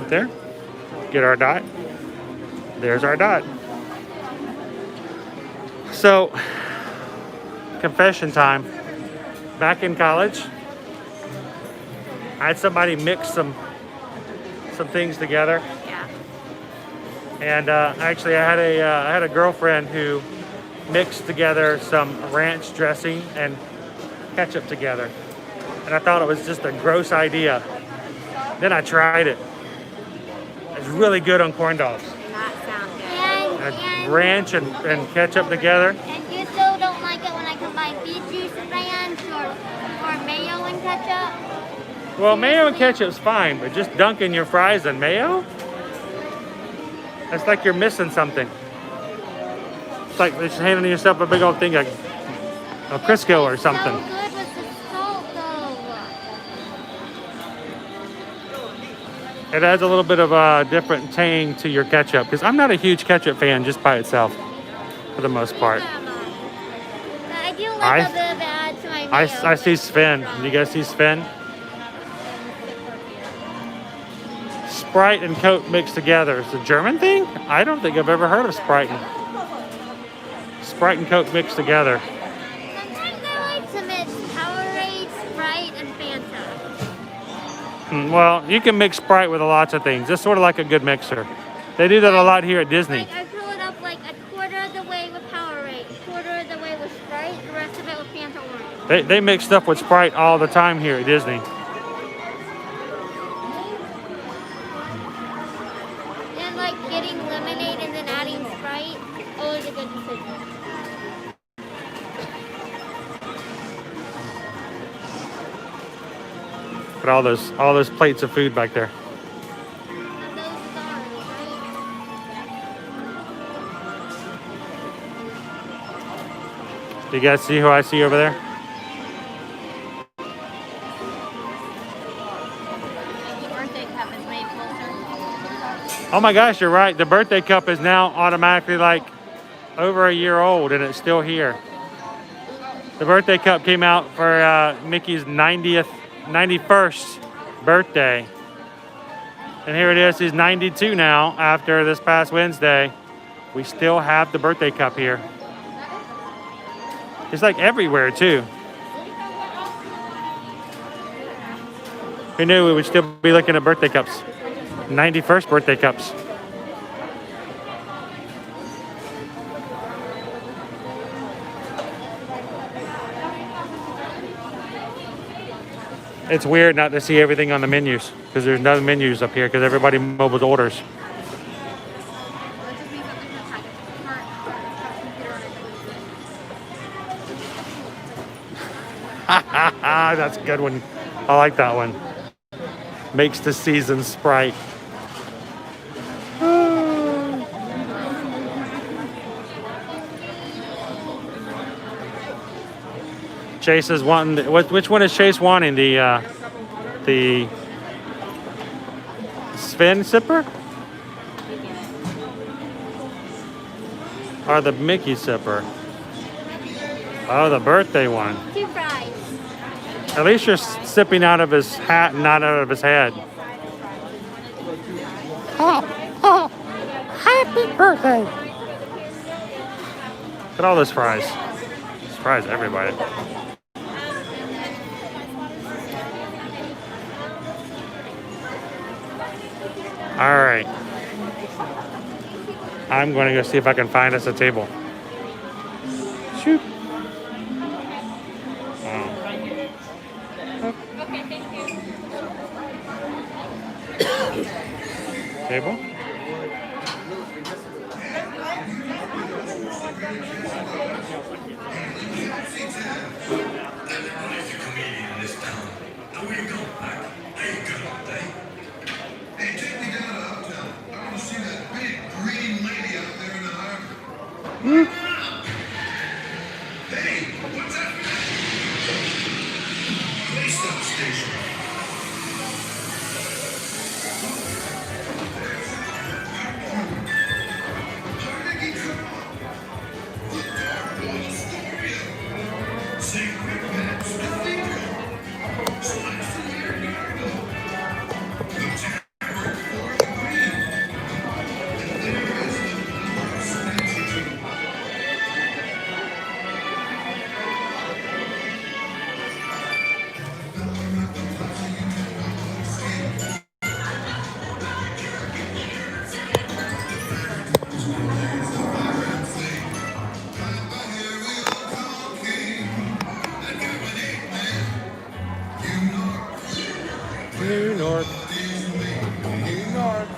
There, get our dot. There's our dot. So, confession time. Back in college, I had somebody mix some things together, Yeah. and actually, I had a girlfriend who mixed together some ranch dressing and ketchup together, and I thought it was just a gross idea. Then I tried it. It's really good on corn dogs. Not sound good. And Ranch and ketchup together. And you still don't like it when I combine beet juice and ranch or mayo and ketchup? Well, mayo and ketchup's fine, but just dunking your fries in mayo? That's like you're missing something. It's like just handing yourself a big old thing of Crisco or something. So good with the salt though. It adds a little bit of a different tang to your ketchup, because I'm not a huge ketchup fan just by itself, for the most part. I do like a bit of add to my mayo. I see Sven. You guys see Sven? Sprite and Coke mixed together. It's a German thing? I don't think I've ever heard of Sprite and Coke mixed together. Sometimes I like to mix Powerade, Sprite, and Fanta. Well, you can mix Sprite with lots of things. It's sort of like a good mixer. They do that a lot here at Disney. Like I fill it up like a quarter of the way with Powerade, a quarter of the way with Sprite, the rest of it with Fanta Orange. They mix stuff with Sprite all the time here at Disney. And like getting lemonade and then adding Sprite, always a good decision. But all those plates of food back there. And those stars, right? Do you guys see who I see over there? The birthday cup is made closer. Oh my gosh, you're right. The birthday cup is now automatically like over a year old and it's still here. The birthday cup came out for Mickey's 91st birthday. And here it is, he's 92 now after this past Wednesday. We still have the birthday cup here. It's like everywhere too. Who knew we would still be looking at birthday cups? 91st birthday cups. It's weird not to see everything on the menus because there's no menus up here because everybody mobile orders. That's a good one. I like that one. Makes the season Sprite. Chase is wanting. Which one is Chase wanting? The Sven sipper or the Mickey sipper? Oh, the birthday one. 2 fries. At least you're sipping out of his hat and not out of his head. Oh, happy birthday. Look at all those fries. These fries, everybody. All right. I'm going to go see if I can find us a table. Shoot. Table? Everybody's a comedian in this town. Now where you going, Mac? How you going, Dave? Hey, take me down to Uptown. I want to see that big green lady out there in the harbor. Hey, what's that? Police station. New York. New York.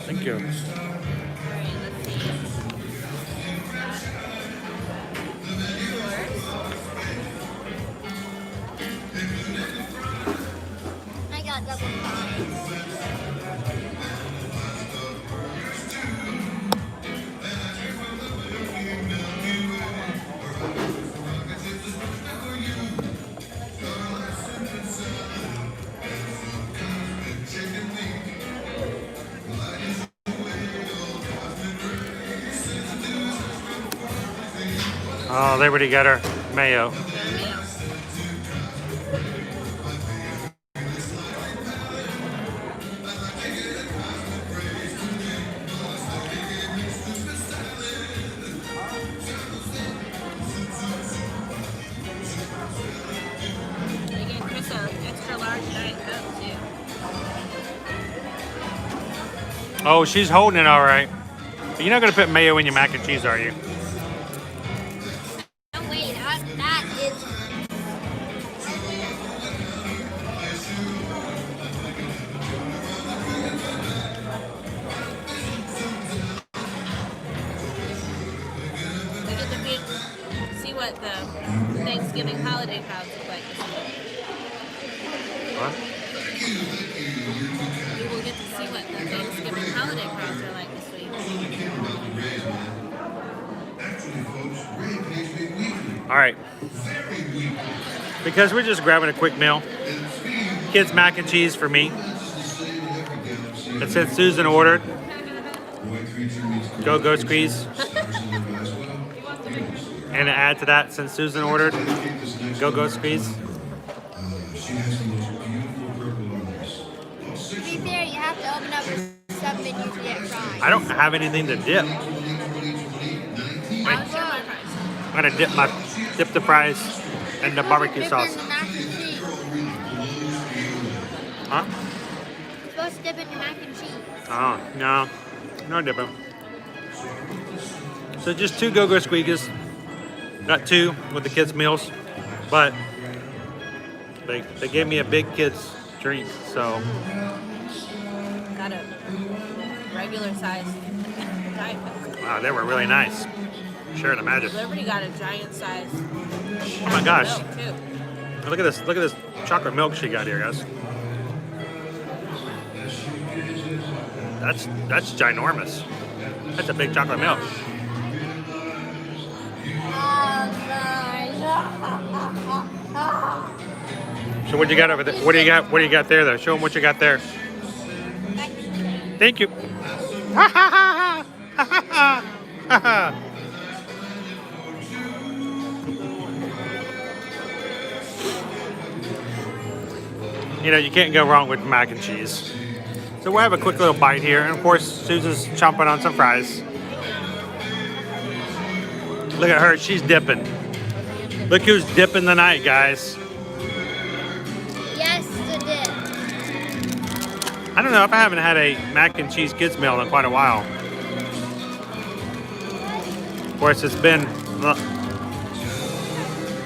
Thank you. I got double fries. Oh, they already got her mayo. Oh, she's holding it all right. But you're not gonna put mayo in your mac and cheese, are you? Oh wait, that is. We get to see what the Thanksgiving holiday crowds look like this week. What? We will get to see what the Thanksgiving holiday crowds are like this week. All right. Because we're just grabbing a quick meal. Kids mac and cheese for me. It said Susan ordered. Go squeeze. And to add to that, since Susan ordered, go squeeze. To be fair, you have to open up your sub menu to get fries. I don't have anything to dip. I'll share my fries. I'm gonna dip the fries in the barbecue sauce. Dip in the mac and cheese. Huh? You're supposed to dip in your mac and cheese. Oh, no dipping. So just 2 go squeakers. Got 2 with the kids' meals, but they gave me a big kids drink, so. Got a regular size Diet Coke. Wow, they were really nice. Sure, imagine. Liberty got a giant size. Oh my gosh. Milk too. Look at this chocolate milk she got here, guys. That's ginormous. That's a big chocolate milk. So what do you got over there? What do you got there though? Show them what you got there. Thank you. You know, you can't go wrong with mac and cheese. So we'll have a quick little bite here. And of course, Susan's chomping on some fries. Look at her, she's dipping. Look who's dipping the night, guys. Yes, the dip. I don't know if I haven't had a mac and cheese kids meal in quite a while. Of course, it's been,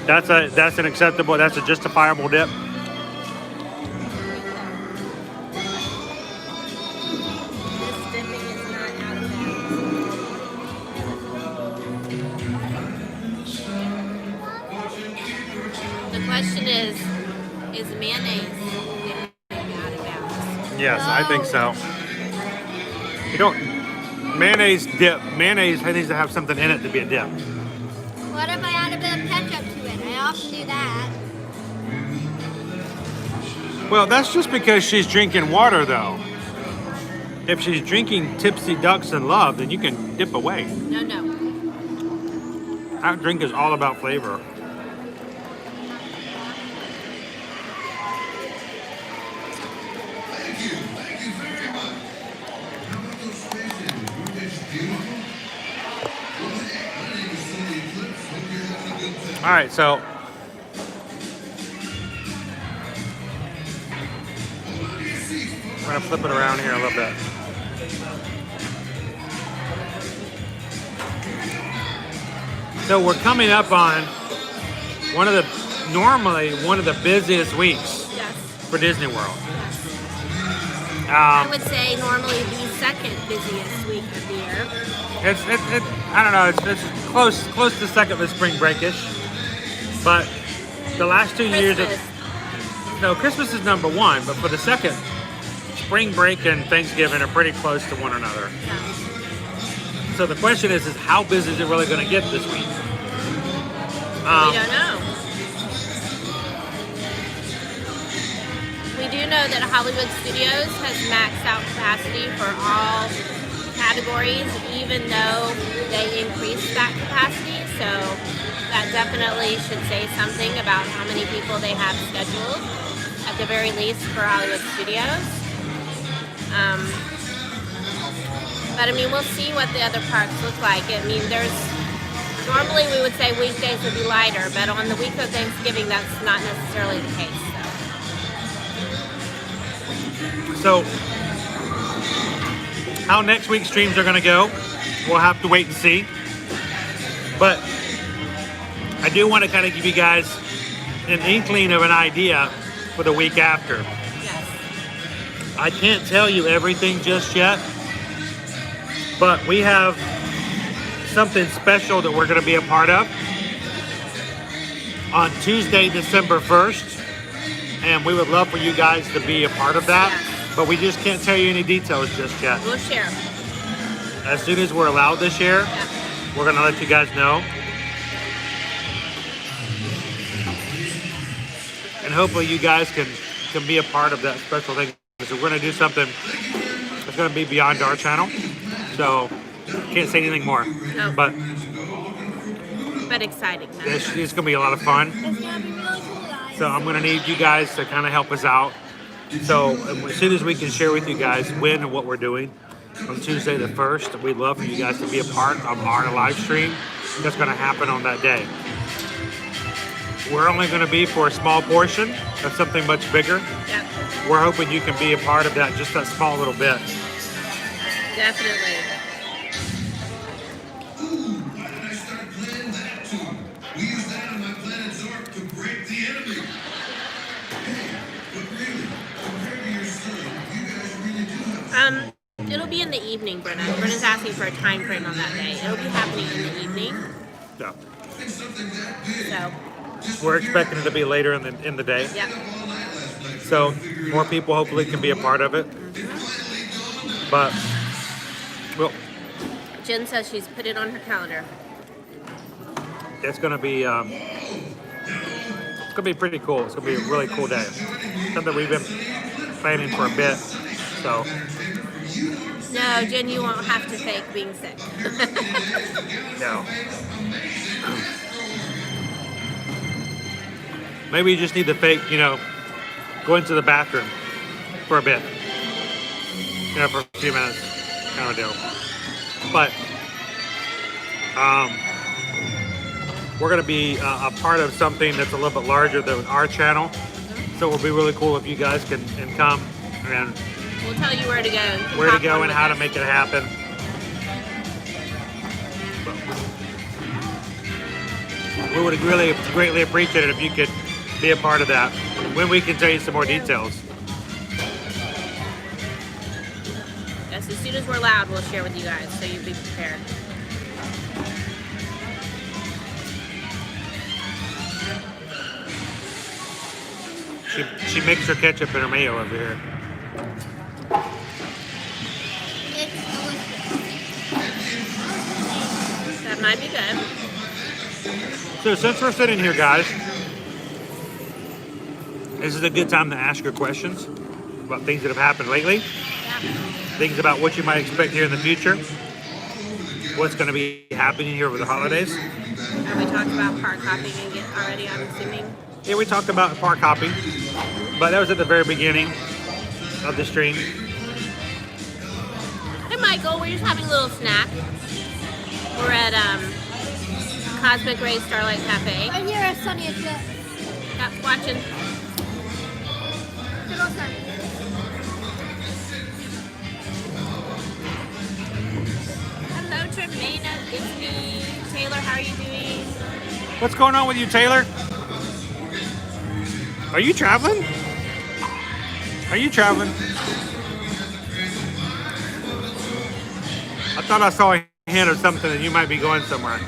that's an acceptable, that's a justifiable dip. This dipping is not out of bounds. The question is mayonnaise dipping out of bounds? Yes, I think so. You don't, mayonnaise needs to have something in it to be a dip. What if I add a bit of ketchup to it? I often do that. Well, that's just because she's drinking water, though. If she's drinking Tipsy Ducks in Love, then you can dip away. No. Our drink is all about flavor. Thank you very much. How about those spaces? Weren't they just beautiful? Well, hey, my name is Tony Eclipse. Hope you're having a good time. All right, so we're gonna flip it around here a little bit. So we're coming up on normally one of the busiest weeks Yes. for Disney World. I would say normally the second busiest week of the year. I don't know, it's close to second with spring breakish. But the last 2 years Christmas. Christmas is number 1, but for the second, spring break and Thanksgiving are pretty close to one another. So the question is how busy is it really going to get this week? We don't know. We do know that Hollywood Studios has maxed out capacity for all categories, even though they increased that capacity. So that definitely should say something about how many people they have scheduled, at the very least for Hollywood Studios. But I mean, we'll see what the other parks look like. I mean, normally we would say weekdays would be lighter, but on the week of Thanksgiving, that's not necessarily the case. So How next week's streams are going to go, we'll have to wait and see. But I do want to kind of give you guys an inkling of an idea for the week after. Yes. I can't tell you everything just yet, but we have something special that we're going to be a part of on Tuesday, December 1st, and we would love for you guys to be a part of that, but we just can't tell you any details just yet. We'll share. As soon as we're allowed to share, we're going to let you guys know. And hopefully you guys can be a part of that special thing. So we're going to do something that's going to be beyond our channel. So can't say anything more. No. But exciting. it's going to be a lot of fun. So I'm going to need you guys to kind of help us out. So as soon as we can share with you guys when and what we're doing on Tuesday the 1st, we'd love for you guys to be a part of our live stream that's going to happen on that day. We're only going to be for a small portion of something much bigger. Yep. We're hoping you can be a part of that, just that small little bit. Definitely. Ooh, why did I start playing that tune? We use that on my planet Zork to break the enemy. Hey, but really, compared to your son, you guys really do have It'll be in the evening, Brenna. Brenna's asking for a time frame on that day. It'll be happening in the evening. Yeah. something that big. So, We're expecting it to be later in the day. yeah. So more people hopefully can be a part of it. But well, Jen says she's put it on her calendar. it's gonna be pretty cool. It's gonna be a really cool day. Something we've been planning for a bit. So No, Jen, you won't have to fake being sick. no. Maybe you just need to fake, go into the bathroom for a bit. For a few minutes, kind of deal. But we're going to be a part of something that's a little bit larger than our channel. So it will be really cool if you guys can come and We'll tell you where to go. where to go and how to make it happen. We would really greatly appreciate it if you could be a part of that when we can tell you some more details. Yes, as soon as we're allowed, we'll share with you guys, so you'll be prepared. She makes her ketchup and her mayo over here. That might be good. So since we're sitting here, guys, this is a good time to ask your questions about things that have happened lately, things about what you might expect here in the future, what's going to be happening here over the holidays. Have we talked about park hopping already, I'm assuming? Yeah, we talked about park hopping, but that was at the very beginning of the stream. Hey, Michael, we're just having a little snack. We're at Cosmic Ray Starlight Cafe. Right here at Sunny and Chips. Yep, watching. Good old Sunny. Hello, Tremaine at Disney. Taylor, how are you doing? What's going on with you, Taylor? Are you traveling? Are you traveling? I thought I saw a hint of something that you might be going somewhere.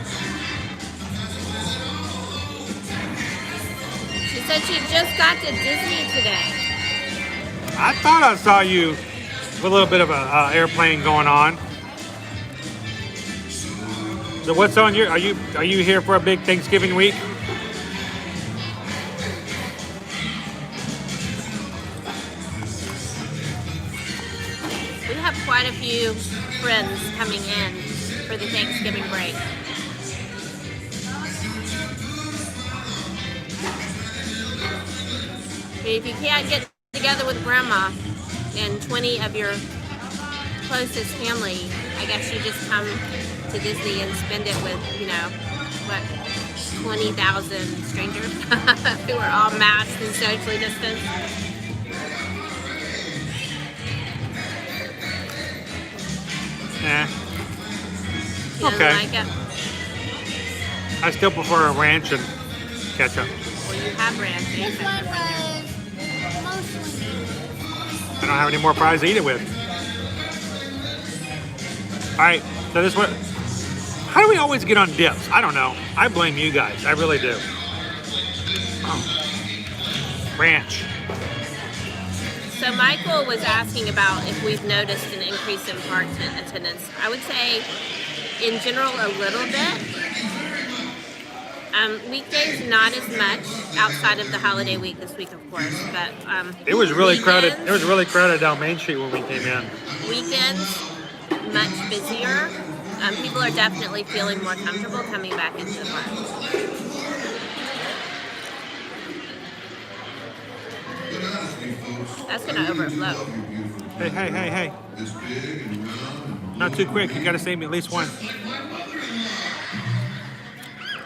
She said she just got to Disney today. I thought I saw you with a little bit of a airplane going on. So what's on your? Are you here for a big Thanksgiving week? We have quite a few friends coming in for the Thanksgiving break. If you can't get together with Grandma and 20 of your closest family, I guess you just come to Disney and spend it with, 20,000 strangers who are all masked and socially distanced. She doesn't Okay. like it. I still prefer a ranch and ketchup. Well, you have ranch. This ain't one ketchup in there. was mostly I don't have any more fries to eat it with. All right, so this one. How do we always get on dips? I don't know. I blame you guys. I really do. Ranch. So Michael was asking about if we've noticed an increase in park attendance. I would say, in general, a little bit. Weekdays, not as much outside of the holiday week this week, of course. But It was really crowded. weekends- It was really crowded down Main Street when we came in. Weekends, much busier. People are definitely feeling more comfortable coming back into the park. That's gonna overflow. Hey, hey, hey, hey. This big and round. Not too quick. You got to save me at least one.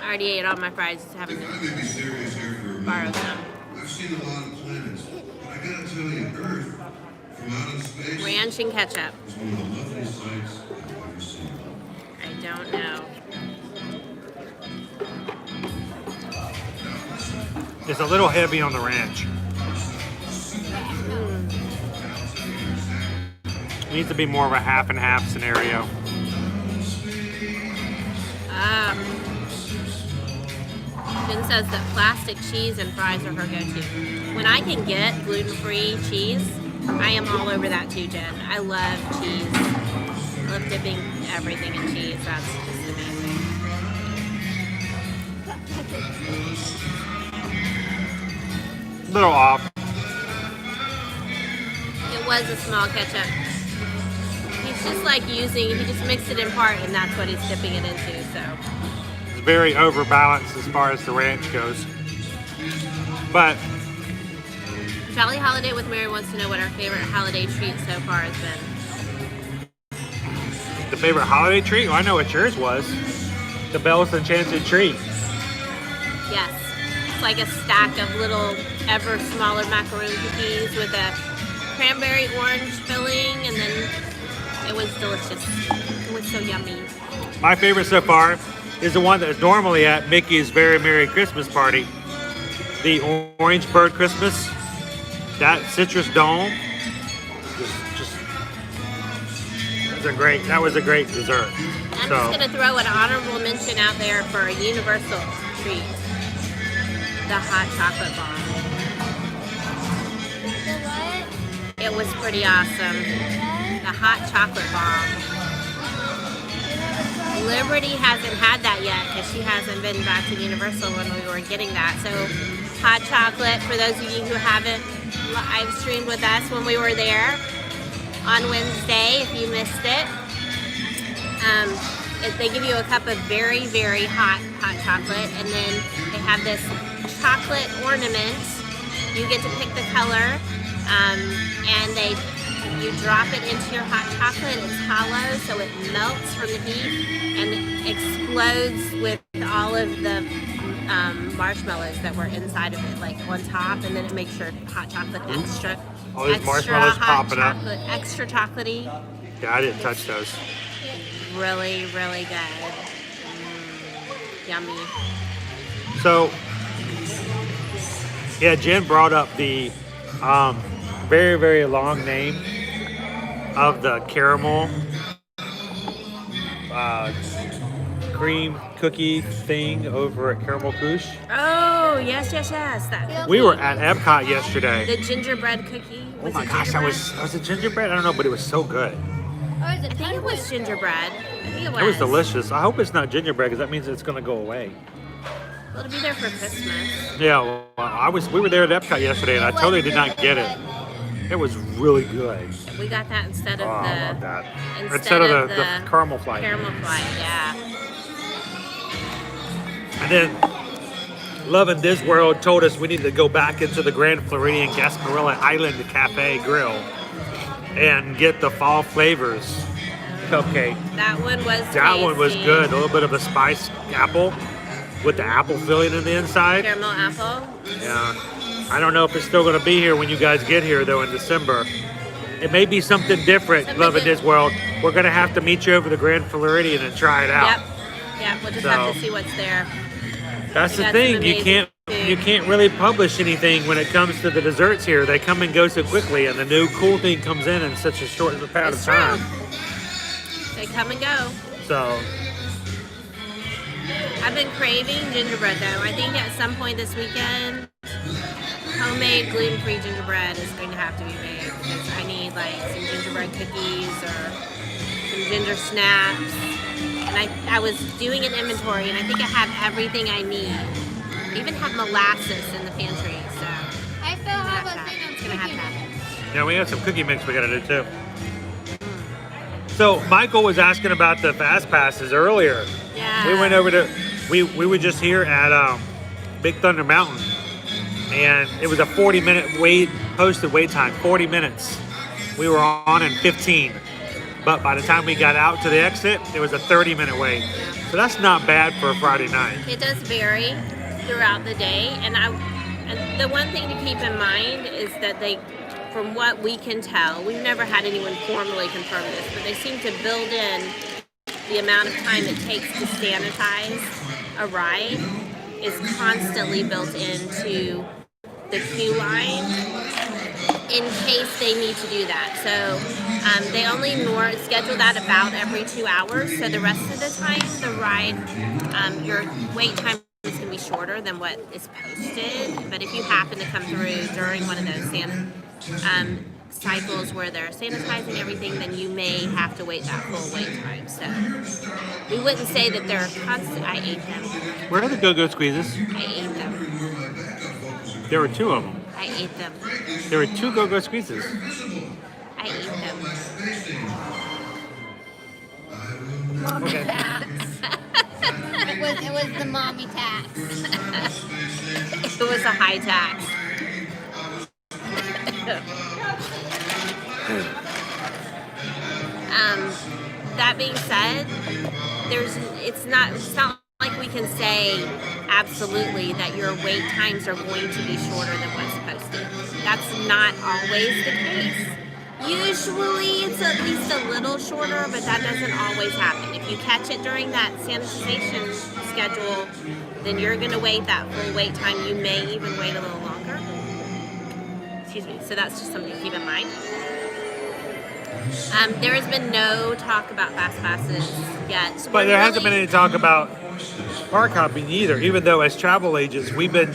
I already ate all my fries, just having I to may be serious here for a borrow minute. some. I've seen a lot of planets, but I gotta tell you, Earth, from out in space, Ranch and ketchup. is one of the loveliest sights I've ever seen. I don't know. It's a little heavy on the ranch. It needs to be more of a half and half scenario. Jen says that plastic cheese and fries are her go-to. When I can get gluten-free cheese, I am all over that too, Jen. I love cheese. I love dipping everything in cheese. That's just amazing. Little off. It was a small ketchup. He's just like he just mixed it in part and that's what he's dipping it into, so. It's very overbalanced as far as the ranch goes. But Jolly Holiday with Mary wants to know what our favorite holiday treat so far has been. the favorite holiday treat? Well, I know what yours was. The Belle's Enchanted Tree. Yes. It's like a stack of little ever smaller macaroon cookies with a cranberry orange filling, and then it was delicious. It was so yummy. My favorite so far is the one that is normally at Mickey's Very Merry Christmas Party. The Orange Bird Christmas. That citrus dome. That was a great dessert. I'm just going to throw an honorable mention out there for a universal treat. The hot chocolate bomb. The what? It was pretty awesome. The hot chocolate bomb. Liberty hasn't had that yet because she hasn't been back to Universal when we were getting that. So hot chocolate, for those of you who haven't live streamed with us when we were there on Wednesday, if you missed it, they give you a cup of very, very hot chocolate, and then they have this chocolate ornament. You get to pick the color, and you drop it into your hot chocolate. It's hollow, so it melts from the heat and explodes with all of the marshmallows that were inside of it, like on top, and then it makes your hot chocolate extra. All these extra marshmallows hot popping up. chocolate, extra chocolatey. Yeah, I didn't touch those. Really, really good. Yummy. So, yeah, Jen brought up the very, very long name of the caramel cream cookie thing over at Caramel Couche. Oh, yes. That We were at Epcot yesterday. the gingerbread cookie. Oh Was my it gosh, gingerbread? was it gingerbread? I don't know, but it was so good. Or is it I think it was gingerbread. I think it was. It was delicious. I hope it's not gingerbread because that means it's going to go away. Well, it'll be there for Christmas. Yeah, well, we were there at Epcot yesterday and I totally did not get it. It was really good. We got that instead of Oh, I the love that. instead of the caramel flight. Caramel flight, yeah. And then Lovin' Disney World told us we need to go back into the Grand Floridian Gasparilla Island Cafe Grill and get the fall flavors cupcake. That one was That one was tasty. good. A little bit of a spiced apple with the apple filling in the inside. Caramel apple. Yeah. I don't know if it's still going to be here when you guys get here though in December. it may be something different, Something Love at that- Disney World. We're gonna have to meet you over the Grand Floridian and try it out. Yep. Yeah, we'll just have to see what's there. That's We the got thing. some You amazing can't food. really publish anything when it comes to the desserts here. They come and go so quickly, and the new cool thing comes in such a short amount of It's time. true. They come and go. So I've been craving gingerbread though. I think at some point this weekend, homemade gluten-free gingerbread is going to have to be made because I need like some gingerbread cookies or some ginger snaps. And I was doing an inventory and I think I have everything I need. I even have molasses in the pantry, so I still have a thing it's of gonna have to cookie happen. yeah, we got some cookie mix we gotta do too. So Michael was asking about the fast passes earlier. Yeah. We went over to we were just here at Big Thunder Mountain, and it was a 40-minute posted wait time. 40 minutes. We were on in 15, but by the time we got out to the exit, it was a 30-minute wait. So that's not bad for a Friday night. It does vary throughout the day, and the one thing to keep in mind is that they, from what we can tell, we've never had anyone formally confirm this, but they seem to build in the amount of time it takes to sanitize a ride is constantly built into the queue line in case they need to do that. So they only schedule that about every 2 hours. So the rest of the time, the ride, your wait time is going to be shorter than what is posted. But if you happen to come through during one of those cycles where they're sanitizing everything, then you may have to wait that full wait time. So we wouldn't say that they're constant. I ate them. Where are the go-go squeezes? I ate them. There were 2 of them. I ate them. There were 2 go-go squeezes. I ate them. Okay. It was the mommy tax. It was a high tax. That being said, it's not like we can say absolutely that your wait times are going to be shorter than what's posted. That's not always the case. Usually it's at least a little shorter, but that doesn't always happen. If you catch it during that sanitization schedule, then you're going to wait that full wait time. You may even wait a little longer. Excuse me. So that's just something to keep in mind. There has been no talk about fast passes yet. But there hasn't been any talk about park hopping either, even though as travel agents, we've been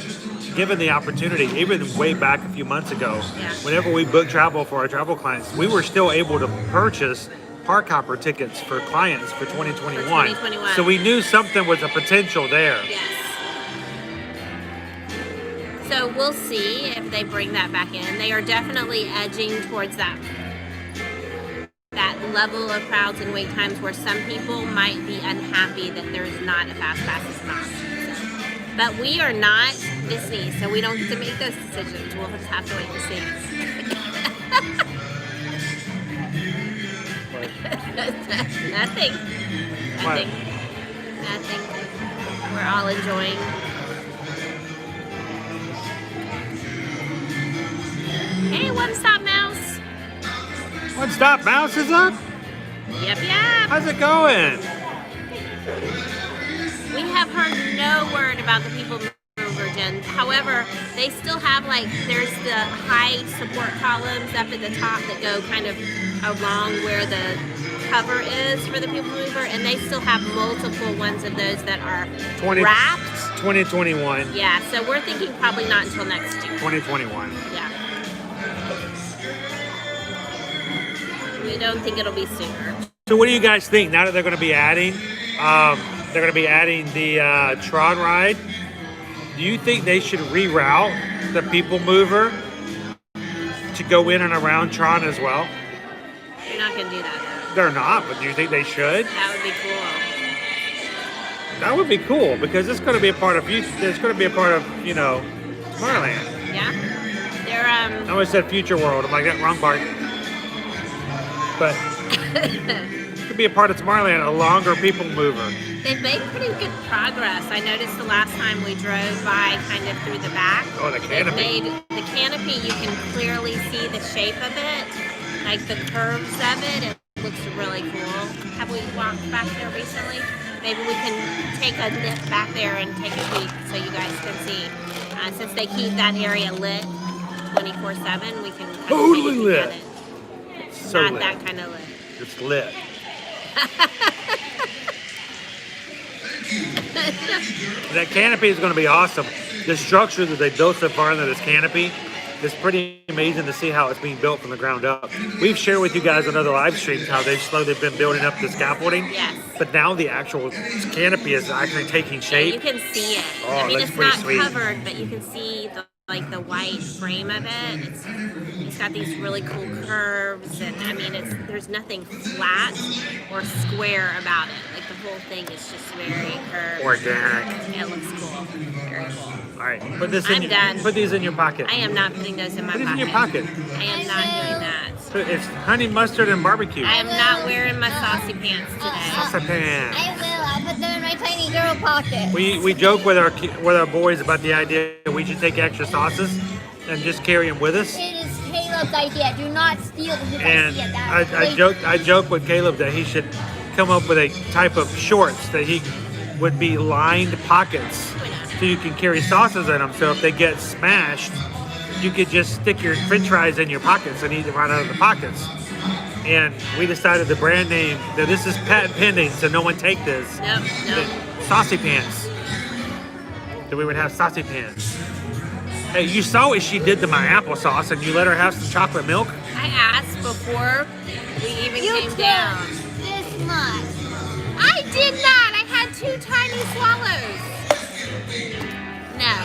given the opportunity, even way back a few months ago, Yeah. whenever we booked travel for our travel clients, we were still able to purchase park hopper tickets for clients for 2021. For 2021. So we knew something was a potential there. Yes. So we'll see if they bring that back in. They are definitely edging towards that level of crowds and wait times where some people might be unhappy that there's not a fast pass as an option. So. But we are not Disney, so we don't get to make those decisions. We'll just have to wait to see. Nothing. What? Nothing. We're all enjoying. Hey, One Stop Mouse. One Stop Mouse is up? Yep. How's it going? We have heard no word about the people mover, Jen. However, they still have there's the high support columns up at the top that go kind of along where the cover is for the people mover, and they still have multiple ones of those that are wrapped. 2021. Yeah, so we're thinking probably not until next year. 2021. Yeah. We don't think it'll be sooner. So what do you guys think now that they're going to be adding? They're going to be adding the Tron ride. Do you think they should reroute the people mover to go in and around Tron as well? You're not going to do that, They're not, but do you think they should? though. That would be cool. That would be cool because it's going to be a part of it's going to be a part of Tomorrowland. Yeah? They're, I always said Future World. I'm like that wrong part. But it could be a part of Tomorrowland, a longer people mover. They've made pretty good progress. I noticed the last time we drove by kind of through the back. Oh, the canopy. They've made the canopy, you can clearly see the shape of it. like the curves of it. It looks really cool. Have we walked back there recently? Maybe we can take a nip back there and take a peek so you guys can see. Since they keep that area lit 24/7, we can Totally take a lit. peek at it. So Not lit. that kind of lit. It's lit. That canopy is going to be awesome. The structure that they built so far into this canopy is pretty amazing to see how it's being built from the ground up. We've shared with you guys on other live streams how they've slowly been building up the scaffolding. Yes. But now the actual canopy is actually taking shape. You can see it. Oh, I mean, that's it's pretty not sweet. covered, but you can see the white frame of it. It's got these really cool curves, and I mean, there's nothing flat or square about it. Like the whole thing is just very curved. Organic. Yeah, it looks cool. Very cool. All right, put this in. I'm done. Put these in your pocket. I am not putting those in my Put these pocket. in your pocket. I am not doing that. It's honey mustard and barbecue. I am not wearing my saucy pants today. Salsa pan. I will. I'll put them in my tiny girl pocket. We joke with our boys about the idea that we should take extra sauces and just carry them with us. It is Caleb's idea. Do not steal his And idea. I joke with Caleb that he should come up with a type of shorts that he would be lined pockets, so you can carry sauces in them. So if they get smashed, you could just stick your French fries in your pockets and eat them right out of the pockets. And we decided the brand name that this is patent pending, so no one take this. Nope. Saucy pants. That we would have saucy pants. Hey, you saw what she did to my applesauce, and you let her have some chocolate milk? I asked before we even You came took down. this much. I did not. I had 2 tiny swallows. No.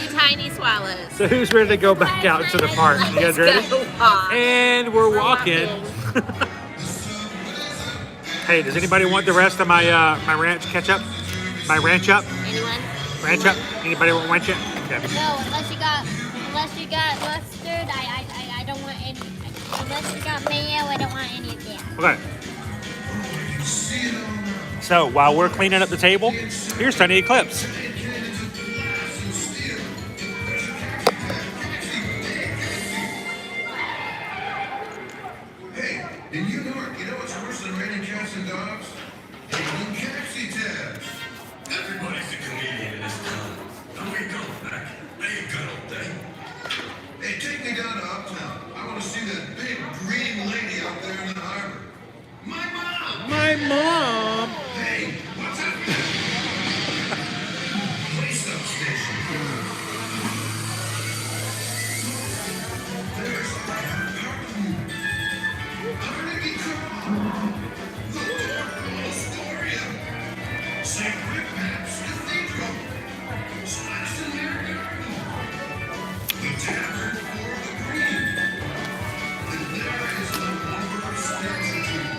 2 tiny swallows. So who's ready to go back out to the park? You guys ready? Let's go walk. And we're walking. Hey, does anybody want the rest of my my ranch ketchup? My ranch up? Anyone? Ranch up? Anybody want ranch up? Okay. No, unless you got mustard, I don't want any. Unless you got mayo, I don't want any of that. Okay. So while we're cleaning up the table, here's Sunny Eclipse. Hey, in New York, you know what's worse than raining cats and dogs? Hanging taxi tabs. Everybody's a comedian in this town. Now where you going, Mac? How you good all day? Hey, take me down to Uptown. I want to see that big green lady out there in the harbor. My mom! My mom. Hey, what's up? Police substation. There's Carnegie Hall. The Corporal Astoria. St. Rickmaps Cathedral. Splash in their garden. The Tavern for the Green. And there is the Lumber Statue.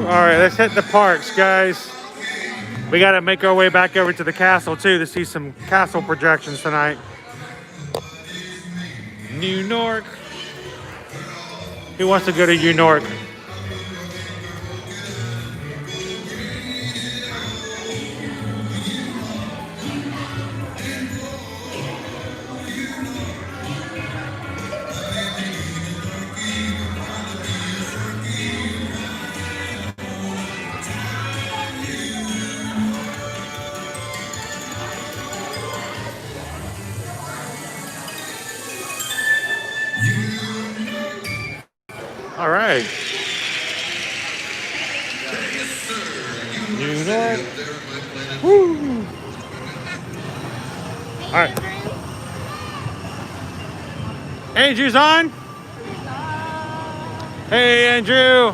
All right, let's hit the parks, guys. We got to make our way back over to the castle too to see some castle projections tonight. New York. Who wants to go to New York? All right. New York. Woo. All right. Andrew's on. Hey, Andrew.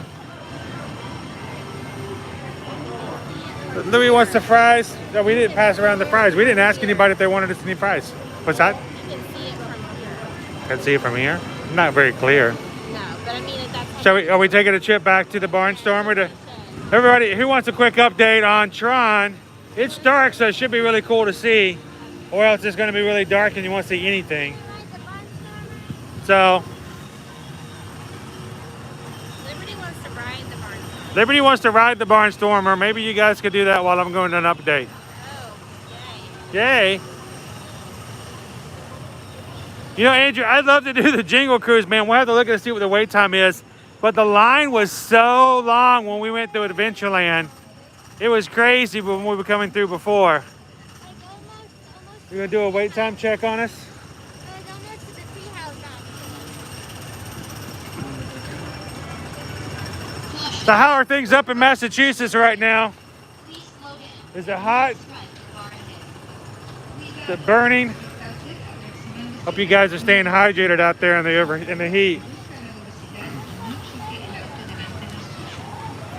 Louis wants the fries. No, we didn't pass around the fries. We didn't ask anybody if they wanted us any fries. What's that? You can see it from here. Can see it from here. Not very clear. No, but I mean, that's So are we taking a trip back to the Barnstormer to everybody who wants a quick update on Tron? It's dark, so it should be really cool to see, or else it's going to be really dark and you won't see anything. So Liberty wants to ride the Barnstormer. Maybe you guys could do that while I'm going to an update. Oh, Yay. You know, Andrew, I'd love to do the Jingle Cruise, man. We'll have to look and see what the wait time is. But the line was so long when we went through Adventureland. It was crazy when we were coming through before. Like almost You're gonna do a wait time check on us? like almost to the treehouse now. So how are things up in Massachusetts right now? Is it hot? Is it burning? Hope you guys are staying hydrated out there in the heat.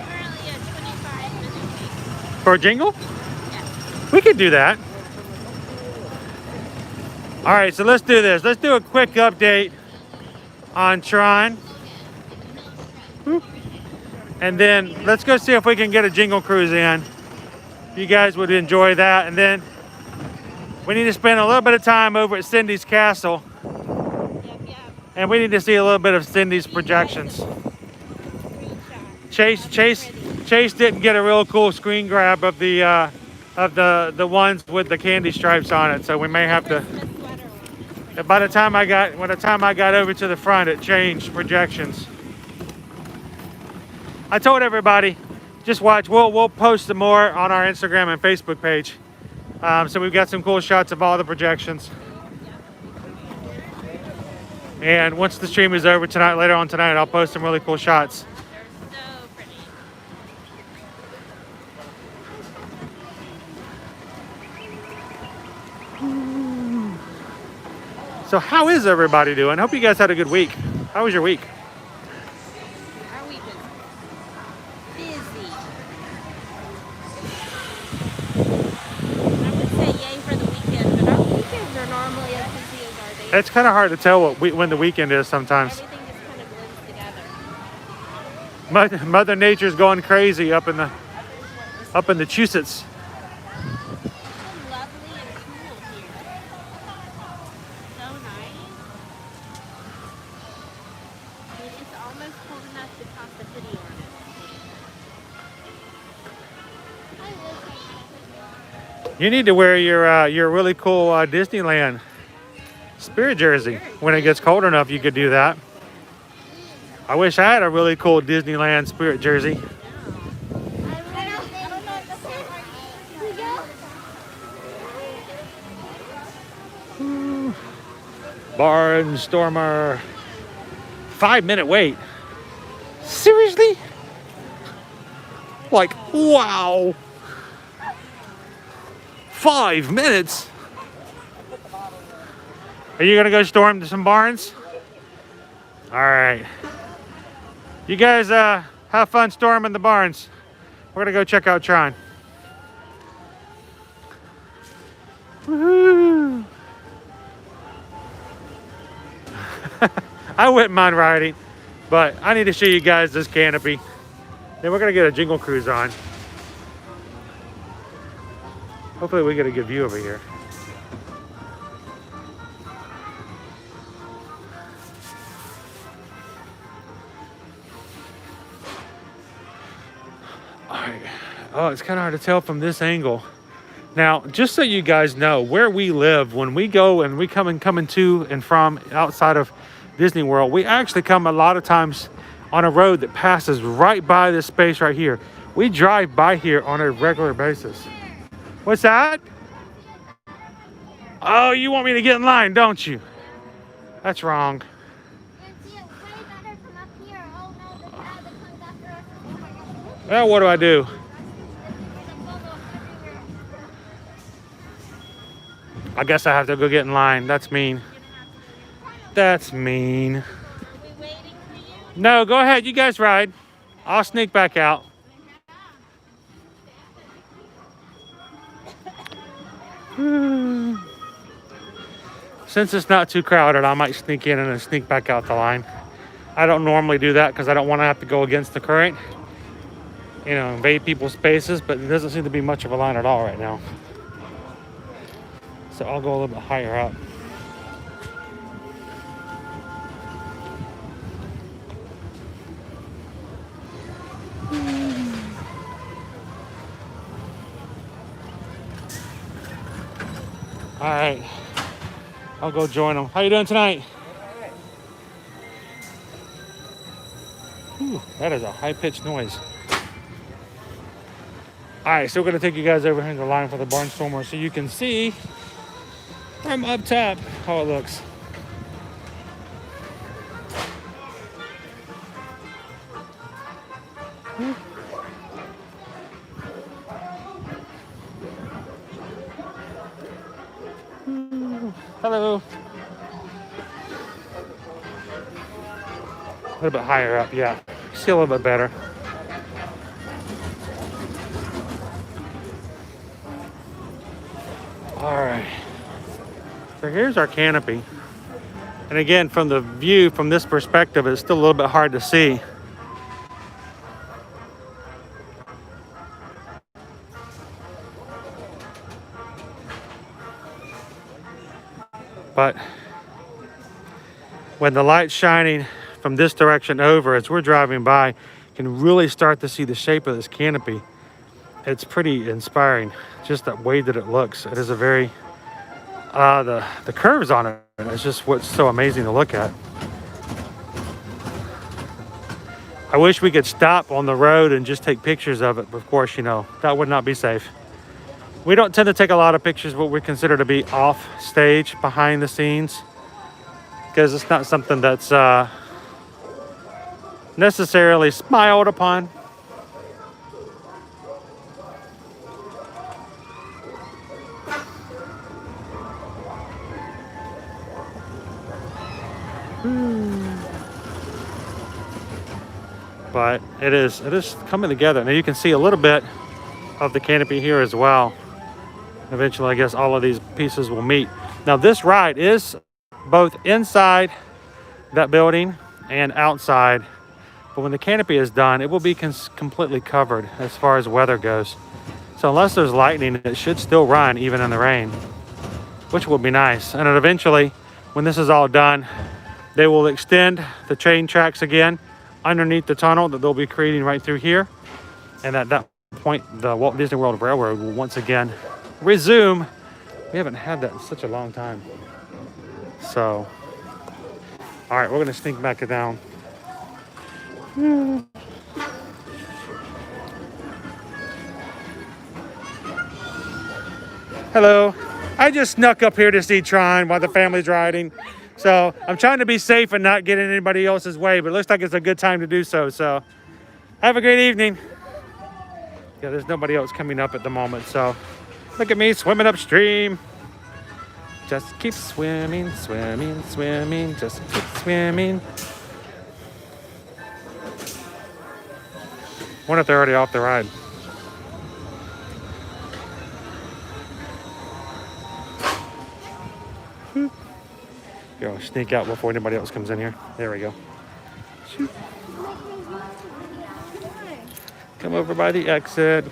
Currently at 25 minutes. For a jingle? We could do that. All right, so let's do this. Let's do a quick update on Tron. Whoop. And then let's go see if we can get a jingle cruise in. You guys would enjoy that. And then we need to spend a little bit of time over at Cindy's Castle. And we need to see a little bit of Cindy's projections. Chase didn't get a real cool screen grab of the ones with the candy stripes on it, so we may have to. By the time I got over to the front, it changed projections. I told everybody, just watch. We'll post some more on our Instagram and Facebook page. So we've got some cool shots of all the projections. And once the stream is over tonight, later on tonight, I'll post some really cool shots. They're so pretty. So how is everybody doing? Hope you guys had a good week. How was your week? Our week is busy. I would say yay for the weekend, but our weekends are normally as busy as our days. It's kind of hard to tell when the weekend is sometimes. Everything just kind of blends together. Mother Nature's going crazy up in the Massachusetts. It's lovely and cool here. So nice. I mean, it's almost cold enough to toss a hoodie on it. You need to wear your really cool Disneyland Spirit jersey. When it gets cold enough, you could do that. I wish I had a really cool Disneyland Spirit jersey. Barnstormer. 5-minute wait. Seriously? Like, wow. 5 minutes? Are you gonna go storm to some barns? All right. You guys have fun storming the barns. We're gonna go check out Tron. Woohoo! I wouldn't mind riding, but I need to show you guys this canopy. Then we're gonna get a jingle cruise on. Hopefully we get a good view over here. All right. Oh, it's kind of hard to tell from this angle. Now, just so you guys know, where we live, when we go and we coming to and from outside of Disney World, we actually come a lot of times on a road that passes right by this space right here. We drive by here on a regular basis. What's that? Oh, you want me to get in line, don't you? That's wrong. Well, what do I do? I guess I have to go get in line. That's mean. That's mean. Are we waiting for you? No, go ahead. You guys ride. I'll sneak back out. Since it's not too crowded, I might sneak in and then sneak back out the line. I don't normally do that because I don't want to have to go against the current. You know, invade people's spaces, but there doesn't seem to be much of a line at all right now. So I'll go a little bit higher up. All right. I'll go join them. How you doing tonight? Whew, that is a high-pitched noise. All right, so we're gonna take you guys over here in the line for the barnstormer so you can see from up top how it looks. Hello. A little bit higher up, yeah. See a little bit better. All right. So here's our canopy. And again, from the view from this perspective, it's still a little bit hard to see. But when the light's shining from this direction over as we're driving by, you can really start to see the shape of this canopy. It's pretty inspiring, just that way that it looks. It is a very, the curves on it is just what's so amazing to look at. I wish we could stop on the road and just take pictures of it, but of course, you know, that would not be safe. We don't tend to take a lot of pictures what we consider to be off stage, behind the scenes, because it's not something that's necessarily smiled upon. But it is coming together. Now you can see a little bit of the canopy here as well. Eventually, I guess all of these pieces will meet. Now this ride is both inside that building and outside, but when the canopy is done, it will be completely covered as far as weather goes. So unless there's lightning, it should still run even in the rain, which will be nice. And then eventually, when this is all done, they will extend the train tracks again underneath the tunnel that they'll be creating right through here. And at that point, the Walt Disney World Railroad will once again resume. We haven't had that in such a long time. So, all right, we're gonna sneak back down. Hello. I just snuck up here to see Tron while the family's riding. So I'm trying to be safe and not get in anybody else's way, but it looks like it's a good time to do so. So have a great evening. Yeah, there's nobody else coming up at the moment. So look at me swimming upstream. Just keep swimming, swimming, swimming. Just keep swimming. Wonder if they're already off the ride. Go sneak out before anybody else comes in here. There we go. Shoot. Come over by the exit.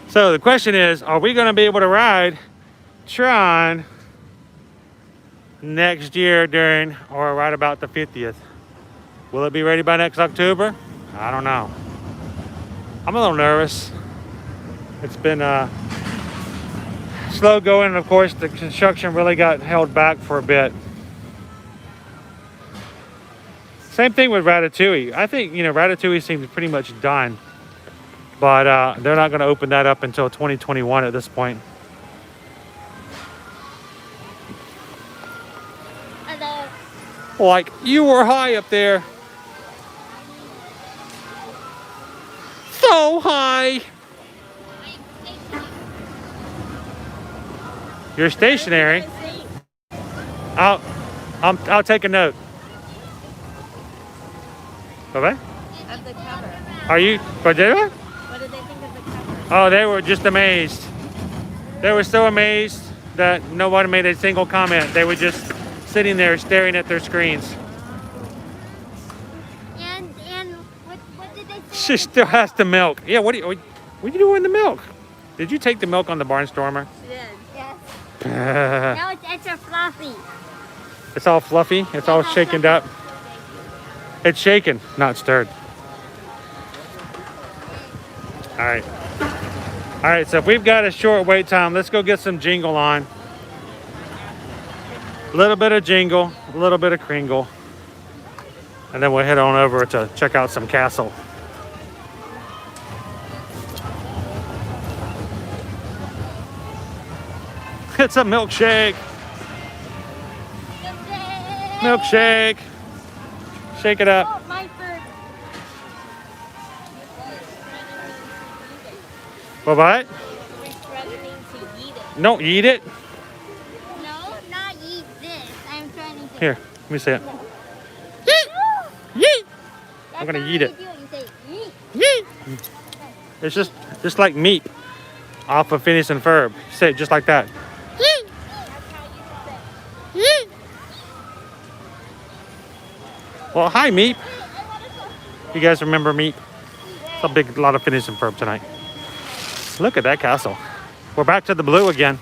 So the question is, are we going to be able to ride Tron next year during or right about the 50th? Will it be ready by next October? I don't know. I'm a little nervous. It's been slow going, and of course the construction really got held back for a bit. Same thing with Ratatouille. I think, you know, Ratatouille seems pretty much done, but they're not going to open that up until 2021 at this point. Hello. Like, you were high up there. So high. You're stationary. I'll take a note. Bye-bye. Of the cover. Are you? What did they think of the cover? Oh, they were just amazed. They were so amazed that no one made a single comment. They were just sitting there staring at their screens. And what did they say? She still has to milk. Yeah, what are you doing with the milk? Did you take the milk on the barnstormer? She did. Yes. Now it's extra fluffy. It's all fluffy. It's all shaken up. It's shaken, not stirred. All right. All right, so if we've got a short wait time, let's go get some jingle on. A little bit of jingle, a little bit of kringle. And then we'll head on over to check out some castle. It's a milkshake. Milkshake. Shake it up. Oh, my bird. What? We're threatening to eat it. No, eat it. No, not eat this. I'm trying to. Here, let me see it. Yeet. I'm gonna eat it. Yeet. It's just like meat off of Phineas and Ferb. Say it just like that. Well, hi, Meep. You guys remember Meep? It's a big lot of Phineas and Ferb tonight. Look at that castle. We're back to the blue again.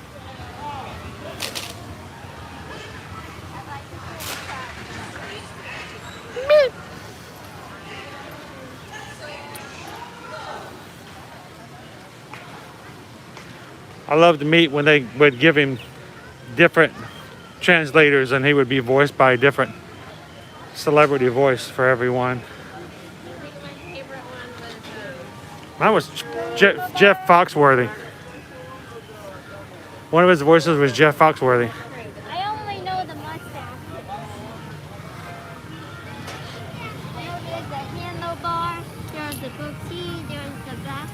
Meep. I loved Meep when they would give him different translators and he would be voiced by a different celebrity voice for everyone. I think my favorite one Mine was Jeff Foxworthy. One of his voices was Jeff Foxworthy. I only know the mustache. I know there's the handlebar, there's the goatee, there's the back,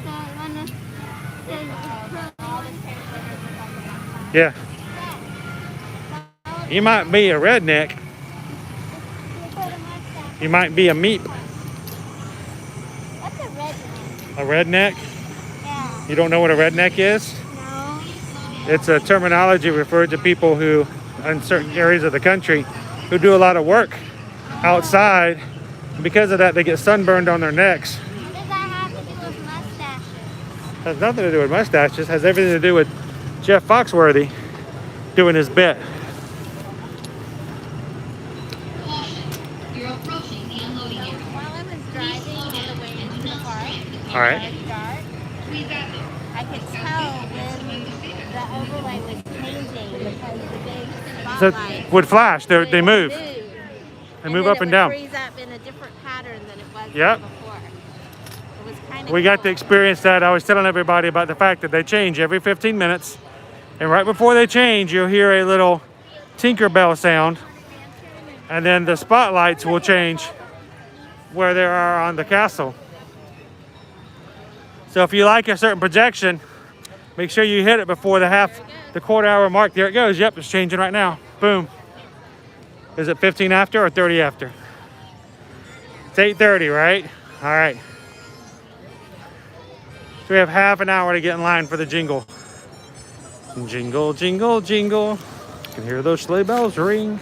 the one that says Yeah. You might be a redneck. You might be a meep. What's a redneck? A redneck? Yeah. You don't know what a redneck is? No. It's a terminology referred to people who, in certain areas of the country, who do a lot of work outside. And because of that, they get sunburned on their necks. What does that have to do with mustaches? Has nothing to do with mustaches. Has everything to do with Jeff Foxworthy doing his bit. You're approaching the unloading area. while I was driving on the way into the park, All right. it was dark, I could tell when the overlay was changing because the big So spotlight would flash. They move. They move then up it and would down. freeze up in a different pattern than it was Yep. before. It was kind of We got to experience that. I was telling everybody about the fact that they change every 15 minutes. And right before they change, you'll hear a little Tinkerbell sound. And then the spotlights will change where they are on the castle. So if you like a certain projection, make sure you hit it before the quarter hour mark. There it goes. Yep, it's changing right now. Boom. Is it 15 after or 30 after? It's 8:30, right? All right. So we have half an hour to get in line for the jingle. Jingle, jingle, jingle. You can hear those sleigh bells ring.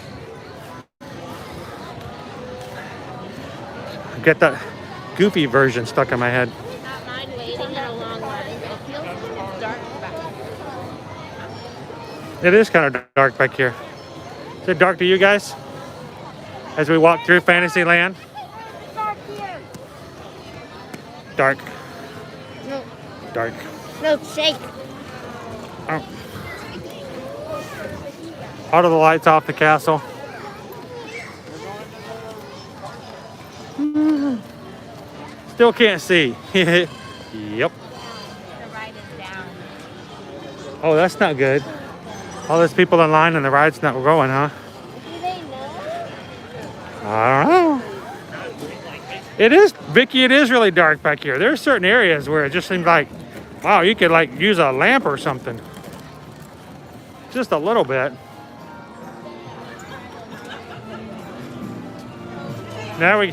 Get that goofy version stuck in my head. not mind waiting in a long line. It feels kind of dark back there. It is kind of dark back here. Is it dark to you guys? As we walk through Fantasyland? Dark here. Dark. No. Dark. Milkshake. Oh. Out of the lights off the castle. Still can't see. Yep. The ride is down. Oh, that's not good. All those people in line and the ride's not going, huh? Do they know? I don't know. It is, Vicky, it is really dark back here. There's certain areas where it just seems like, wow, you could like use a lamp or something. Just a little bit. Now we,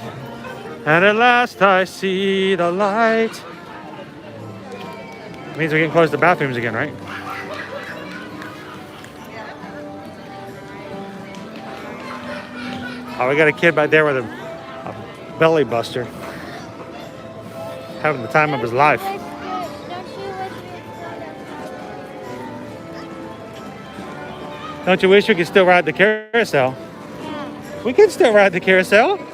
and at last I see the light. Means we're getting close to bathrooms again, right? Oh, we got a kid back there with a belly buster. Having the time of his life. Don't you wish Don't you wish we could still ride the carousel? Yeah. We can still ride the carousel. But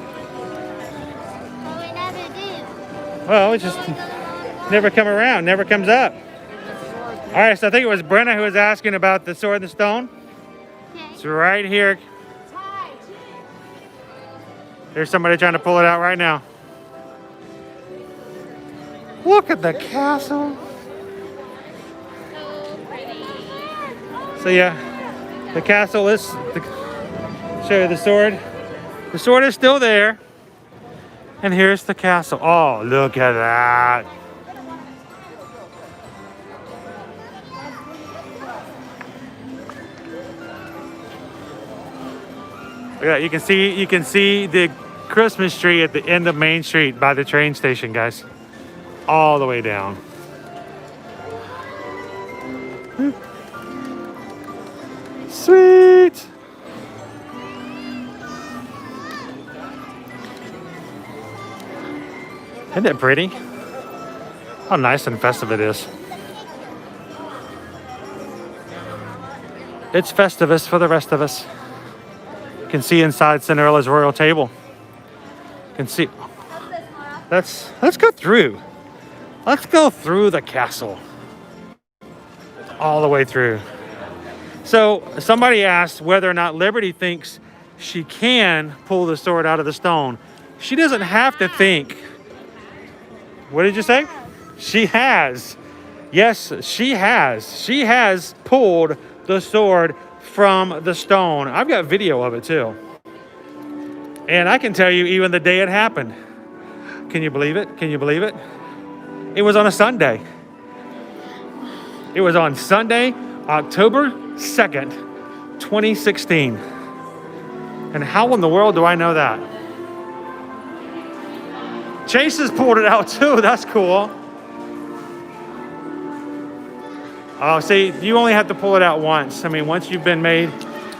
we never do. Well, it's just, We go the wrong Never come around, never comes up. All right, so I think it was Brenna who was asking about the sword and the stone. Okay. It's right here. There's somebody trying to pull it out right now. Look at the castle. So pretty. So yeah, the castle is, show you the sword. The sword is still there. And here's the castle. Oh, look at that. Yeah, you can see the Christmas tree at the end of Main Street by the train station, guys. All the way down. Sweet. Isn't it pretty? How nice and festive it is. It's Festivus for the rest of us. You can see inside Cinderella's royal table. You can see. Let's go through. Let's go through the castle. All the way through. So somebody asked whether or not Liberty thinks she can pull the sword out of the stone. She doesn't have to think. What did you say? She has. Yes, she has. She has pulled the sword from the stone. I've got video of it too. And I can tell you even the day it happened. Can you believe it? Can you believe it? It was on a Sunday. It was on Sunday, October 2nd, 2016. And how in the world do I know that? Chase has pulled it out too. That's cool. Oh, see, you only have to pull it out once. I mean, once you've been made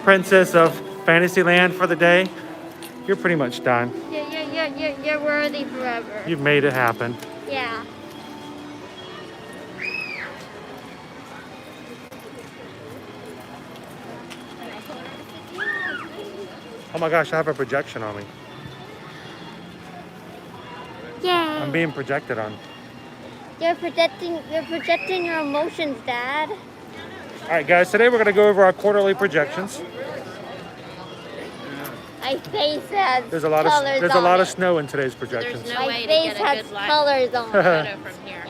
princess of Fantasyland for the day, you're pretty much done. You're worthy forever. You've made it happen. Yeah. Oh my gosh, I have a projection on me. Yay. I'm being projected on. You're projecting your emotions, Dad. All right, guys, today we're going to go over our quarterly projections. My face has There's a lot colors of on it. snow in today's projections. There's no My way to face get a has good live colors on it. photo from here.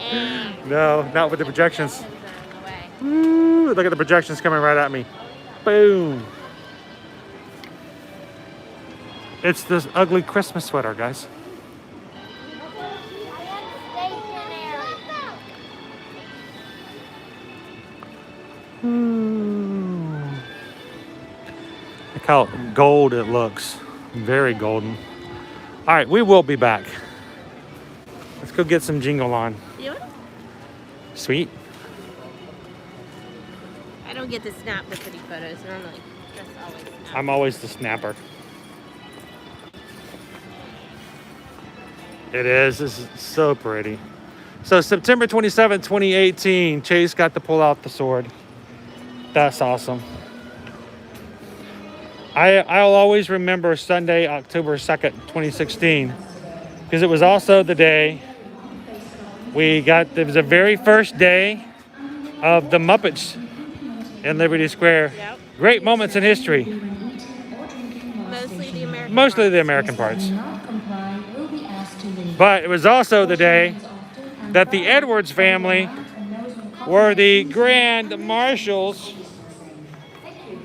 No, not with the projections. There's no way. Ooh, look at the projections coming right at me. Boom. It's this ugly Christmas sweater, guys. Look how gold it looks. Very golden. All right, we will be back. Let's go get some jingle on. You? Sweet. I don't get to snap the pretty photos normally. Just always snap. I'm always the snapper. It is. This is so pretty. So September 27, 2018, Chase got to pull out the sword. That's awesome. I'll always remember Sunday, October 2nd, 2016, because it was also the day it was the very first day of the Muppets in Liberty Square. Yep. Great moments in history. Mostly the American parts. But it was also the day that the Edwards family were the grand marshals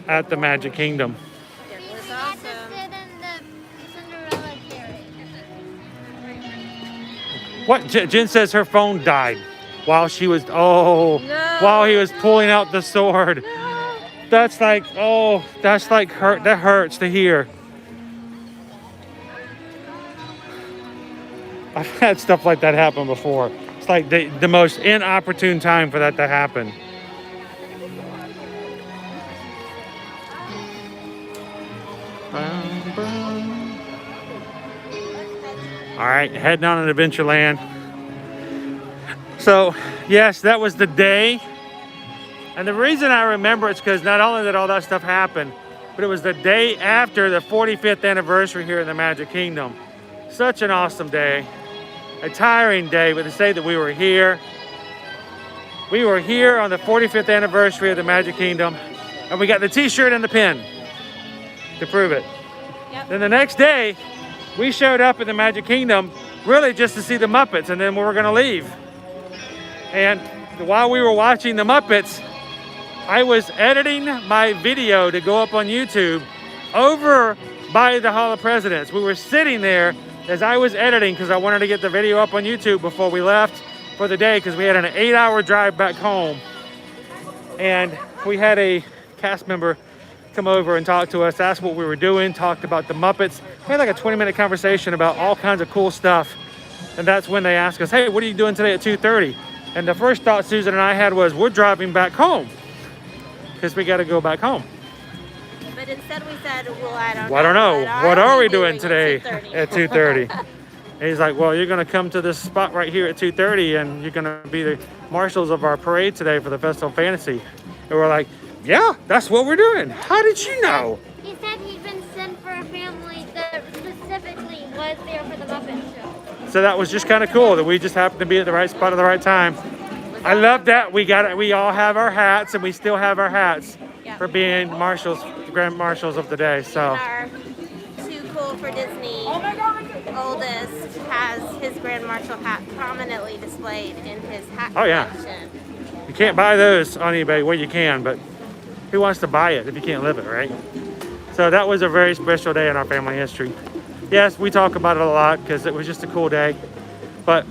at the Magic Kingdom. It was We had to awesome. sit in the Cinderella carriage. What? Jen says her phone died while she was, No. while he was pulling out the sword. That's like, hurt. That hurts to hear. I've had stuff like that happen before. It's like the most inopportune time for that to happen. All right, heading on to Adventureland. So, yes, that was the day. And the reason I remember it's because not only did all that stuff happen, but it was the day after the 45th anniversary here in the Magic Kingdom. Such an awesome day. a tiring day, but to say that we were here. We were here on the 45th anniversary of the Magic Kingdom, and we got the t-shirt and the pin to prove it. Yep. Then the next day, we showed up at the Magic Kingdom really just to see the Muppets, and then we were gonna leave. And while we were watching the Muppets, I was editing my video to go up on YouTube over by the Hall of Presidents. We were sitting there as I was editing because I wanted to get the video up on YouTube before we left for the day, because we had an 8-hour drive back home. And we had a cast member come over and talk to us, ask what we were doing, talked about the Muppets. We had like a 20-minute conversation about all kinds of cool stuff. And that's when they asked us, hey, what are you doing today at 2:30? And the first thought Susan and I had was, we're driving back home because we got to go back home. But instead we said, well, I don't know. Well, I don't know. What are we doing at today 2:30? at 2:30? And he's like, well, you're going to come to this spot right here at 2:30 and you're going to be the marshals of our parade today for the Festival of Fantasy. And we're like, yeah, that's what we're doing. How did you know? He said he'd been sent for a family that specifically was there for the Muppet Show. So that was just kind of cool that we just happened to be at the right spot at the right time. I love that we got it. We all have our hats, and we still have our hats for being marshals, grand marshals of the day. So. Our Too Cool for Disney oldest has his Grand Marshal hat prominently displayed in his hat collection. You can't buy those on eBay. Well, you can, but who wants to buy it if you can't live it, right? So that was a very special day in our family history. Yes, we talk about it a lot because it was just a cool day, but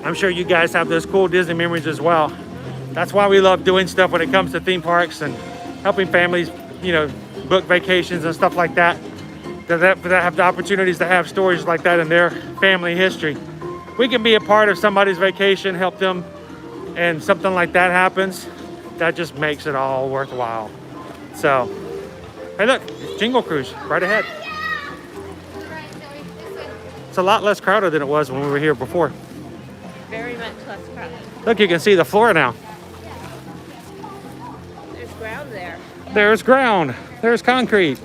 I'm sure you guys have those cool Disney memories as well. That's why we love doing stuff when it comes to theme parks and helping families, you know, book vacations and stuff like that, that have the opportunities to have stories like that in their family history. We can be a part of somebody's vacation, help them, and something like that happens. That just makes it all worthwhile. So, hey look, Jingle Cruise right ahead. It's a lot less crowded than it was when we were here before. Very much less crowded. Look, you can see the floor now. There's ground there. There's ground. There's concrete.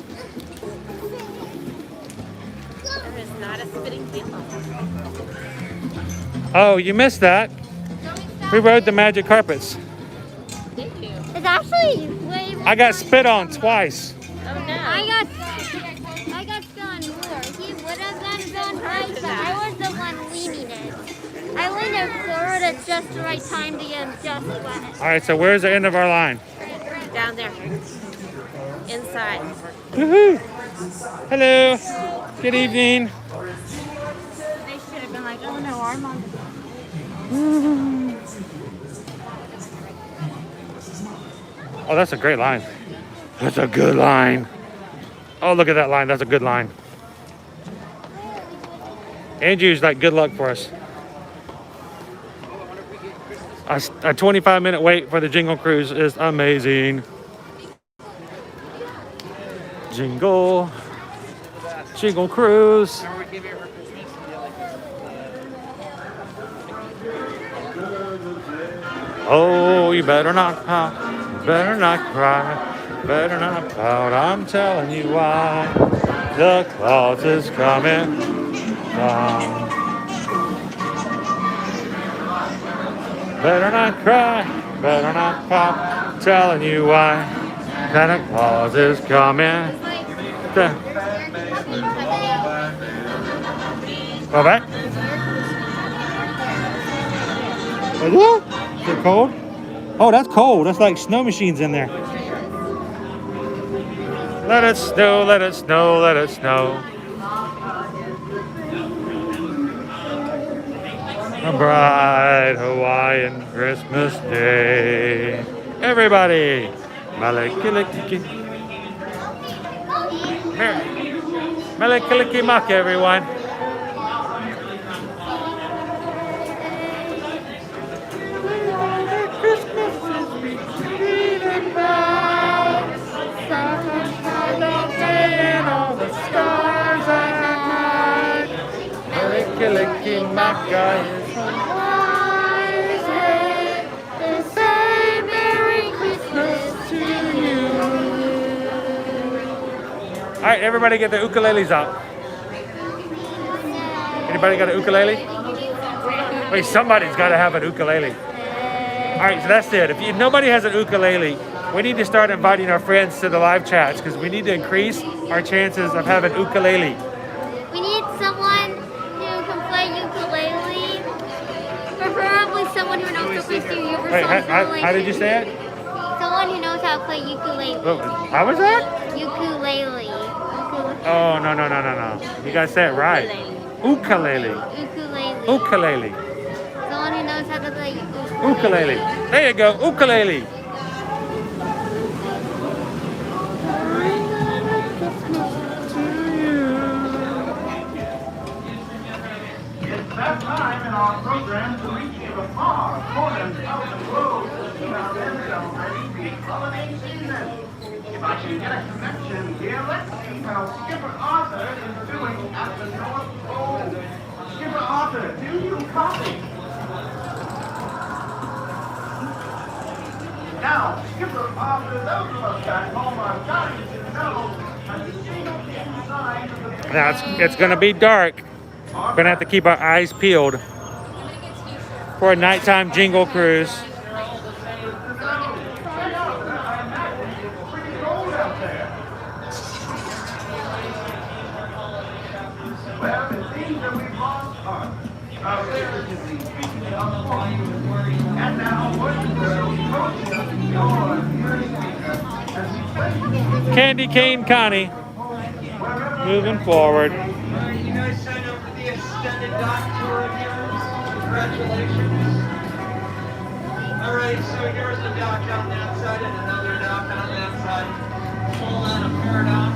There is not a spinning wheel. Oh, you missed that. We rode the magic carpets. Did you? It's actually way more. I got spit on twice. Oh no. I got spit on more. He would have gotten on twice, but I was the one leaning it. I leaned it forward at just the right time to get him just wet. All right, so where's the end of our line? Down there. Inside. Woohoo! Hello. Good evening. They should have been like, oh no, our mom. Oh, that's a great line. That's a good line. Oh, look at that line. That's a good line. Andrew's like, good luck for us. A 25-minute wait for the Jingle Cruise is amazing. Jingle Cruise. Oh, you better not pout, better not cry, better not pout. I'm telling you why. The Claus is coming down. Better not cry, better not pout. Telling you why. Santa Claus is coming. Go back. Is it cold? Oh, that's cold. That's like snow machines in there. Let it snow, let it snow, let it snow. A bright Hawaiian Christmas day. Everybody. Malekiliki. Malekilikimak, everyone. Kalikimaka is wise way to say Merry Christmas to you. All right, everybody get the ukuleles out. Anybody got a ukulele? I mean, somebody's got to have an ukulele. All right, so that's it. If nobody has an ukulele, we need to start inviting our friends to the live chats because we need to increase our chances of having ukulele. We need someone who can play ukulele, preferably someone who knows how to play universal Wait, how did you say it? Someone who knows how to play ukulele. Oh, how was that? Ukulele. Oh, no. You gotta say it right. Ukulele. Ukulele. Ukulele. Someone who knows how to play ukulele. Ukulele. There you go. Ukulele. It's that time in our program to reach the far corners of the globe around and celebrating the holiday season. If I can get a connection here, let's see how Skipper Arthur is doing at the North Pole. Skipper Arthur, do you copy? Now, Skipper Arthur, those of us back home are dying to know a single inside of the Now it's gonna be dark. We're gonna have to keep our eyes peeled for a nighttime jingle cruise. Well, it seems that we've lost heart. Figuratively speaking of point. And now, boys and girls, approaching your hearing speaker as we place Candy Cane Connie moving forward. All right, you guys signed up for the extended dock tour of yours. Congratulations. All right, so here's a dock on that side and another dock on that side. Full on a paradox.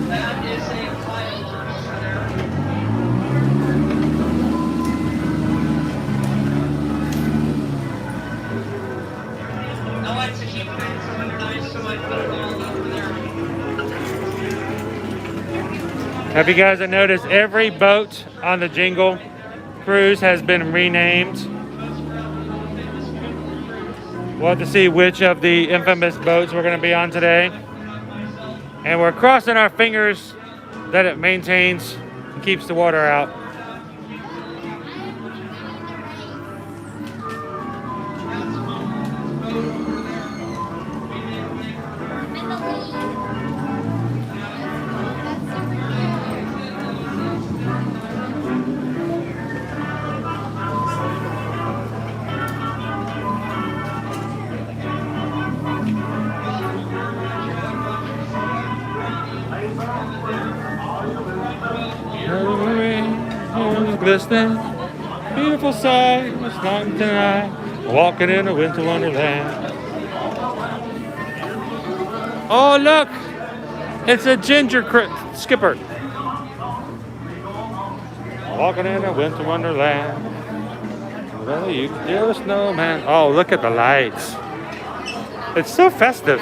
That is a pilot center. I like to keep things organized, so I put it all over there. Have you guys noticed every boat on the Jingle cruise has been renamed? We'll have to see which of the infamous boats we're going to be on today. And we're crossing our fingers that it maintains and keeps the water out. Glistening, beautiful sight, it's not tonight, walking in a winter wonderland. Oh look, it's a ginger skipper. Walking in a winter wonderland. Well, you can do a snowman. Oh, look at the lights. It's so festive.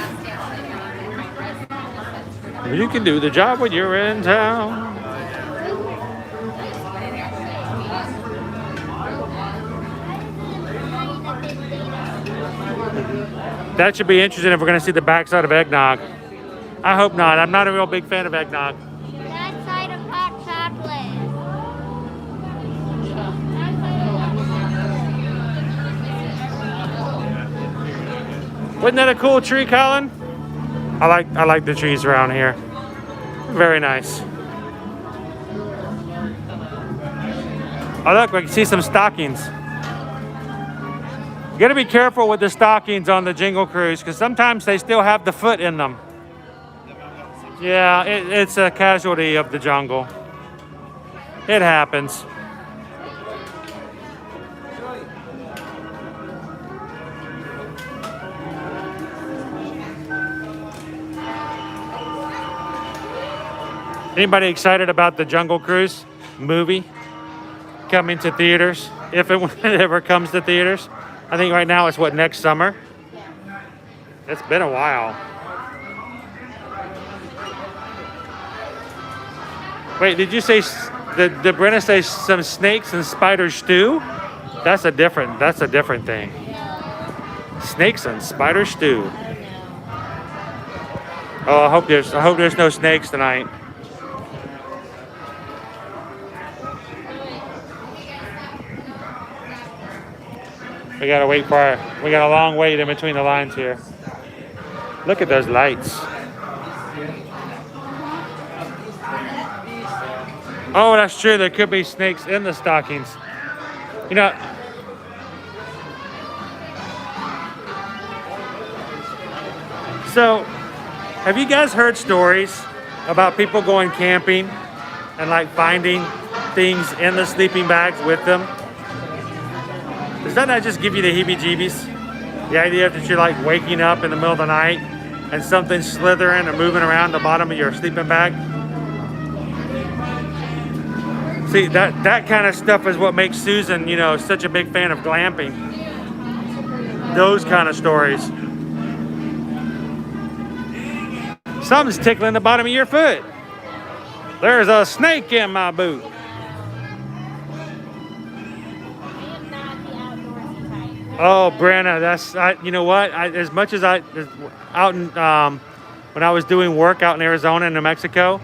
You can do the job when you're in town. That should be interesting if we're going to see the backside of eggnog. I hope not. I'm not a real big fan of eggnog. Backside of hot chocolate. Wasn't that a cool tree, Colin? I like the trees around here. Very nice. Oh look, we can see some stockings. You gotta be careful with the stockings on the Jingle Cruise because sometimes they still have the foot in them. Yeah, it's a casualty of the jungle. It happens. Anybody excited about the Jungle Cruise movie coming to theaters? If it ever comes to theaters? I think right now it's what, next summer? It's been a while. Wait, did you say, did Brenna say some snakes and spiders stew? That's a different thing. Snakes and spider stew. Oh, I hope there's no snakes tonight. We gotta wait for our, we got a long wait in between the lines here. Look at those lights. Oh, that's true. There could be snakes in the stockings. You know, so have you guys heard stories about people going camping and like finding things in the sleeping bags with them? Does that not just give you the heebie-jeebies? The idea that you're like waking up in the middle of the night and something's slithering or moving around the bottom of your sleeping bag? See, that kind of stuff is what makes Susan, you know, such a big fan of glamping. Those kind of stories. Something's tickling the bottom of your foot. There's a snake in my boot. Oh, Brenna, that's, you know what? As much as out in, when I was doing work out in Arizona and New Mexico,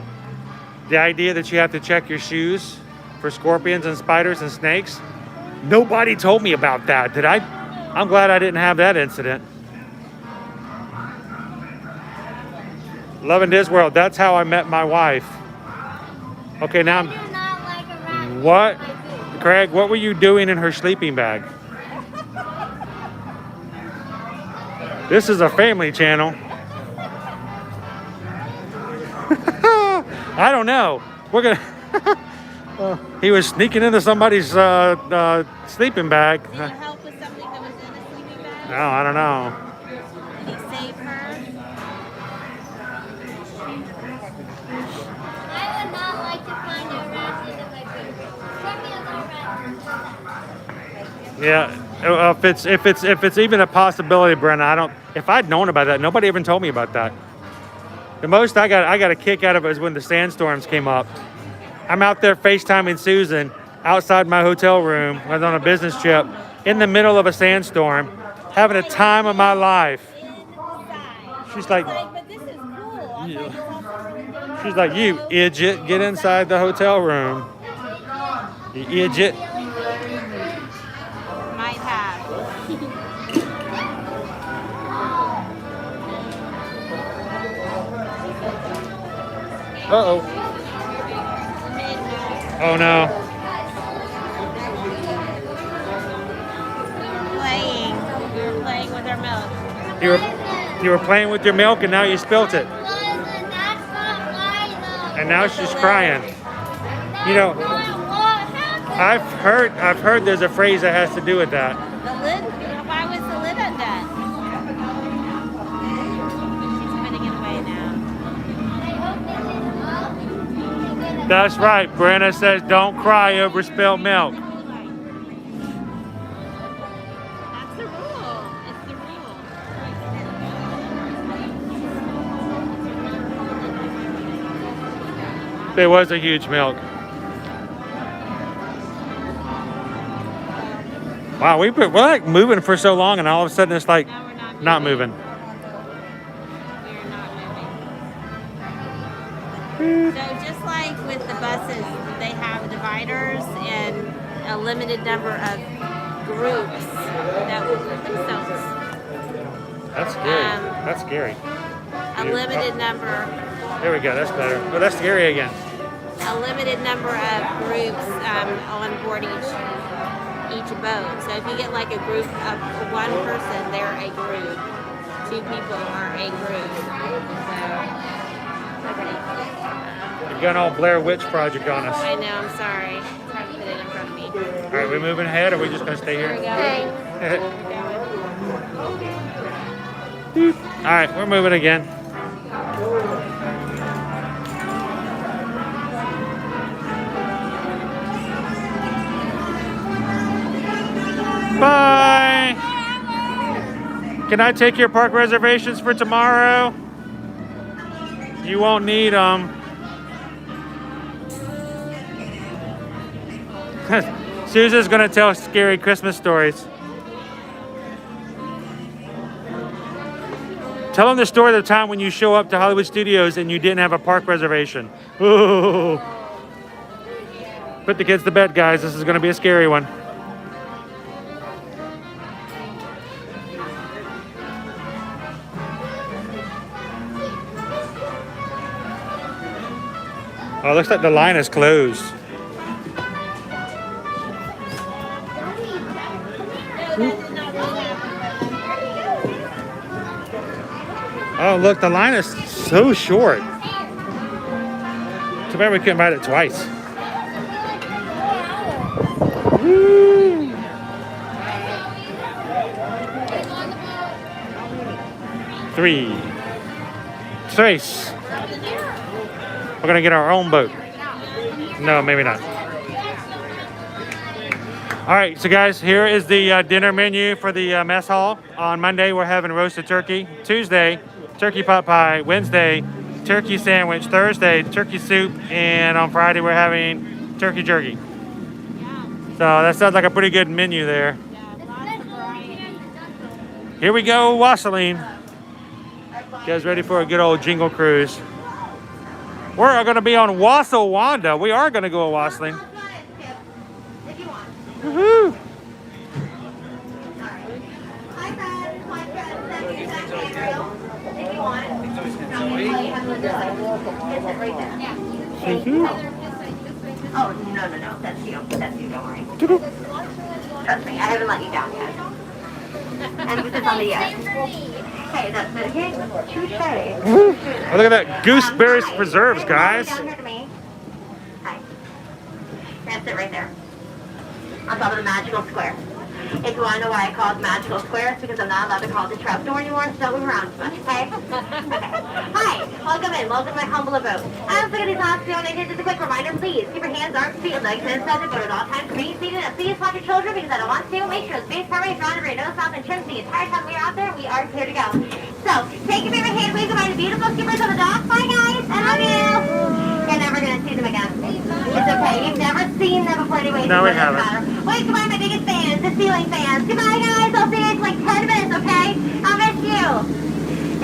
the idea that you have to check your shoes for scorpions and spiders and snakes, nobody told me about that. Did I? I'm glad I didn't have that incident. Loving Disney World, that's how I met my wife. Okay, now I'm, what? Craig, what were you doing in her sleeping bag? This is a family channel. I don't know. We're gonna. He was sneaking into somebody's sleeping bag. Did he help with something that was in a sleeping bag? No, I don't know. Did he save her? I would not like to find a rat in my food. Yeah, if it's even a possibility, Brenna, I don't. If I'd known about that, nobody even told me about that. The most I got a kick out of it was when the sandstorms came up. I'm out there FaceTiming Susan outside my hotel room. I was on a business trip in the middle of a sandstorm, having a time of my life. She's like, But this is cool. yeah. She's like, you idiot, get inside the hotel room. You idiot. Might have. Uh-oh. Oh no. Playing. We were playing with our milk. You were playing with your milk and now you spilt it. And now she's crying. You know, I've heard there's a phrase that has to do with that. The lid? Why was the lid undone? She's putting it away now. That's right. Brenna says don't cry over spilled milk. That's the rule. It's the rule. There was a huge milk. Wow, we're like moving for so long, and all of a sudden it's like Now we're not moving. We're not moving. So just like with the buses, they have dividers and a limited number of groups that will group themselves. That's scary. That's scary. A limited number. There we go. That's better. Oh, that's scary again. A limited number of groups on board each boat. So if you get like a group of one person, they're a group. Two people are a group. So, You've got all Blair Witch Project on us. I know, I'm sorry. It's hard to put it in front of me. All right, we moving ahead, or are we just gonna stay There here? we go. All right, we're moving again. Bye. Can I take your park reservations for tomorrow? You won't need them. Susan's gonna tell scary Christmas stories. Tell them the story of the time when you show up to Hollywood Studios and you didn't have a park reservation. Ooh. Put the kids to bed, guys. This is gonna be a scary one. Oh, it looks like the line is closed. Oh, look, the line is so short. Too bad we couldn't ride it twice. Woo. Three. Trace. We're gonna get our own boat. No, maybe not. All right, so guys, here is the dinner menu for the mess hall. On Monday, we're having roasted turkey. Tuesday, turkey pot pie. Wednesday, turkey sandwich. Thursday, turkey soup. And on Friday, we're having turkey jerky. So that sounds like a pretty good menu there. Here we go, Wasseline. You guys ready for a good old jingle cruise? We're going to be on Wassawanda. We are going to go to Wasseline. Woohoo! Oh, no. That's you. That's you. Don't worry. Trust me, I haven't let you down yet. Emphasis on the yes. Okay, that's it. Okay, touche. Oh, look at that. Gooseberries preserves, guys. Down here to me. Hi. That's it right there. On top of the magical square. If you want to know why I call it magical square, it's because I'm not allowed to call it the trapdoor anymore, so don't move around too much, okay? Okay. Hi, welcome in. Welcome to my humble abode. As look at these last few minutes, just a quick reminder, please keep your hands, arms, feet, and legs inside the boat at all times. Remain seated and please watch your children because I don't want to. Make sure the space coverage is around every nose, mouth, and chin. The entire time we are out there, we are clear to go. So, take your favorite hand, wave goodbye to beautiful skippers on the dock. Bye, guys. I love you. You're never going to see them again. It's okay. You've never seen them before anyway. No, we haven't. Wait, goodbye, my biggest fans, the ceiling fans. Goodbye, guys. I'll see you in like 10 minutes, okay? I'll miss you.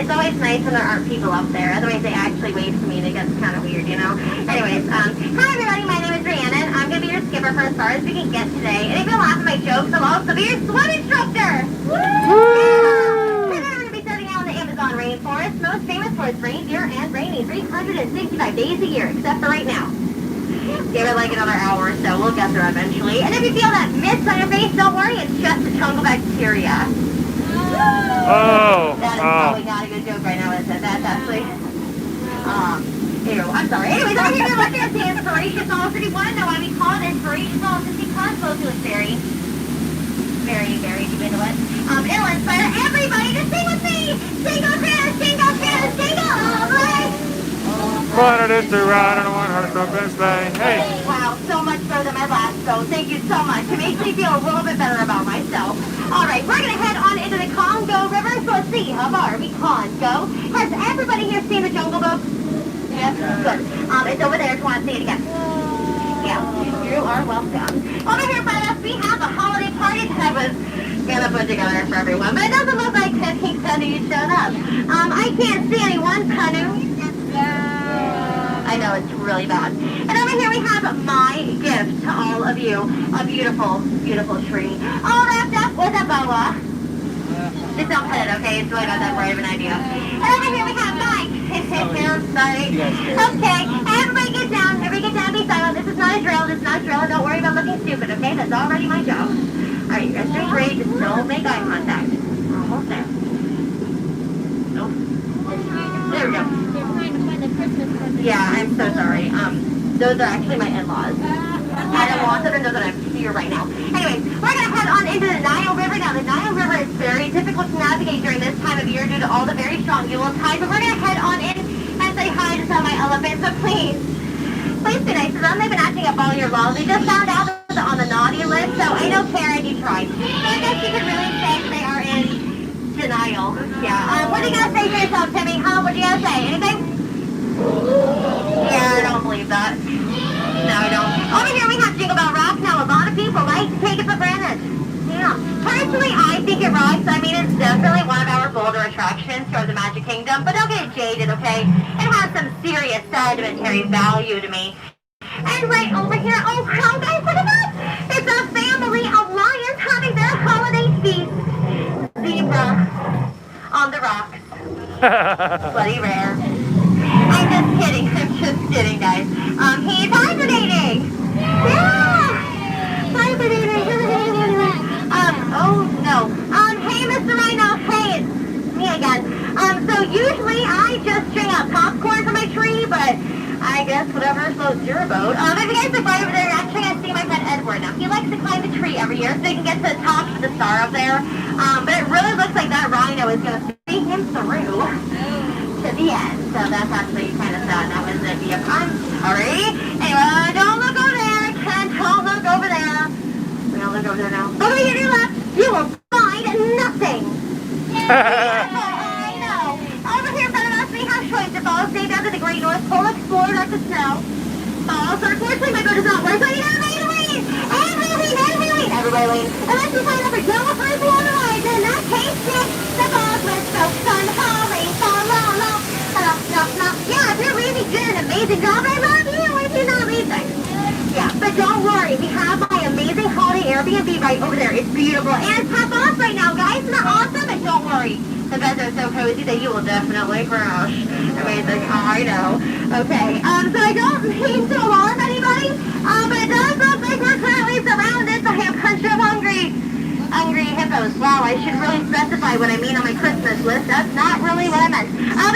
It's always nice when there aren't people up there. Otherwise, they actually wave to me and it gets kind of weird, you know? Anyways, hi, everybody. My name is Rhiannon. I'm going to be your skipper for as far as we can get today. And if you laugh at my jokes, I'll also be your swim instructor. Woo! Yeah. Today, we're going to be setting out in the Amazon rainforest, most famous for its reindeer and rainy 365 days a year, except for right now. Give it like another hour or so. We'll get there eventually. And if you feel that mist on your face, don't worry. It's just the jungle bacteria. Oh. That is probably not a good joke right now, is it? That's actually... ew, I'm sorry. Anyways, I'm here to look at the inspiration falls. If you want to know why we call it inspiration falls, it's because both of us very deep into it. It'll inspire everybody to sing with me! Jingle Chris, jingle Chris, jingle all the way! Wanted us to ride on a one-horse open sleigh. Hey. Wow, so much better than my last show. Thank you so much. It makes me feel a little bit better about myself. All right, we're going to head on into the Congo River. So let's see, how far are we Congo? Has everybody here seen the Jungle Book? Yes? Good. It's over there if you want to see it again. Yeah, you are welcome. Over here by us, we have a holiday party that I was going to put together for everyone. But it doesn't look like 15 canoes showed up. I can't see any one canoe. I know, it's really bad. And over here we have my gift to all of you. A beautiful, beautiful tree. All wrapped up with a boa. Just don't pet it, okay? It's really not that bright of an idea. And over here we have Mike. Sorry. Okay, everybody get down. Everybody get down, be silent. This is not a drill. This is not a drill. Don't worry about looking stupid, okay? That's already my job. All right, you guys are great. Just don't make eye contact. We're almost there. Nope. There we go. Yeah, I'm so sorry. Those are actually my in-laws. I don't want them to know that I'm here right now. Anyways, we're going to head on into the Nile River. Now, the Nile River is very difficult to navigate during this time of year due to all the very strong Yule tide, but we're going to head on in and say hi to some of my elephants, so please be nice to them. They've been acting up all year long. They just found out that they're on the naughty list, so I know, Karen, you tried. So I guess you could really say they are in denial. Yeah. What are you going to say for yourself, Timmy? Huh? What are you going to say? Anything? Yeah, I don't believe that. No, I don't. Over here we have Jingle Bell Rock. Now, a lot of people like to take it for granted. Yeah. Personally, I think it rocks. I mean, it's definitely one of our bolder attractions for the Magic Kingdom, but don't get it jaded, okay? It has some serious sedimentary value to me. And right over here, oh, guys, look at that! It's a family of lions having their holiday feast. Zebra on the rocks. Bloody rare. I'm just kidding. I'm just kidding, guys. He's hibernating. Yeah. Hibernating. Oh no. Hey, Mr. Rhino. Hey, it's me again. So usually I just string out popcorn for my tree, but I guess whatever floats your boat. If you guys look right over there, you're actually gonna see my pet Edward. Now he likes to climb the tree every year so he can get to the top of the star up there. But it really looks like that rhino is gonna see him through to the end. So that's actually kind of sad. That was it. Yep, I'm sorry. Anyway, don't look over there. Ken, don't look over there. We're gonna look over there now. Over here to your left, you will find nothing. I know. Over here in front of us, we have Shoreside Falls, named after the Great North Pole Explorer, not the snow. So unfortunately, my boat does not work, so you gotta make it lean. Everybody lean. Unless you sign up for Yellow First Water Lines, in that case, stick the balls with soap, sun, falling, fall, low. No. Yeah, if you're leaving, you did an amazing job. I love you. If you're not leaving. Yeah, but don't worry. We have my amazing holiday Airbnb right over there. It's beautiful. And it's half off right now, guys. Isn't that awesome? And don't worry. The beds are so cozy that you will definitely crash. Amazing. I know. Okay. So I don't mean to alarm anybody, but it does look like we're currently surrounded by a bunch of hungry hippos. Wow, I should really specify what I mean on my Christmas list. That's not really what I meant.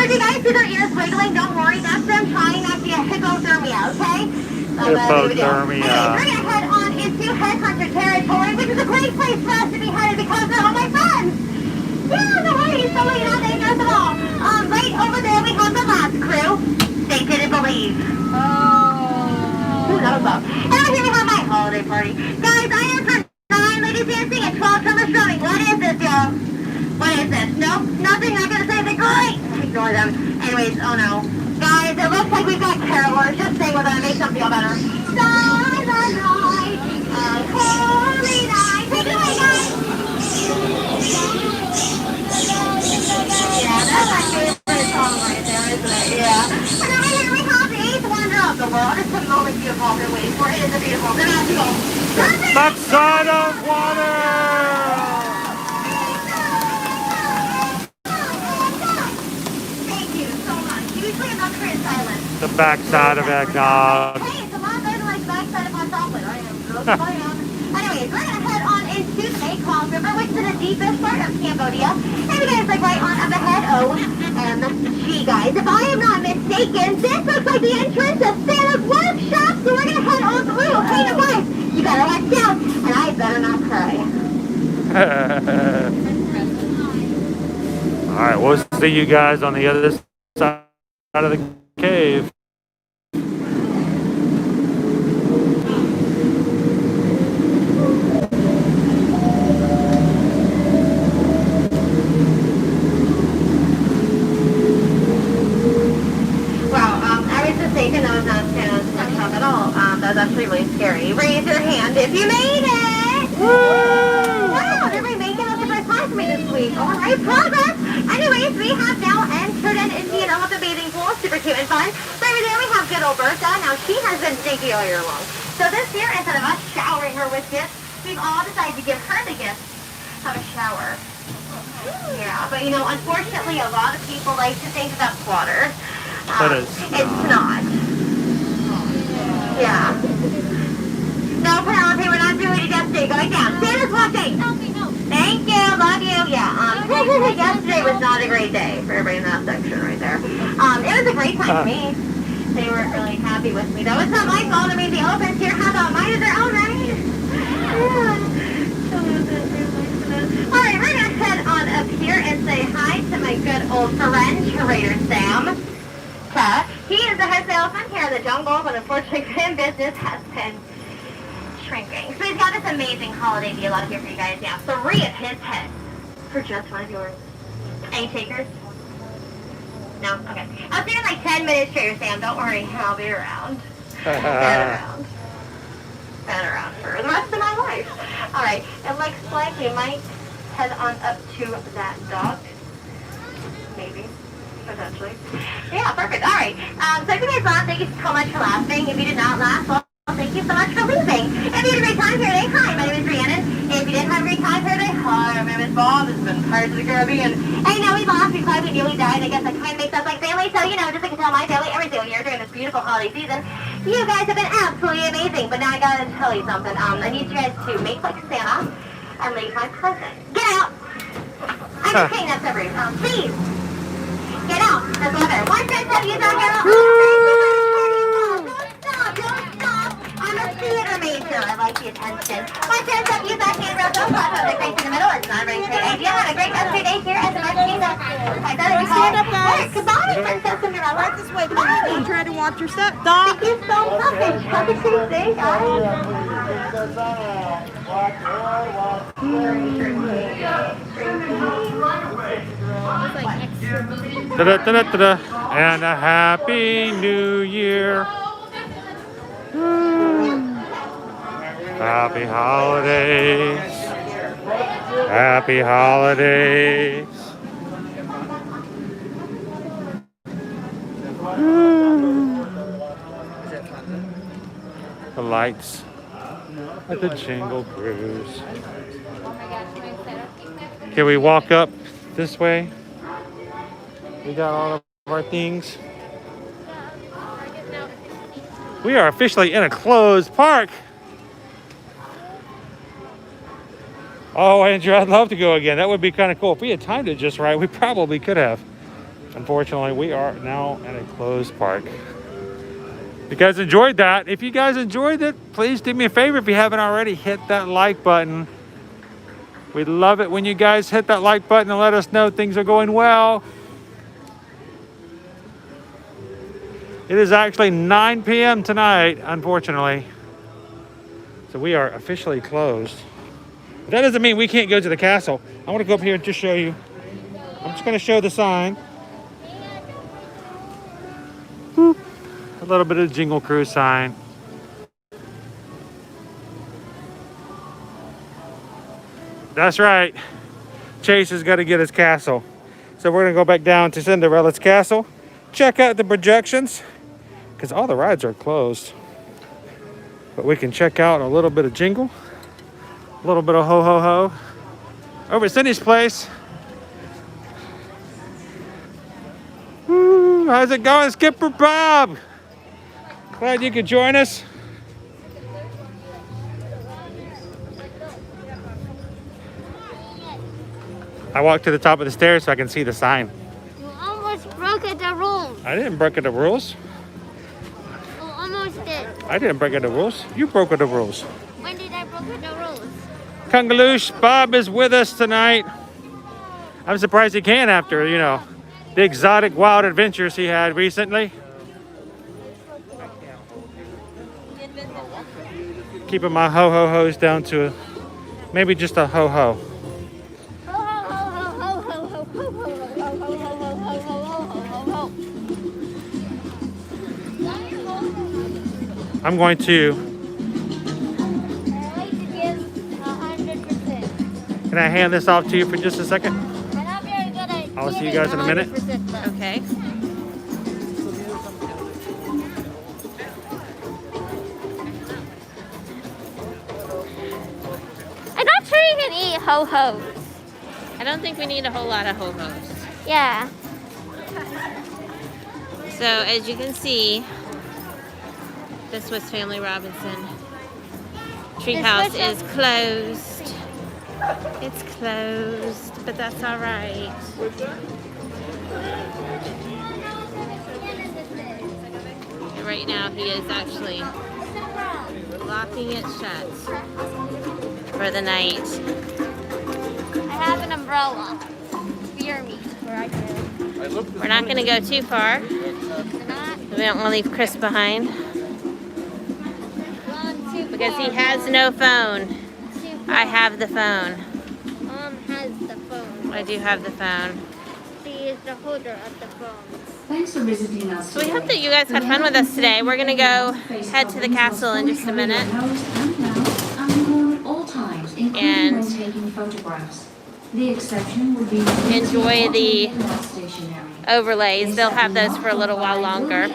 If you guys see their ears wiggling, don't worry. That's them trying not to get hypothermia, okay? Hypothermia. Okay, we're going to head on into Headhunter territory, which is a great place for us to be headed because they're all my friends. Yeah, no worries. So you're not dangerous at all. Right over there we have the last crew. They didn't believe. Oh. Ooh, that was loud. And over here we have my holiday party. Guys, I am for 9 ladies dancing and 12 summer strumming. What is this, y'all? What is this? Nope, nothing. Not gonna say anything. Great. Ignore them. Anyways, oh no. Guys, it looks like we've got carolers. Just saying we're gonna make them feel better. Silent night, a holy night. Take it away, guys. Yeah, that's my favorite song right there, isn't it? Yeah. And over here we have the 8th wonder of the world. It's a moment you have all been waiting for. It is a beautiful, the magical. Backside of water! Thank you so much. Usually I'm not very silent. The backside of eggnog. Hey, it's a lot better than like the backside of hot chocolate. I am just saying. Anyways, we're gonna head on into the Mekong River, which is in the deepest part of Cambodia. And you guys like right on up ahead. OMG, guys. If I am not mistaken, this looks like the entrance of Santa's workshop. So we're gonna head on through. Hey, the wife, you better watch out, and I better not cry. All right, we'll see you guys on the other side of the cave. That was not Santa's workshop at all. That was actually really scary. Raise your hand if you made it! Woo! Wow, everybody making it the first time for me this week. All right, progress! Anyways, we have now entered an Indian elephant bathing pool. Super cute and fun. So over there we have good old Bertha. Now she has been stinky all year long. So this year, instead of us showering her with gifts, we've all decided to give her the gift of a shower. Yeah, but you know, unfortunately, a lot of people like to think that's water. It's not. Yeah. No, Penelope, we're not doing it yesterday. Going down. Santa's watching. Thank you. Love you. Yeah. Yesterday was not a great day for everybody in that section right there. It was a great time for me. They weren't really happy with me, though. It's not my fault. I mean, the elephants here have a mind of their own, right? Alright, we're going to head on up here and say hi to my good old friend, Curator Sam. He is the head salesman here in the jungle, but unfortunately for him, business has been shrinking. So he's got this amazing holiday deal out here for you guys. Yeah, 3 of his heads for just one of yours. Any takers? No? Okay. I'll see you in like 10 minutes, Trader Sam. Don't worry, I'll be around. Been around for the rest of my life. Alright, it looks like we might head on up to that dock. Maybe. Potentially. Yeah, perfect. All right. So if you guys laughed, thank you so much for laughing. If you did not laugh, well, thank you so much for leaving. If you had a great time here today, hi, my name is Rhiannon. If you didn't have a great time here today, hi, my name is Bob. This has been Pirates of the Caribbean. And you know, we laughed, we cried, we nearly died. I guess that kind of makes us like family. So, you know, just like I tell my family every single year during this beautiful beautiful holiday season. You guys have been absolutely amazing, but now I gotta tell you something. I need you guys to make like Santa and leave my present. Get out! I'm just kidding, that's every please! Get out! That's what better. One friend said you don't get out! Don't stop! I'm a theater major. I like the attention. One friend said you back in row, don't clap on the face in the middle. It's not a very great idea. Have a great rest of your day here at the Marching. I thought it was Stand up, guys. Goodbye, Princess Cinderella. Right this way, Bye. please. Try to watch your step. Stop. Thank you so much. Have a great day, guys. Da-da-da-da-da. And a happy new year. Happy holidays. Happy holidays. The lights at the Jingle Cruise. Can we walk up this way? We got all of our things. We are officially in a closed park. Oh, Andrew, I'd love to go again. That would be kind of cool. If we had timed it just right, we probably could have. Unfortunately, we are now in a closed park. You guys enjoyed that. If you guys enjoyed it, please do me a favor. If you haven't already, hit that like button. We'd love it when you guys hit that like button and let us know things are going well. It is actually 9 p.m. tonight, unfortunately. So we are officially closed. But that doesn't mean we can't go to the castle. I want to go up here and just show you. I'm just going to show the sign. Boop. A little bit of the Jingle Cruise sign. That's right. Chase has got to get his castle. So we're going to go back down to Cinderella's castle. Check out the projections. Because all the rides are closed. But we can check out a little bit of Jingle. A little bit of Ho Ho Ho. Over at Cindy's place. Woo, how's it going, Skipper Bob? Glad you could join us. I walked to the top of the stairs so I can see the sign. You almost broke the rules. I didn't break the rules. You almost did. I didn't break the rules. You broke the rules. When did I break the rules? Kungaloosh Bob is with us tonight. I'm surprised he can after, you know, the exotic wild adventures he had recently. Keeping my ho-ho-hos down to maybe just a ho-ho. I'm going to... Can I hand this off to you for just a second? I'll see you guys in a minute. Okay. I'm not sure you can eat ho-hos. I don't think we need a whole lot of ho-hos. Yeah. So as you can see, this was Family Robinson. Treehouse is closed. It's closed, but that's all right. And right now he is actually locking it shut for the night. I have an umbrella. Fear me. Where I go. We're not going to go too far. Not We don't want to leave Chris behind gone too because he far. has no phone. Too far. I have the phone. Mom has the phone. I do have the phone. She is the holder of the phone. Thanks for visiting us. So we hope that you guys had fun with us today. We're going to go head to the castle in just a minute. And all times, including And when taking photographs. The exception would be enjoy the stationary. overlays. They'll have those for a little while longer.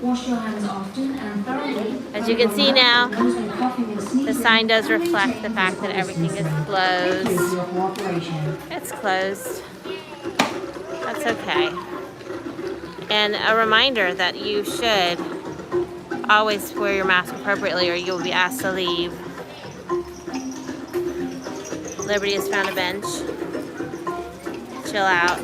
Wash your hands often and thoroughly. As you can see now, Those with coughing and the sneezing, sign does reflect the fact that everything is Thank you for closed. your cooperation. It's closed. That's okay. And a reminder that you should always wear your mask appropriately or you'll be asked to leave. Liberty has found a bench. Chill out.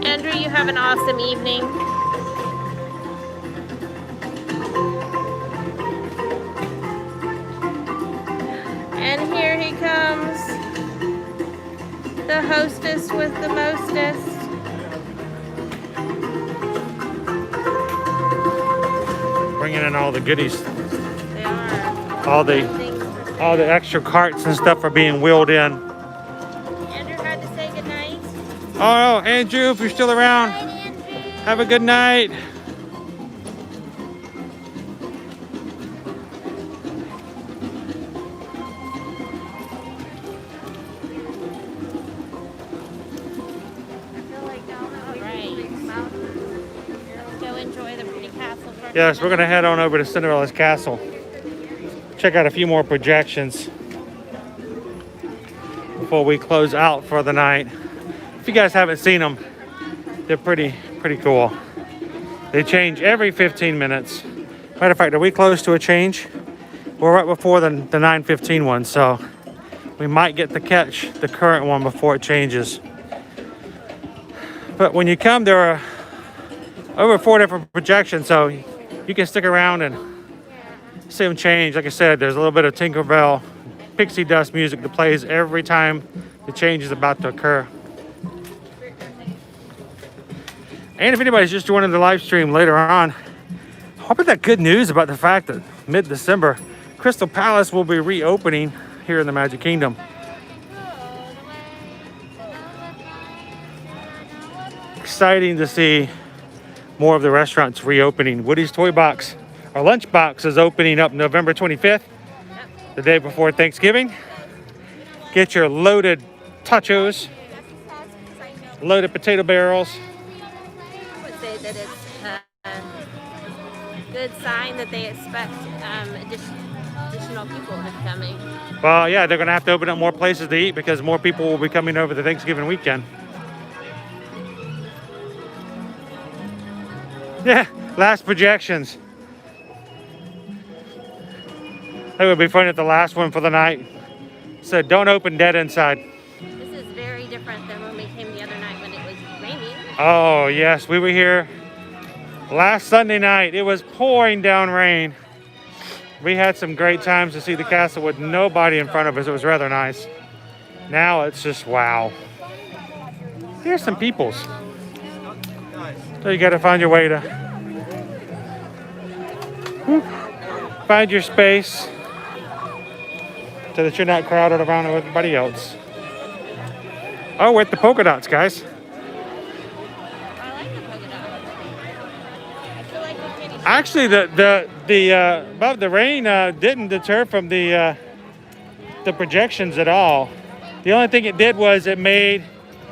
Andrew, you have an awesome evening. And here he comes, the hostess with the mostest. Bringing in all the goodies. They are. All the extra carts and stuff are being wheeled in. Andrew had to say goodnight. Oh, Andrew, if you're still around, have a good night. Go enjoy the pretty castle. Yes, we're gonna head on over to Cinderella's castle. Check out a few more projections before we close out for the night. If you guys haven't seen them, they're pretty cool. They change every 15 minutes. Matter of fact, are we close to a change? We're right before the 9:15 one, so we might get to catch the current one before it changes. But when you come, there are over 4 different projections, so you can stick around and see them change. Like I said, there's a little bit of Tinkerbell, pixie dust music that plays every time the change is about to occur. And if anybody's just joining the live stream later on, I hope that good news about the fact that mid-December, Crystal Palace will be reopening here in the Magic Kingdom. Exciting to see more of the restaurants reopening. Woody's Toy Box, our lunch box, is opening up November 25th, the day before Thanksgiving. Get your loaded tachos, loaded potato barrels. I would say that it's a good sign that they expect additional people to be coming. Well, yeah, they're gonna have to open up more places to eat because more people will be coming over the Thanksgiving weekend. Yeah, last projections. It would be funny if the last one for the night said, "Don't open dead inside." This is very different than when we came the other night when it was raining. Oh, yes, we were here last Sunday night. It was pouring down rain. We had some great times to see the castle with nobody in front of us. It was rather nice. Now it's just wow. Here's some peoples. So you got to find your way to find your space so that you're not crowded around with everybody else. Oh, with the polka dots, guys. I like the polka dots. I feel like the kitty. Actually, the rain didn't deter from the projections at all. The only thing it did was it made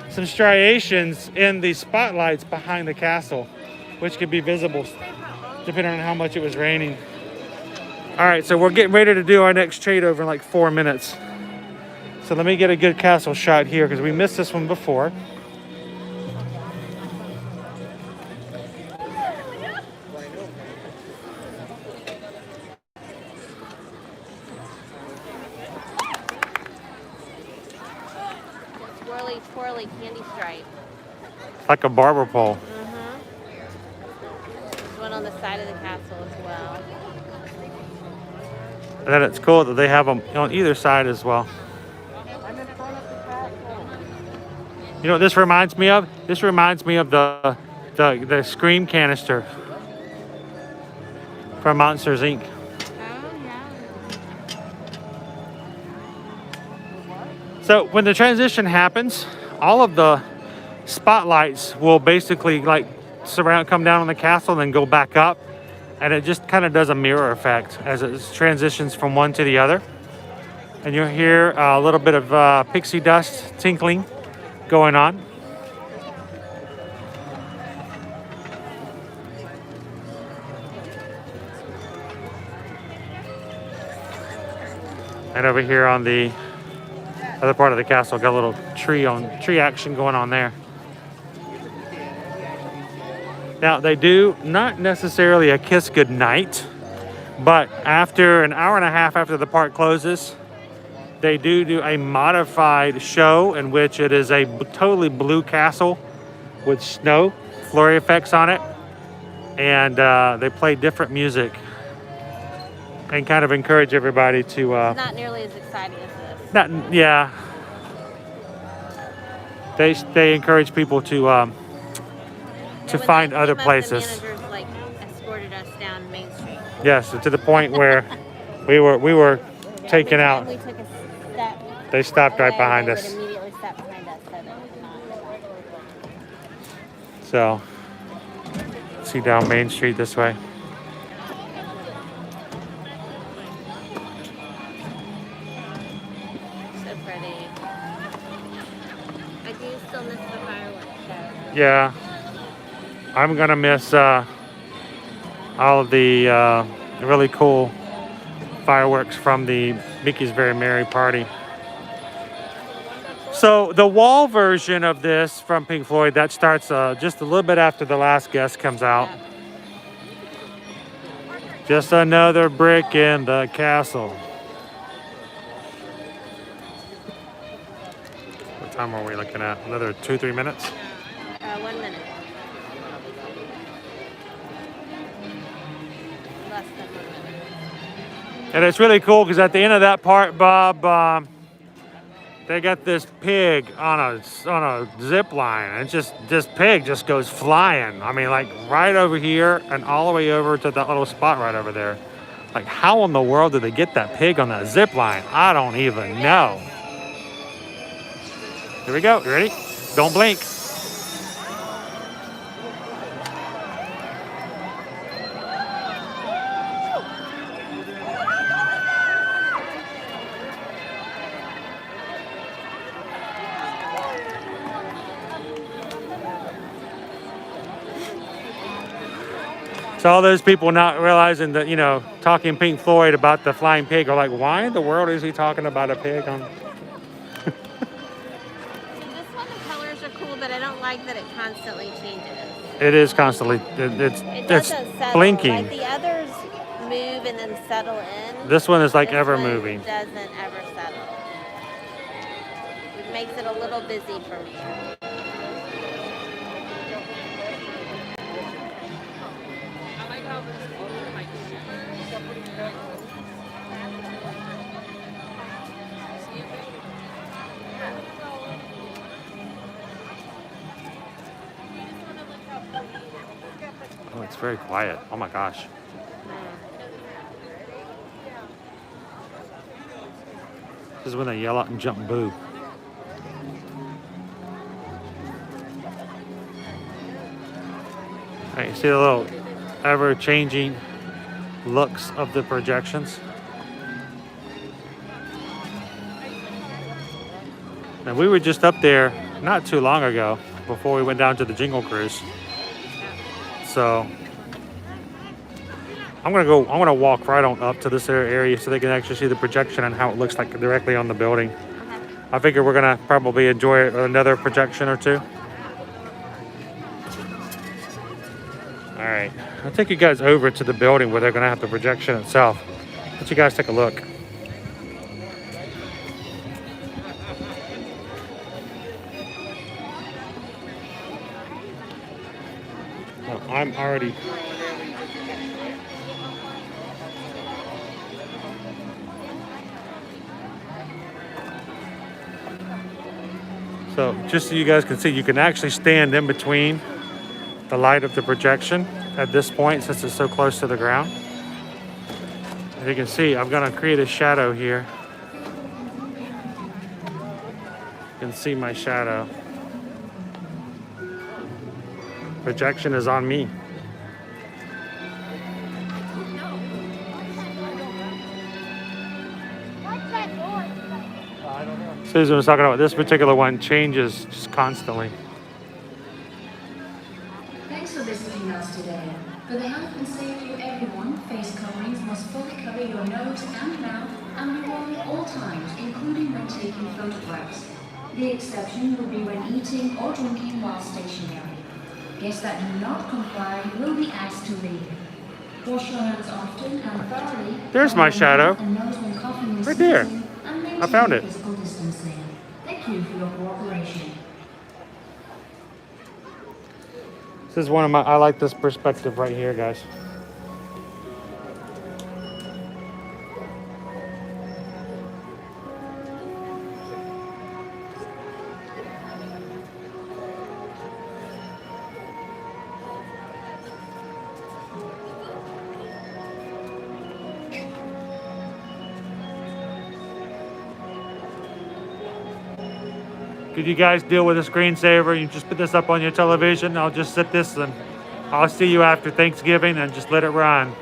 some striations in the spotlights behind the castle, which could be visible depending on how much it was raining. All right, so we're getting ready to do our next trade over in like 4 minutes. So let me get a good castle shot here because we missed this one before. Swirly, twirly candy stripe. Like a barber pole. There's one on the side of the castle as well. And then it's cool that they have them on either side as well. You know what this reminds me of? This reminds me of the Scream canister from Monsters, Inc. So when the transition happens, all of the spotlights will basically like come down on the castle and then go back up. And it just kind of does a mirror effect as it transitions from one to the other. And you'll hear a little bit of pixie dust tinkling going on. And over here on the other part of the castle, got a little tree action going on there. Now they do not necessarily a kiss goodnight, but after an hour and a half after the park closes, they do a modified show in which it is a totally blue castle with snow flurry effects on it, and they play different music and kind of encourage everybody to. Not nearly as exciting as this. Not yeah. They encourage people to find other places. The managers like escorted us down Main Street. Yes, to the point where we were taken out. We took a step. They stopped right away, behind they us. would immediately step behind us so that it's not. So, see down Main Street this way. So pretty. I do still miss the fireworks show. Yeah, I'm gonna miss all of the really cool fireworks from the Mickey's Very Merry Party. So the wall version of this from Pink Floyd, that starts just a little bit after the last guest comes out. Just another brick in the castle. What time are we looking at? Another 2-3 minutes? 1 minute. Less than 1 minute. And it's really cool because at the end of that part, Bob, they got this pig on a zip line, and this pig just goes flying. I mean, like right over here and all the way over to that little spot right over there. Like, how in the world did they get that pig on that zip line? I don't even know. Here we go. You ready? Don't blink. So all those people not realizing that, talking Pink Floyd about the flying pig are like, why in the world is he talking about a pig on? This one, the colors are cool, but I don't like that it constantly changes. It is constantly, It it's doesn't settle. blinking. Like the others move and then settle in. This one is like This ever one moving. doesn't ever settle. It makes it a little busy for me. Oh, it's very quiet. Oh my gosh. This is when they yell out and jump boo. All right, you see the little ever-changing looks of the projections? And we were just up there not too long ago before we went down to the Jingle Cruise. So I'm gonna walk right on up to this area so they can actually see the projection and how it looks like directly on the building. I figure we're gonna probably enjoy another projection or two. All right, I'll take you guys over to the building where they're gonna have the projection itself. Let you guys take a look. Oh, I'm already. So just so you guys can see, you can actually stand in between the light of the projection at this point since it's so close to the ground. As you can see, I'm going to create a shadow here. You can see my shadow. Projection is on me. Susan was talking about this particular one changes just constantly. Thanks for visiting females today. For the health and safety of everyone, face coverings must fully cover your nose and mouth and be worn at all times, including when taking photographs. The exception will be when eating or drinking while stationary. Guests that do not comply will be asked to leave. Wash your hands often and thoroughly. There's my shadow. And nose when coughing and Right there. sneezing, and I found maintain it. physical distancing. Thank you for your cooperation. This is one of my, I like this perspective right here, guys. Could you guys deal with a screensaver? You just put this up on your television. I'll just set this and I'll see you after Thanksgiving and just let it run.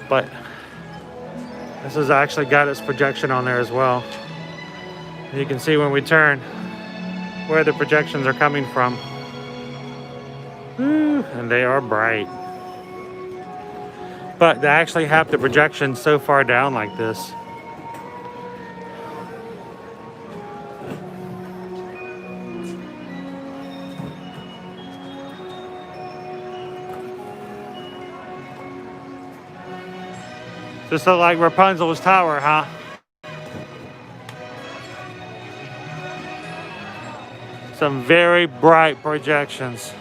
But this has actually got its projection on there as well. You can see when we turn where the projections are coming from. Woo, and they are bright. But they actually have the projection so far down like this. Just look like Rapunzel's tower, huh? Some very bright projections.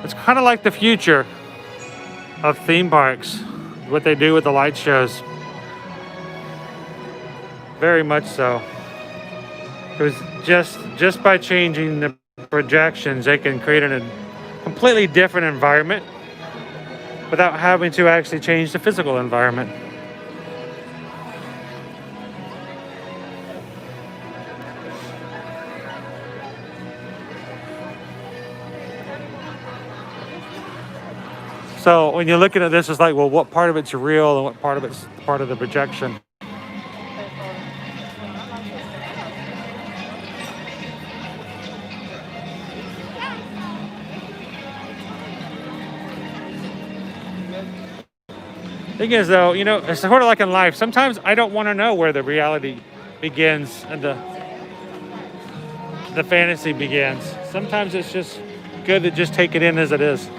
It's kind of like the future of theme parks, what they do with the light shows. Very much so. Because just by changing the projections, they can create a completely different environment without having to actually change the physical environment. So when you're looking at this, it's like, well, what part of it's real and what part of it's part of the projection? Thing is, though, you know, it's sort of like in life. Sometimes I don't want to know where the reality begins and the fantasy begins. Sometimes it's just good to just take it in as it is.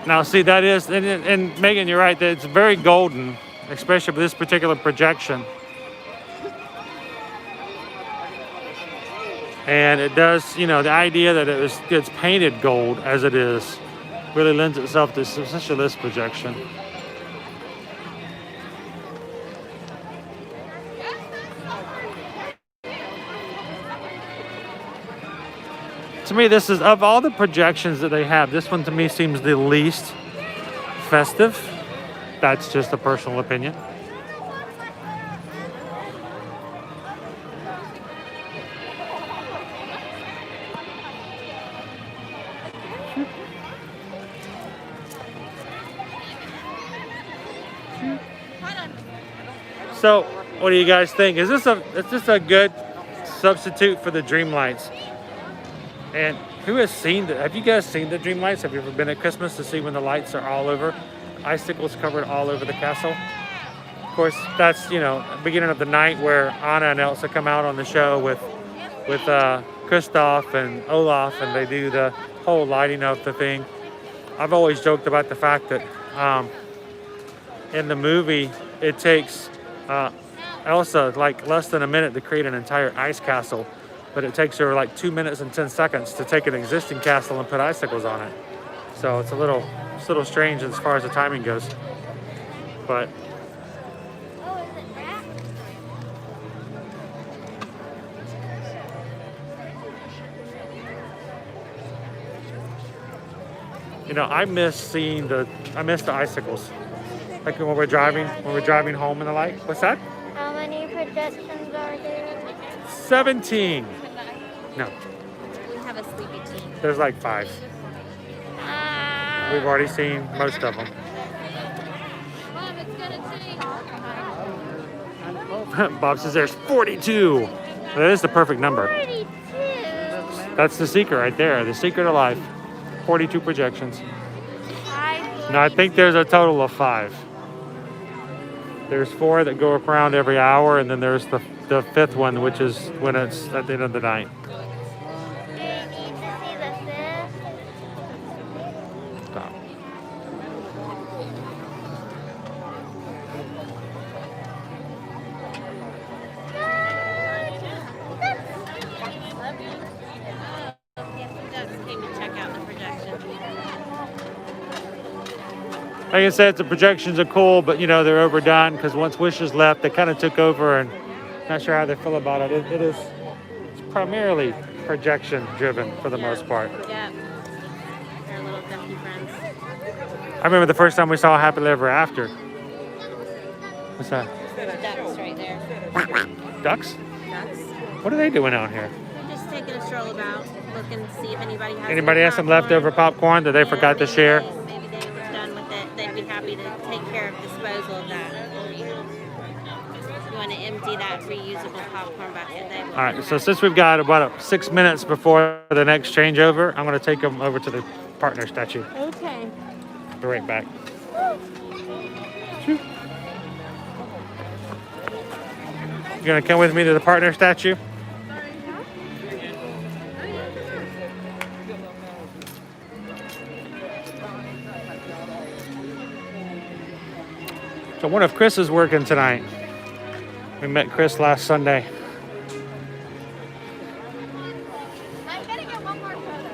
Now, see, that is, and Megan, you're right, that it's very golden, especially with this particular projection. And it does, you know, the idea that it's painted gold as it is really lends itself to especially this projection. To me, this is, of all the projections that they have, this one to me seems the least festive. That's just a personal opinion. So, what do you guys think? Is this a good substitute for the dream lights? And who has seen the, have you guys seen the dream lights? Have you ever been at Christmas to see when the lights are all over? Icicles covered all over the castle. Of course, that's, you know, beginning of the night where Anna and Elsa come out on the show with Kristoff and Olaf, and they do the whole lighting of the thing. I've always joked about the fact that in the movie, it takes Elsa like less than a minute to create an entire ice castle. but it takes her like 2 minutes and 10 seconds to take an existing castle and put icicles on it. So it's a little strange as far as the timing goes. But Oh, is it that? you know, I miss the icicles. Like when we're driving home and the like. What's that? How many projections are there? 17. No, We have a sleepy teen. there's like 5. We've already seen most of them. Mom, it's gonna change. Bob says there's 42. That is the perfect number. 42. That's the secret right there. The secret of life. 42 projections. No, I think there's a total of 5. There's 4 that go around every hour, and then there's the 5th one, which is when it's at the end of the night. Do you need to see the fifth? Stop. Ducks came to check out the projection. Like I said, the projections are cool, but you know, they're overdone because once Wishes left, they kind of took over, and not sure how they feel about it. It's primarily projection driven for the most part. Yeah. They're little ducky friends. I remember the first time we saw Happily Ever After. What's that? There's ducks right there. Ducks? Ducks. What are they doing out here? They're just taking a stroll about, looking to see if anybody has Anybody has some popcorn. leftover popcorn that they forgot to maybe share? Maybe they were done with it. They'd be happy to take care of disposal of that. You want to empty that reusable popcorn bucket, they will. All right, so since we've got about 6 minutes before the next changeover, I'm going to take them over to the partner statue. Okay. Be right back. You going to come with me to the partner statue? So one of Chris is working tonight. We met Chris last Sunday. I'm gonna get one more photo.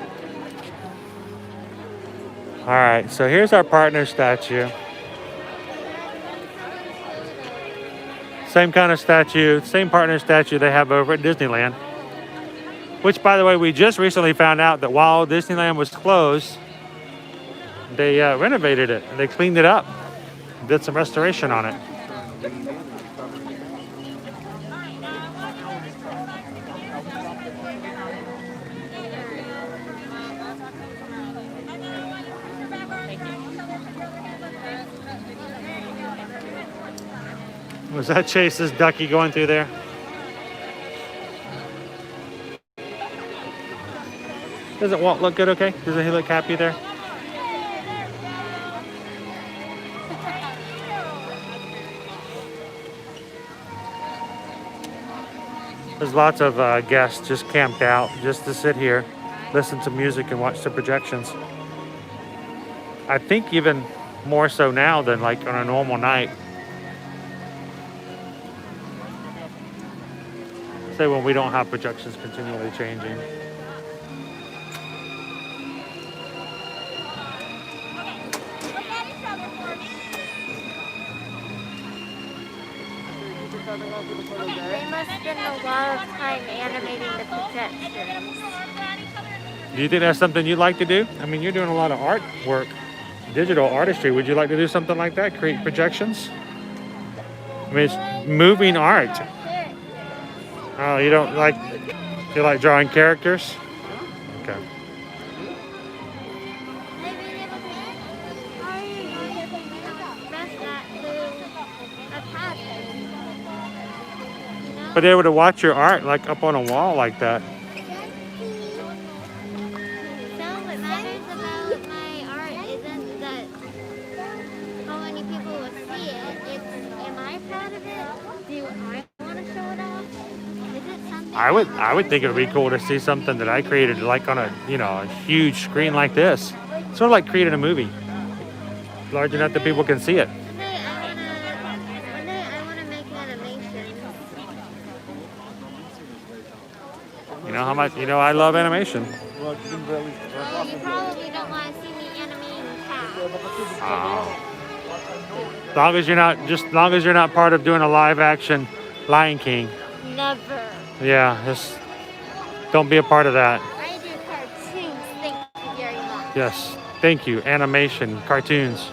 All right, so here's our partner statue. Same kind of statue, same partner statue they have over at Disneyland. Which, by the way, we just recently found out that while Disneyland was closed, they renovated it and they cleaned it up, did some restoration on it. Was that Chase's ducky going through there? Doesn't Walt look good, okay? Doesn't he look happy there? There's lots of guests just camped out just to sit here, listen to music and watch the projections. I think even more so now than like on a normal night. Say when we don't have projections continually changing. They must spend a lot of time animating the projections. Do you think that's something you'd like to do? I mean, you're doing a lot of artwork, digital artistry. Would you like to do something like that? Create projections? I mean, it's moving art. Oh, you don't like, you like drawing characters? Okay. But they able to watch your art like up on a wall like that. So what matters about my art isn't that how many people will see it. It's am I proud of it? Do I want to show it off? Is it something I would think it would be cool to see something that I created like on a, you know, a huge screen like this. Sort of like creating a movie. Large enough that people can see it. One day I wanna make animations. You how much, you know, I love animation. Well, you probably don't want to see me animating cats. As long as you're not part of doing a live action Lion King. Never. Yeah, just don't be a part of that. I do cartoons, thank you very much. Yes, thank you. Animation, cartoons.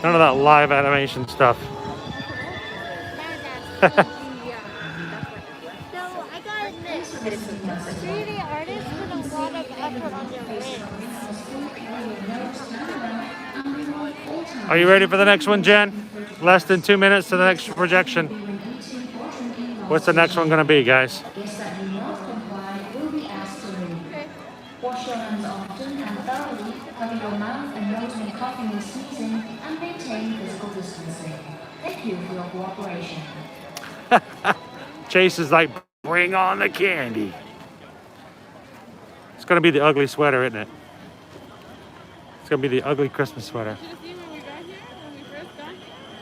None of that live animation stuff. So I gotta admit, 3D artists put a lot of effort on their wings. Are you ready for the next one, Jen? Less than 2 minutes to the next projection. What's the next one going to be, guys? Guests that do not comply will be asked to leave. Wash your hands often and thoroughly, cover your mouth and nose when coughing and sneezing, and maintain physical distancing. Thank you for your cooperation. Chase is like, bring on the candy. It's going to be the ugly sweater, isn't it? It's going to be the ugly Christmas sweater. Did you see when we got here? When we first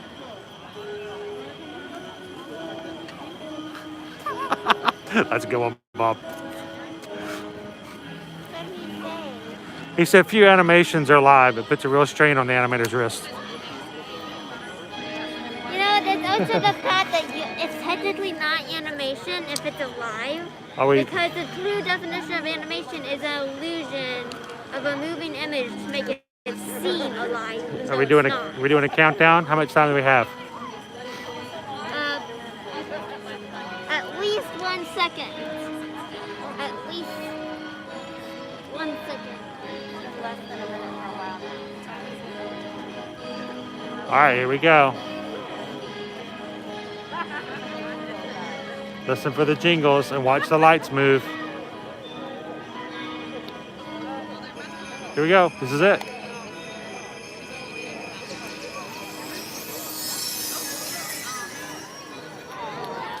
got here? Let's go on, Bob. What did he say? He said few animations are live. It puts a real strain on the animator's wrist. You know, there's also the fact that it's technically not animation if it's alive. Are we? Because the true definition of animation is an illusion of a moving image to make it seem alive. Are we doing a countdown? How much time do we have? At least 1 second. At least 1 second. Less than a minute for a while now. All right, here we go. Listen for the jingles and watch the lights move. Here we go. This is it.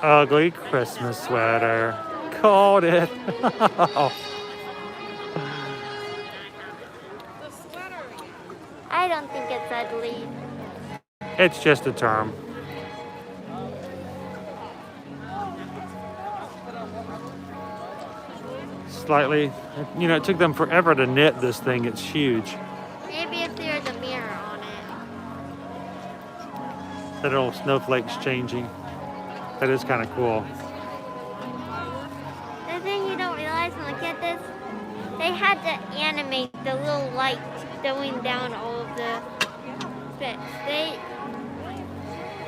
Ugly Christmas sweater. Called it. I don't think it's ugly. It's just a term. Slightly, you know, it took them forever to knit this thing. It's huge. Maybe if there's a mirror on it. The little snowflakes changing. That is kind of cool. The thing you don't realize when looking at this, they had to animate the little light going down all of the bits. They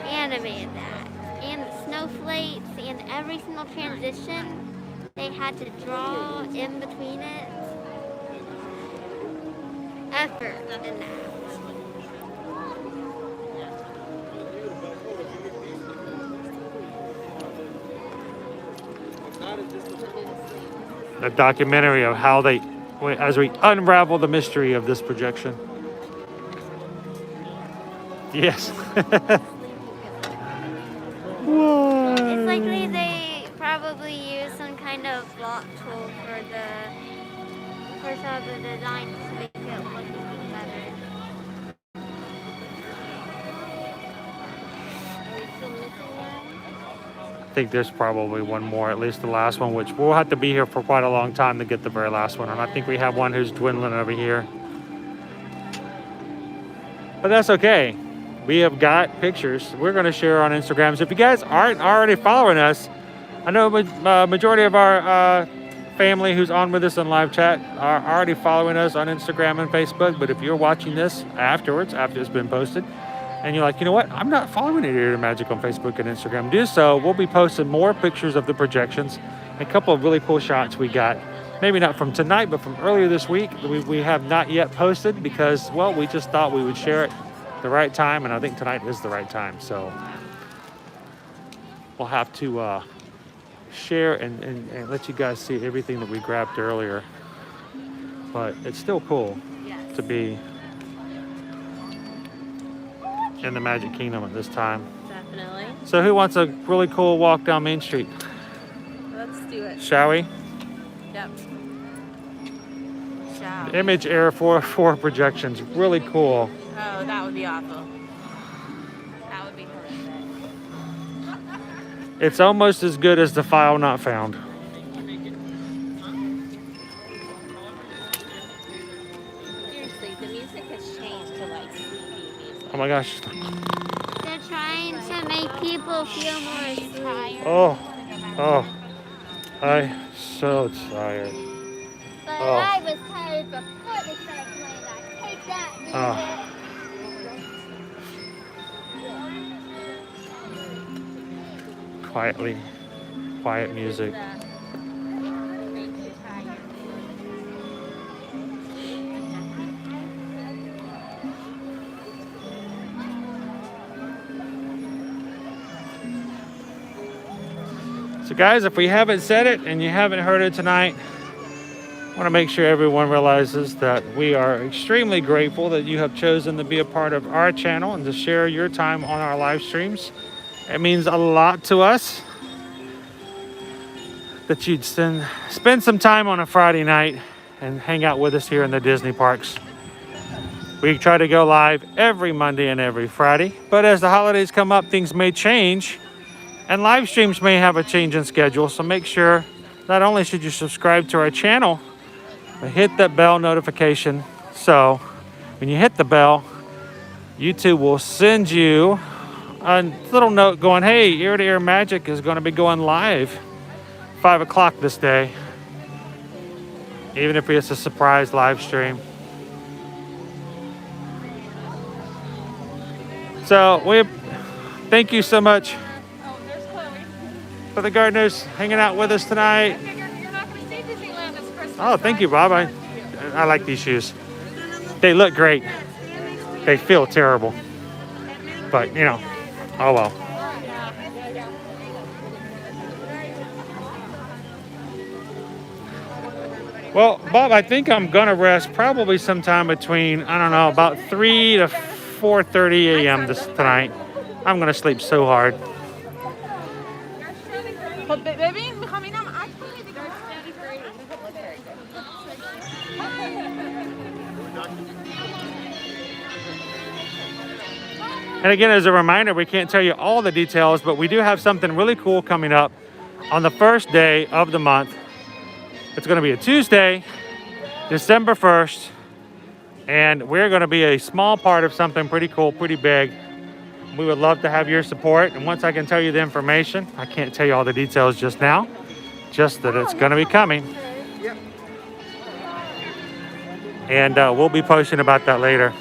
animated that. And the snowflakes and every single transition, they had to draw in between it. Effort in that. A documentary of how they, as we unravel the mystery of this projection. Yes. What? It's likely they probably use some kind of block tool for some of the designs to make it look even better. Are we still missing one? I think there's probably one more, at least the last one, which we'll have to be here for quite a long time to get the very last one. And I think we have one who's dwindling over here. But that's okay. We have got pictures we're going to share on Instagram. So if you guys aren't already following us, I know majority of our family who's on with us in live chat are already following us on Instagram and Facebook. But if you're watching this afterwards, after it's been posted, and you're like, you know what, I'm not following It Here Magic on Facebook and Instagram, do so. We'll be posting more pictures of the projections, a couple of really cool shots we got. Maybe not from tonight, but from earlier this week. We have not yet posted because, well, we just thought we would share it the right time, and I think tonight is the right time. So we'll have to share and let you guys see everything that we grabbed earlier. But it's still cool to be in the Magic Kingdom at this time. Definitely. So who wants a really cool walk down Main Street? Let's do it. Shall we? Yep. Shall. Image Air 4 projections, really cool. Oh, that would be awful. That would be horrific. It's almost as good as the file not found. The music has changed to like sleepy music. Oh my gosh. They're trying to make people feel more asleep. Oh, oh, I'm so tired. But Oh. I was tired before they started playing that. Take that music. Oh. Quiet music. So guys, if we haven't said it and you haven't heard it tonight, I want to make sure everyone realizes that we are extremely grateful that you have chosen to be a part of our channel and to share your time on our live streams. It means a lot to us that you'd spend some time on a Friday night and hang out with us here in the Disney parks. We try to go live every Monday and every Friday, but as the holidays come up, things may change and live streams may have a change in schedule. So make sure not only should you subscribe to our channel, but hit that bell notification. So when you hit the bell, YouTube will send you a little note going, hey, Ear to Ear Magic is going to be going live 5 o'clock this day, even if it's a surprise live stream. So we thank you so much for the gardeners hanging out with us tonight. You're not going to see Disneyland this Christmas. Oh, thank you, Bob. I like these shoes. They look great. They feel terrible, but you know, oh well. Well, Bob, I think I'm gonna rest probably sometime between, I don't know, about 3 to 4:30 a.m. tonight. I'm gonna sleep so hard. And again, as a reminder, we can't tell you all the details, but we do have something really cool coming up on the first day of the month. It's going to be a Tuesday, December 1st, and we're going to be a small part of something pretty cool, pretty big. We would love to have your support, and once I can tell you the information, I can't tell you all the details just now, just that it's going to be coming. And we'll be posting about that later.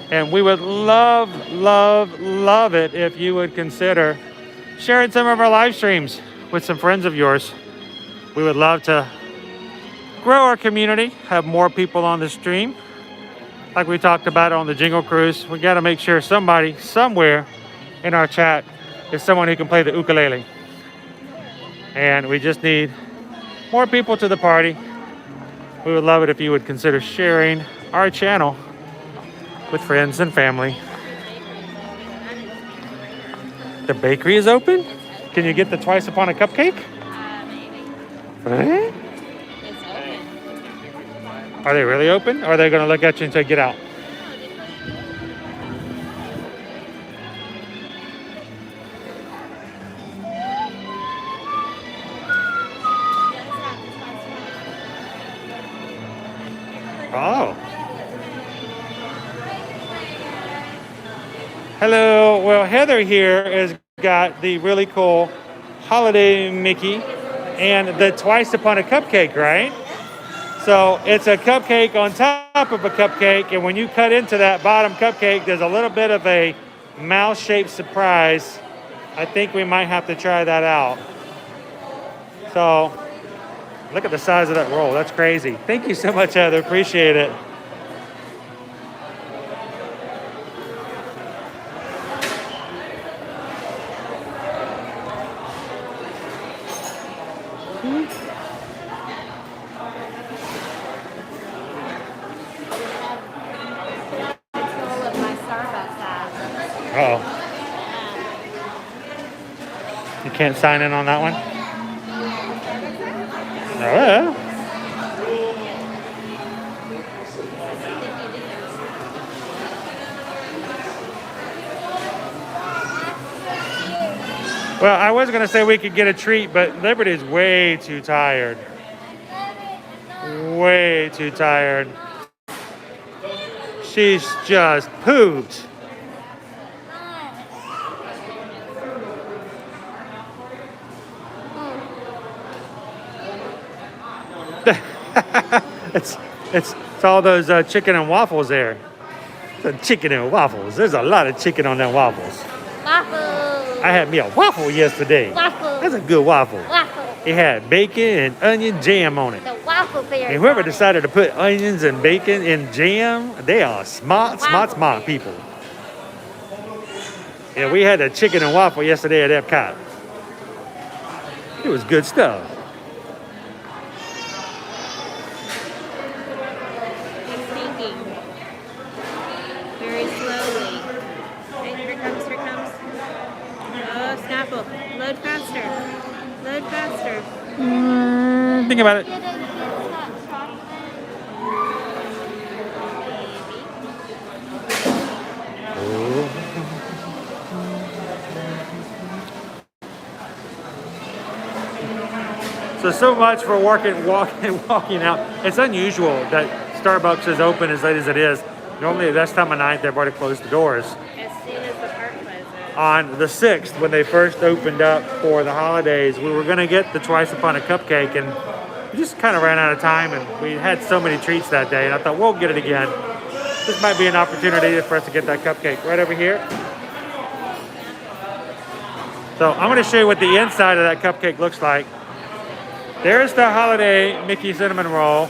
And we would love, love, love it if you would consider sharing some of our live streams with some friends of yours. We would love to grow our community, have more people on the stream. Like we talked about on the Jingle Cruise, we got to make sure somebody, somewhere in our chat is someone who can play the ukulele. And we just need more people to the party. We would love it if you would consider sharing our channel with friends and family. The bakery is open? Can you get the twice upon a cupcake? Maybe. Huh? It's open. Are they really open? Or are they going to look at you and say, get out? Oh. Hello. Well, Heather here has got the really cool holiday Mickey and the twice upon a cupcake, right? So it's a cupcake on top of a cupcake, and when you cut into that bottom cupcake, there's a little bit of a mouse-shaped surprise. I think we might have to try that out. So look at the size of that roll. That's crazy. Thank you so much, Heather. Appreciate it. Uh-oh. You can't sign in on that one? Oh, yeah. Well, I was gonna say we could get a treat, but Liberty's way too tired. Way too tired. She's just pooped. it's all those chicken and waffles there. The chicken and waffles. There's a lot of chicken on them waffles. Waffle. I had me a waffle yesterday. Waffle. That's a good waffle. Waffle. It had bacon and onion jam on it. The waffle fairy. And whoever decided to put onions and bacon in jam, they are smart people. Yeah, we had a chicken and waffle yesterday at Epcot. It was good stuff. He's thinking very slowly. Okay, here it comes, here it comes. Oh, Snapple. Load faster. Load faster. Think about it. So much for walking out. It's unusual that Starbucks is open as late as it is. Normally, at this time of night, they've already closed the doors. As soon as the park closes. On the 6th, when they first opened up for the holidays, we were going to get the Twice Upon a Cupcake, and we just kind of ran out of time, and we had so many treats that day, and I thought, we'll get it again. This might be an opportunity for us to get that cupcake right over here. So I'm going to show you what the inside of that cupcake looks like. There's the holiday Mickey Cinnamon Roll.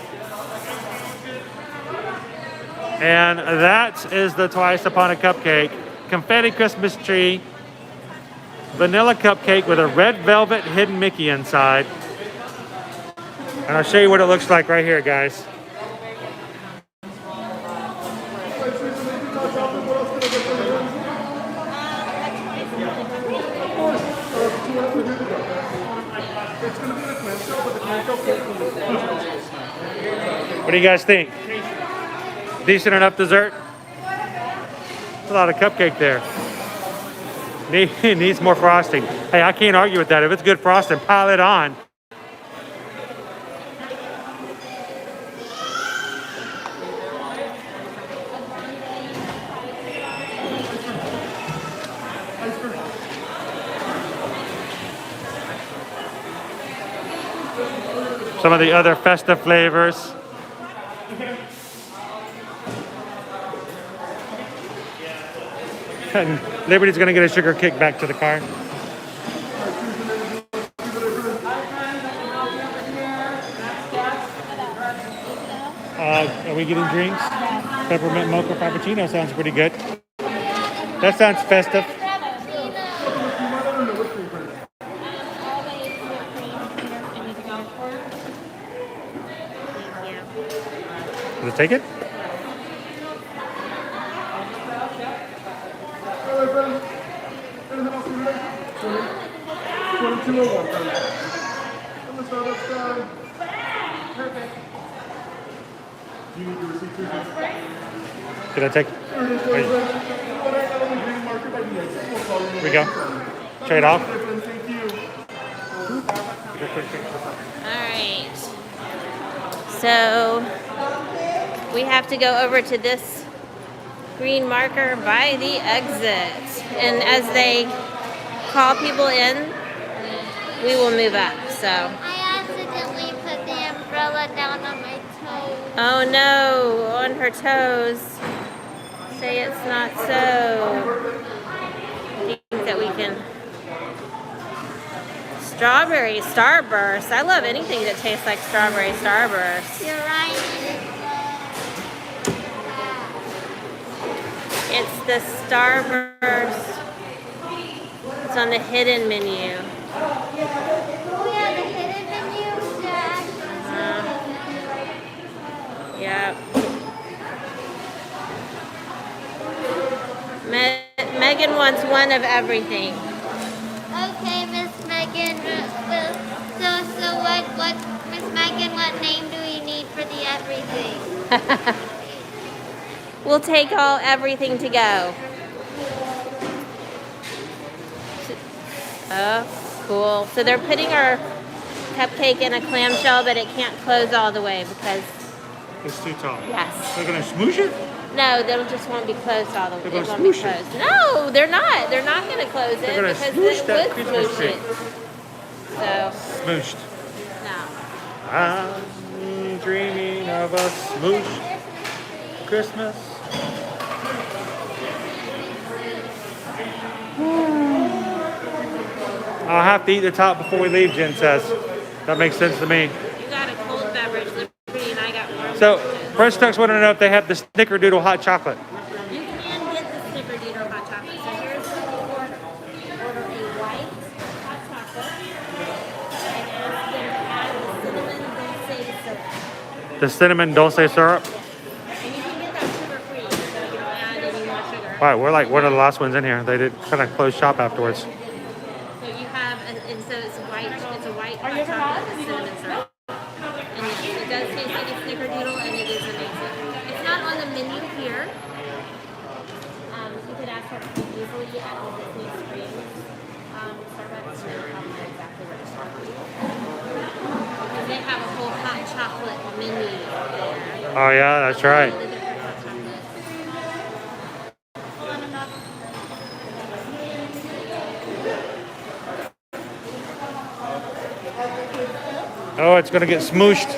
And that is the Twice Upon a Cupcake. Confetti Christmas tree. Vanilla cupcake with a red velvet hidden Mickey inside. And I'll show you what it looks like right here, guys. What do you guys think? Decent enough dessert? There's a lot of cupcake there. Needs more frosting. Hey, I can't argue with that. If it's good frosting, pile it on. Some of the other festive flavors. And Liberty's gonna get a sugar kick back to the car. Are we getting drinks? Peppermint mocha frappuccino sounds pretty good. That sounds festive. Will it take it? Did I take? Here we go. Trade off. Alright. So we have to go over to this green marker by the exit. And as they call people in, we will move up. So I accidentally put the umbrella down on my toes. oh no, on her toes. Say it's not so. I think that we can. Strawberry Starburst. I love anything that tastes like strawberry Starburst. You're right. It's the Starburst. It's on the hidden menu. Oh yeah, the hidden menu. Yeah, Yep. Megan wants one of everything. okay, Miss Megan. So what, Miss Megan? What name do we need for the everything? We'll take all everything to go. Oh, cool. So they're putting our cupcake in a clamshell, but it can't close all the way because, It's too tall. yes. They're gonna smoosh it? No, they'll just won't be closed all the way. They're It gonna won't be smoosh it. closed. No, they're not. They're not going to close it They're gonna because smoosh it that would Christmas smoosh tree. it. So, Smooshed. no. I'm dreaming of a smooshed Christmas. I'll have to eat the top before we leave, Jen says. That makes sense to me. You got a cold beverage, Liberty, and I got warm So, beverages. Fresh Ducks want to know if they have the Snickerdoodle hot chocolate. You can get the Snickerdoodle hot chocolate. So here's what you order. You order a white hot chocolate and ask them to add the cinnamon dulce syrup. The cinnamon dulce syrup. And you can get that sugar-free, so you don't add any more sugar. Wow, we're like one of the last ones in here. They did kind of close shop afterwards. So you have, and so it's a white hot chocolate with cinnamon syrup. And it does taste like a Snickerdoodle, and it is amazing. It's not on the menu here. You could ask for it easily at the Disney Springs Starbucks, and they'll probably know exactly what it's from. Because they have a whole hot chocolate menu there. Oh yeah, that's right. All the different hot chocolates. Oh, it's gonna get smooshed.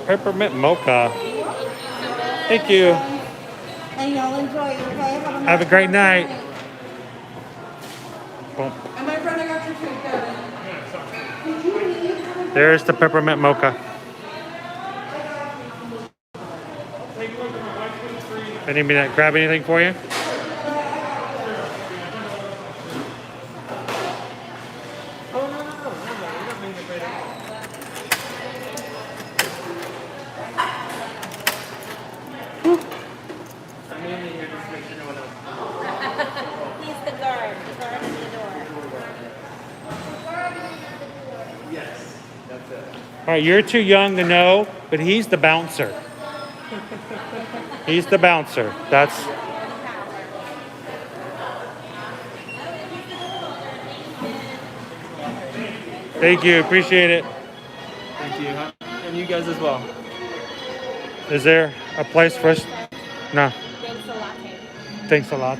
Peppermint mocha. Thank you. And y'all enjoy it, okay? Have a great night. Boom. And my friend, I got your food, Kevin. There's the peppermint mocha. I need me to grab anything for you? He's the guard at the door. All right, you're too young to know, but he's the bouncer. He's the bouncer. That's. Thank you. Appreciate it. Thank you. And you guys as well. Is there a place for us? No. Thanks a lot. Thanks a lot.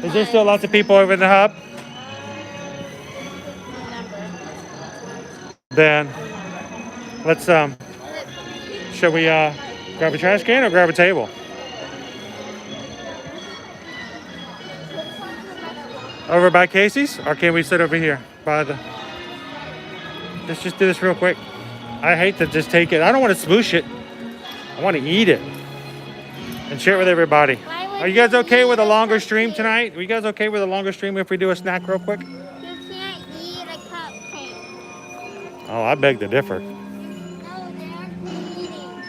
Is there still lots of people over in the hub? Then let's shall we grab a trash can or grab a table? Over by Casey's, or can we sit over here by the? Let's just do this real quick. I hate to just take it. I don't want to smoosh it. I want to eat it and share it with everybody. Are you guys okay with a longer stream tonight? Are you guys okay with a longer stream if we do a snack real quick? You can't eat a cupcake. Oh, I beg to differ. No, they aren't eating.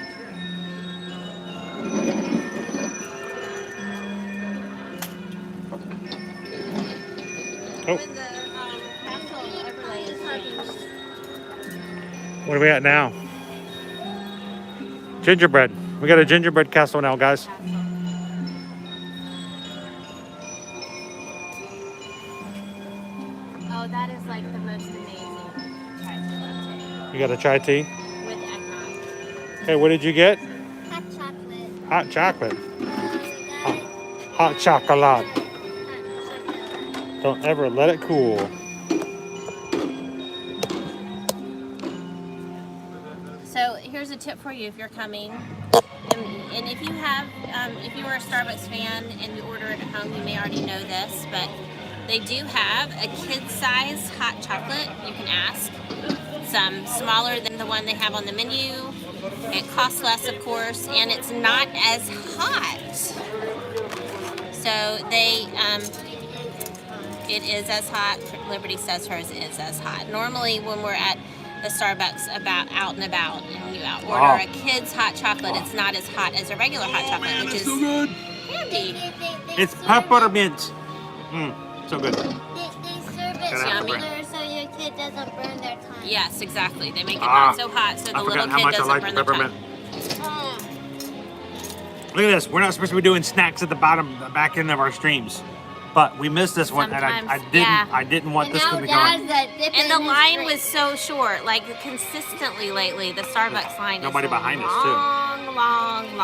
Oh, When the castle overlay is changed. what are we at now? Gingerbread. We got a gingerbread castle now, guys. Oh, that is like the most amazing chai tea latte You got a chai tea? with eggnog. Hey, what did you get? Hot chocolate. Hot chocolate. Got Hot chocolate. hot chocolate. Don't ever let it cool. So here's a tip for you if you're coming. And if you have, if you are a Starbucks fan and you order it at home, you may already know this, but they do have a kid-size hot chocolate. You can ask. Some smaller than the one they have on the menu. It costs less, of course, and it's not as hot. So they, it is as hot. Liberty says hers is as hot. Normally, when we're at the Starbucks out and about, and you order a kid's hot chocolate, it's not as hot as a regular hot chocolate, which is so good. handy. It's peppermint. So good. They serve it Yummy. similar so your kid doesn't burn their tongue. Yes, exactly. They make it not so hot so the I little forgot how kid much I doesn't like burn the their peppermint. tongue. Look at this. We're not supposed to be doing snacks at the bottom, the back end of our streams, but we missed this one, and I Sometimes, didn't. yeah. I didn't want And this now one to go. Dad's in. And the line was so short, like consistently lately. The Starbucks line Nobody is behind us, too. long.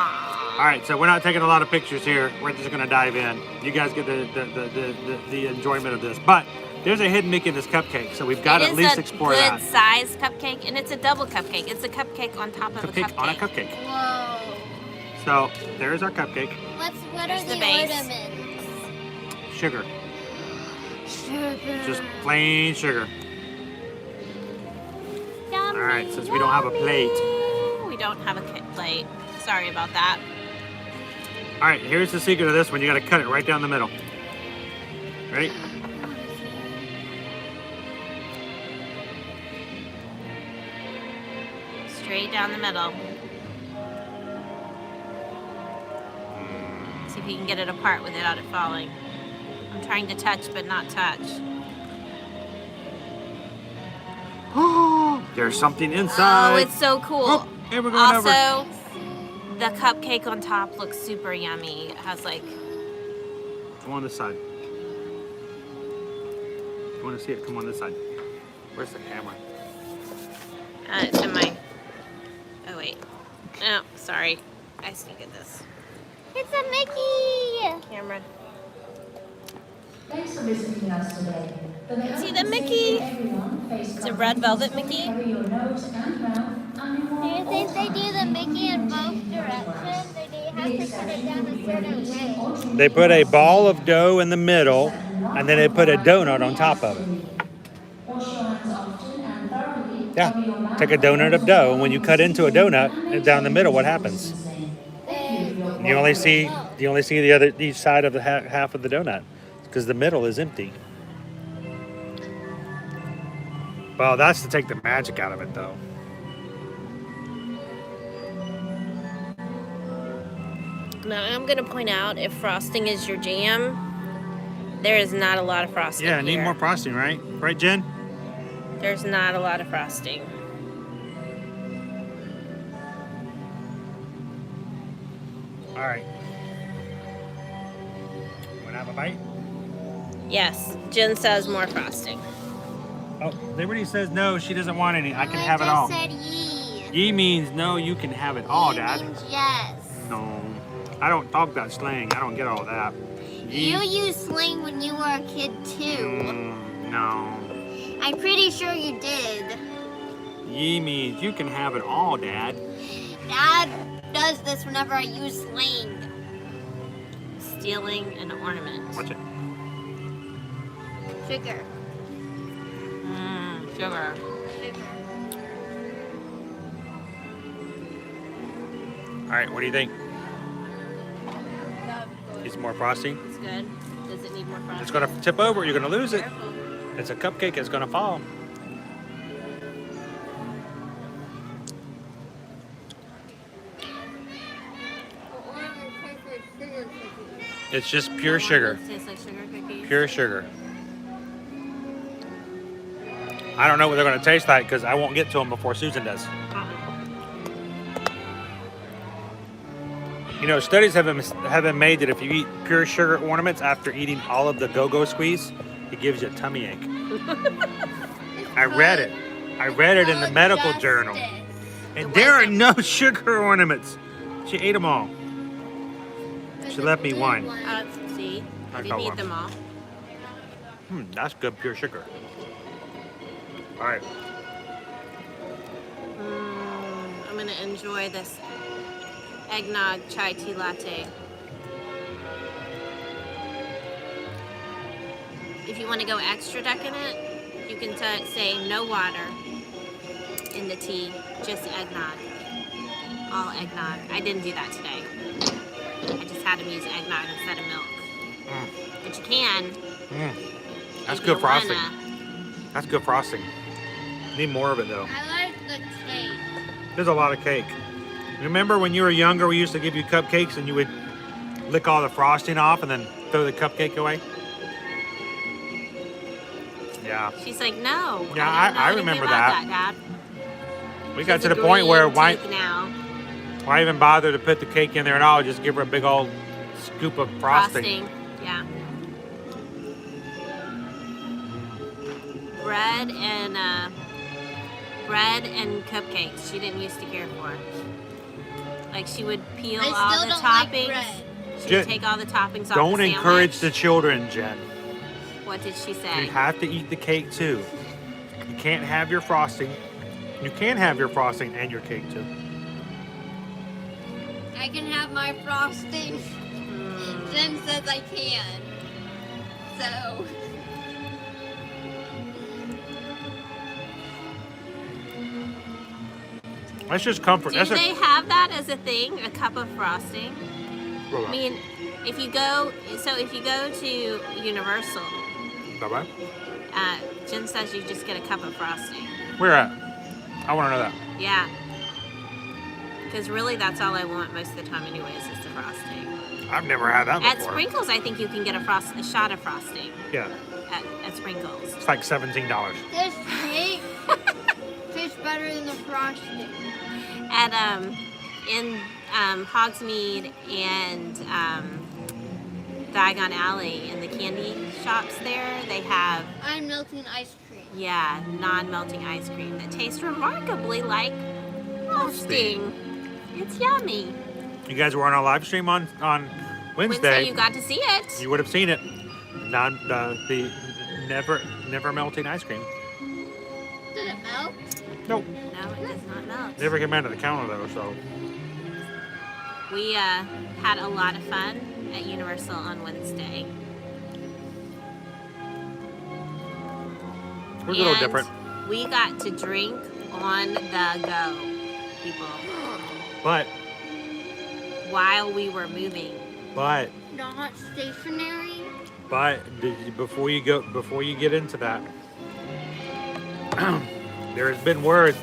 All right, so we're not taking a lot of pictures here. We're just gonna dive in. You guys get the enjoyment of this. But there's a hidden Mickey in this cupcake, so we've got to at least explore that. It's a good size cupcake, and it's a double cupcake. It's a cupcake on top of a Cupcake cupcake. on a cupcake. Whoa. So there's our cupcake. What are Here's the the base. ornaments? Sugar, Sugar. just plain sugar. Yummy, All right, since we don't have a plate. yummy. We don't have a plate. Sorry about that. All right, here's the secret of this one. You got to cut it right down the middle. Ready? Straight down the middle. See if you can get it apart without it falling. I'm trying to touch, but not touch. Oh, there's something inside. Oh, it's so cool. Oh, hey, we're going over. Also, the cupcake on top looks super yummy. It has like, Come on this side. You want to see it? Come on this side. Where's the camera? it's in my, oh wait. Oh, sorry. I stink at this. It's a Mickey. Camera. Thanks for visiting us today. See the Mickey? It's a red velvet Mickey. Do you think they do the Mickey in both directions, or do you have to put it down a certain way? They put a ball of dough in the middle, and then they put a donut on top of it. Yeah, take a donut of dough, and when you cut into a donut down the middle, what happens? You only see each side of the half of the donut, because the middle is empty. Well, that's to take the magic out of it, though. Now I'm gonna point out, if frosting is your jam, there is not a lot of frosting. Yeah, need here. more frosting, right? Right, Jen? There's not a lot of frosting. All right. Want to have a bite? Yes, Jen says more frosting. Oh, Liberty says no, she doesn't want any. I can I have it just all. said ye. Ye means no, you can have it all, Ye Dad. means yes. No, I don't talk that slang. I don't get all that. Ye- You used slang when you were a kid too. No. I'm pretty sure you did. Ye means you can have it all, Dad. Dad does this whenever I use slang. Stealing an ornament. Watch it. Sugar. Sugar. All right, what do you think? Need some more frosting? It's good. Does it need more frosting? It's gonna tip over. You're gonna lose it. It's a cupcake. It's gonna fall. It's just pure sugar. Tastes like sugar cookies. Pure sugar. I don't know what they're going to taste like because I won't get to them before Susan does. You know, studies have been made that if you eat pure sugar ornaments after eating all of the go-go squeeze, it gives you a tummy ache. I read it. I read it in the medical journal. And there are no sugar ornaments. She ate them all. She left me one. See, I you got need one. them all. That's good pure sugar. All right. I'm gonna enjoy this eggnog chai tea latte. If you want to go extra decadent, you can say no water in the tea, just eggnog. All eggnog. I didn't do that today. I just had them use eggnog instead of milk. But you can. That's if good you frosting. wanna. That's good frosting. Need more of it though. I like the cake. There's a lot of cake. Remember when you were younger, we used to give you cupcakes and you would lick all the frosting off and then throw the cupcake away? Yeah. She's like, no. Yeah, I don't know I anything remember about that. Dad. We got She's to the point where agreeing why to now. Why even bother to put the cake in there at all? Just give her a big old scoop of frosting. Yeah. Bread and cupcakes she didn't used to care for. Like she would peel I all still the don't like toppings. bread. She Jen, would take all the toppings off Don't the sandwich. encourage the children, Jen. What did she You say? have to eat the cake too. You can't have your frosting. You can have your frosting and your cake too. I can have my frosting. Jen says I can. So. That's just comfort. Do That's they have that as a thing? A cup of frosting? I mean, if you go to Universal, Bye-bye. Jen says you just get a cup of frosting. Where at? I want to know that. Yeah. Because really, that's all I want most of the time, anyways, is the frosting. I've never had that At before. Sprinkles, I think you can get a shot of frosting Yeah, at Sprinkles. it's like $17. This cake tastes better than the frosting. At in Hogsmeade and Diagon Alley in the candy shops there, they have I'm melting ice cream. non-melting ice cream that tastes remarkably like frosting. It's yummy. You guys were on our live stream on Wednesday. You got to see it. You would have seen it. The never melting ice cream. Did it melt? Nope. No, it does not melt. Never came out of the counter though, so. We had a lot of fun at Universal on Wednesday. It was a little different. We got to drink on the go, people, But while we were moving. But Not stationary. before you get into that, there has been word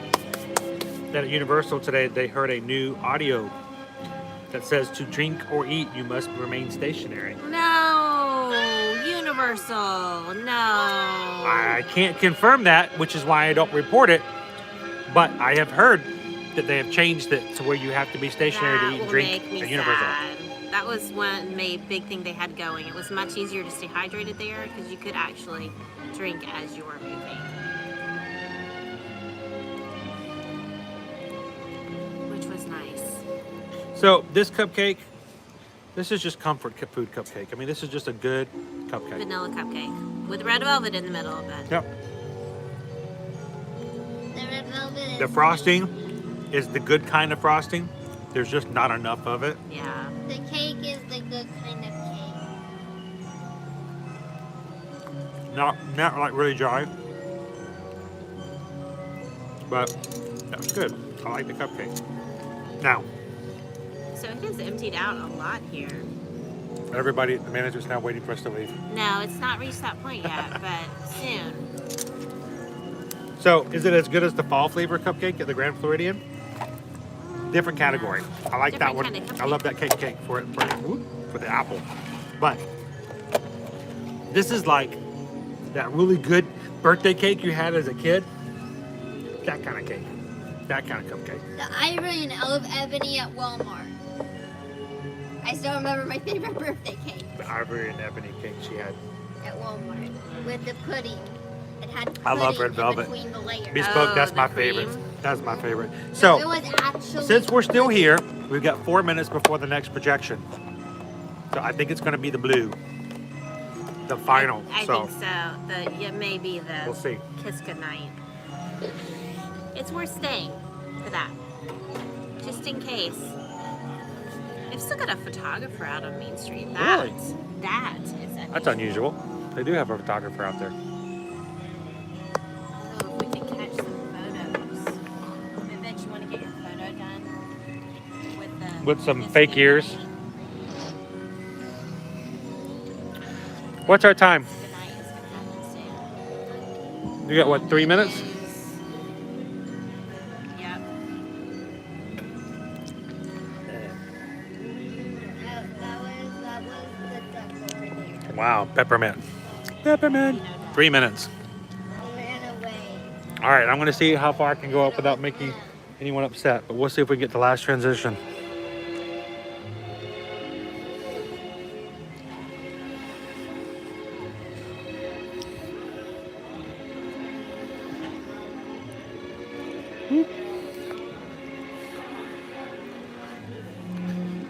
that at Universal today they heard a new audio that says to drink or eat you must remain stationary. No, Universal, no. I can't confirm that, which is why I don't report it. But I have heard that they have changed it to where you have to be stationary to eat and drink Make me at Universal. sad. That was one big thing they had going. It was much easier to stay hydrated there because you could actually drink as you were moving. Which was nice. So this cupcake, this is just comfort food cupcake. I mean, this is just a good cupcake. Vanilla cupcake with red velvet in the middle of it. Yep. The red velvet is The frosting is the good kind of frosting. There's just not enough of it. Yeah. The cake is the good kind of cake. Not like really dry. But that's good. I like the cupcake. Now, So it has emptied out a lot here. everybody, the manager's now waiting for us to leave. No, it's not reached that point yet, but soon. So, is it as good as the fall flavor cupcake at the Grand Floridian? Different category. I like that Different one. kind of I love that cake for the apple. But this is like that really good birthday cake you had as a kid. That kind of cake. That kind of cupcake. The Ivory and Olive Ebony at Walmart. I still remember my favorite birthday cake The ivory and ebony cake she had. at Walmart with the pudding. It had pudding I love red in velvet. between the layers. Bespoke, that's the my cream. favorite. That's my favorite. it So, was actually since we're still here, we've got 4 minutes before the next projection. So I think it's going to be the blue, the final. I so think so. It may be the we'll see. Kiss Goodnight. It's worth staying for that, just in case. They've still got a photographer out on Main Street. Really? That is unusual. That's unusual. They do have a photographer out there. Oh, if we can catch some photos. I bet you want to get your photo done With some Kiss fake ears. Goodnight. What's our time? Kiss Goodnight is gonna happen soon. You got what, 3 minutes? Yep. that was the duck over there. Wow, peppermint. Peppermint. 3 minutes. It ran away. All right, I'm going to see how far I can go up without making anyone upset, but we'll see if we get the last transition.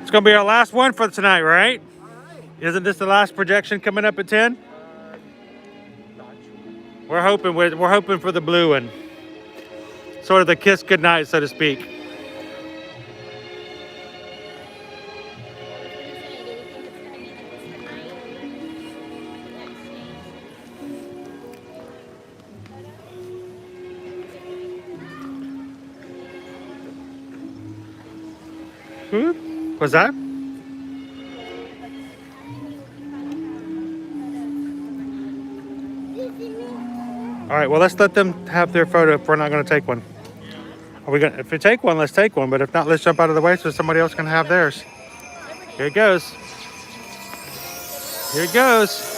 It's gonna be our last one for tonight, right? Isn't this the last projection coming up at 10? We're hoping for the blue one. Sort of the kiss goodnight, so to speak. What's that? All right, well, let's let them have their photo if we're not going to take one. Are we gonna, if we take one, let's take one, but if not, let's jump out of the way so somebody else can have theirs. Here it goes. Here it goes.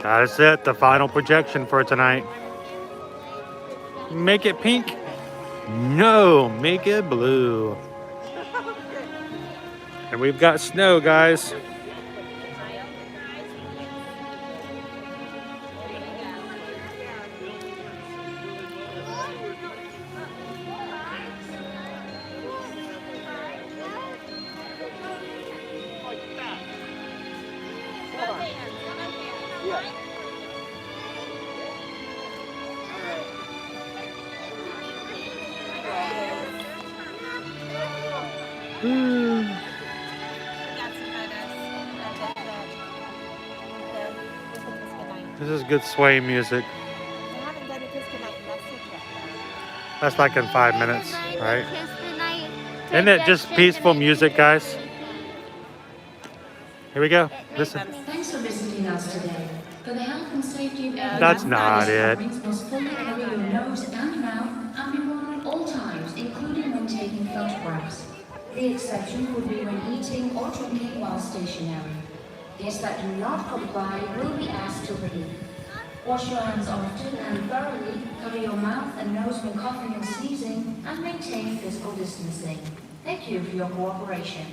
That's it, the final projection for tonight. Make it pink? No, make it blue. And we've got snow, guys. This is good sway music. That's like in 5 minutes, right? Isn't it just peaceful music, guys? Here we go. Listen. Thanks for visiting us today. For the health and safety of everyone, That's not it. coverings must fully cover your nose and mouth and be worn at all times, including when taking photographs. The exception would be when eating or drinking while stationary. Guests that do not comply will be asked to leave. Wash your hands often and thoroughly, cover your mouth and nose when coughing and sneezing, and maintain physical distancing. Thank you for your cooperation.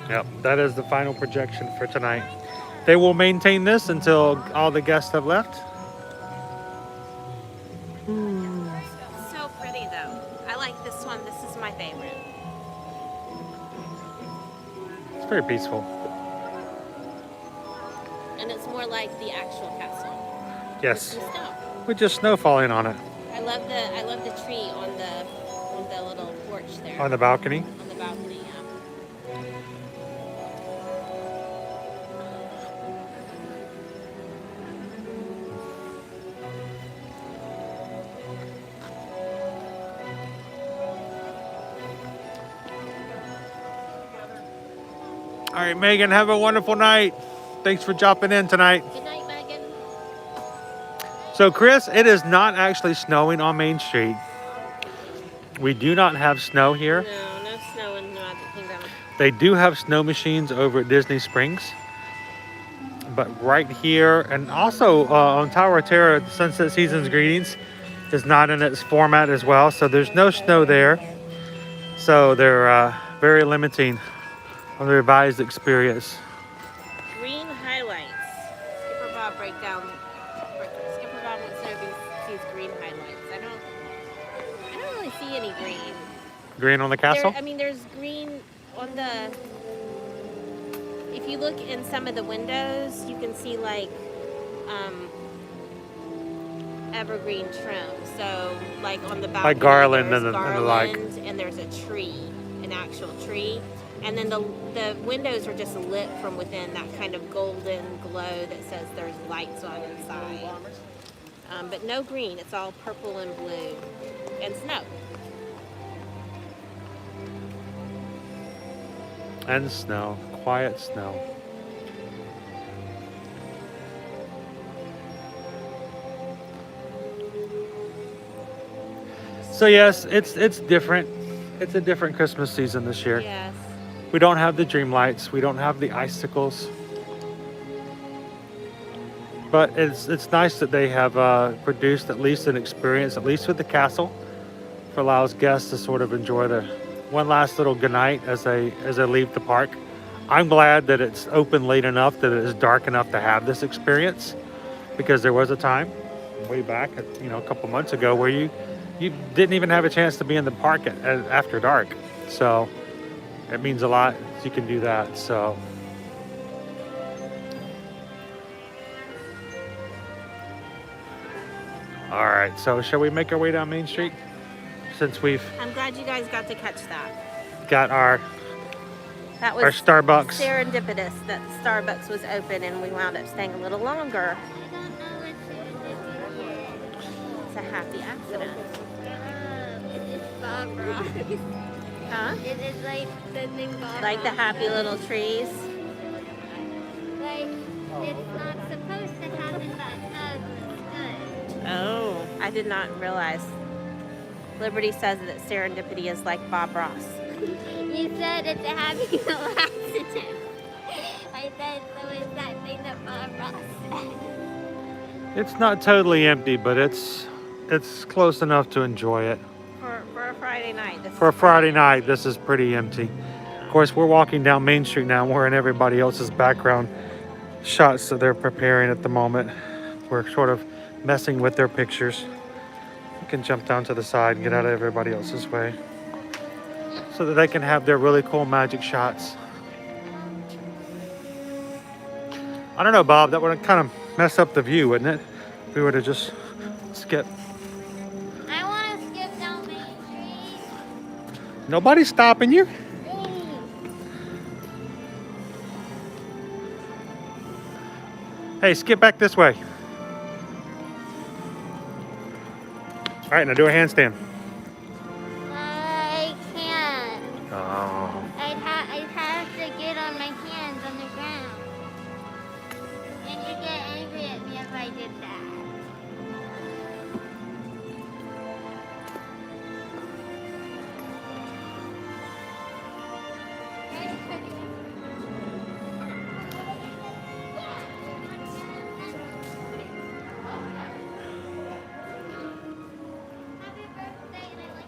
Yep, that is the final projection for tonight. They will maintain this until all the guests have left. So pretty though. I like this one. This is my favorite. It's very peaceful. And it's more like the actual castle. Yes, With some snow. with just snow falling on it. I love the tree on the little porch there. On the balcony. On the balcony, yeah. All right, Megan, have a wonderful night. Thanks for dropping in tonight. Good night, Megan. So, Chris, it is not actually snowing on Main Street. We do not have snow here. No snow in the Magic Kingdom. They do have snow machines over at Disney Springs. But right here, and also on Tower of Terror, Sunset Seasons Greetings is not in its format as well. So there's no snow there. So they're very limiting on the revised experience. Green highlights. Skipper Bob breakdown. Skipper Bob wants to see green highlights. I don't really see any green. Green on the castle? There's green on the. If you look in some of the windows, you can see like evergreen trim. So like on the balcony, Like garland there's and the like. and there's a tree, an actual tree. And then the windows are just lit from within, that kind of golden glow that says there's lights on inside. But no green, it's all purple and blue. And snow. And snow. Quiet snow. So yes, it's different. It's a different Christmas season this year. Yes. We don't have the dream lights. We don't have the icicles. But it's nice that they have produced at least an experience, at least with the castle, allows guests to sort of enjoy the one last little good night as they leave the park. I'm glad that it's open late enough that it is dark enough to have this experience, because there was a time way back, a couple months ago where you didn't even have a chance to be in the park after dark. So it means a lot if you can do that. So all right, so shall we make our way down Main Street, since we've I'm glad you guys got to catch that. got our That was Starbucks? serendipitous that Starbucks was open and we wound up staying a little longer. I don't know what to It's a happy accident. It is Bob Ross. Huh? It is like the thing Bob Like the Ross happy does. little trees. Like, it's not supposed to happen, but it's good. Oh, I did not realize. Liberty says that serendipity is like Bob Ross. You said it's a happy little accident. I said, so is that thing that Bob Ross said. It's not totally empty, but it's close enough to enjoy it. For a Friday night. For a Friday night, this is pretty empty. Of course, we're walking down Main Street now. We're in everybody else's background shots that they're preparing at the moment. We're sort of messing with their pictures. We can jump down to the side and get out of everybody else's way, so that they can have their really cool magic shots. I don't know, Bob, that would kind of mess up the view, wouldn't it? If we were to just skip. I want to skip down Main Street. Nobody's stopping you. Hey, skip back this way. All right, now do a handstand. I can't. Oh. I'd have to get on my hands on the ground. And you'd get angry at me if I did that.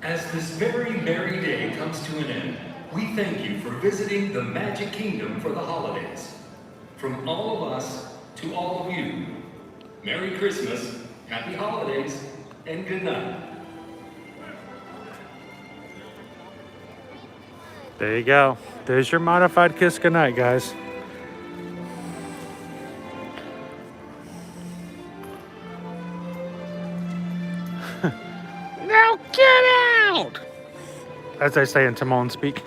As this very merry day comes to an end, we thank you for visiting the Magic Kingdom for the holidays. From all of us to all of you, Merry Christmas, Happy Holidays, and good night. There you go. There's your modified kiss goodnight, guys. Now get out! As I say in Timon speak.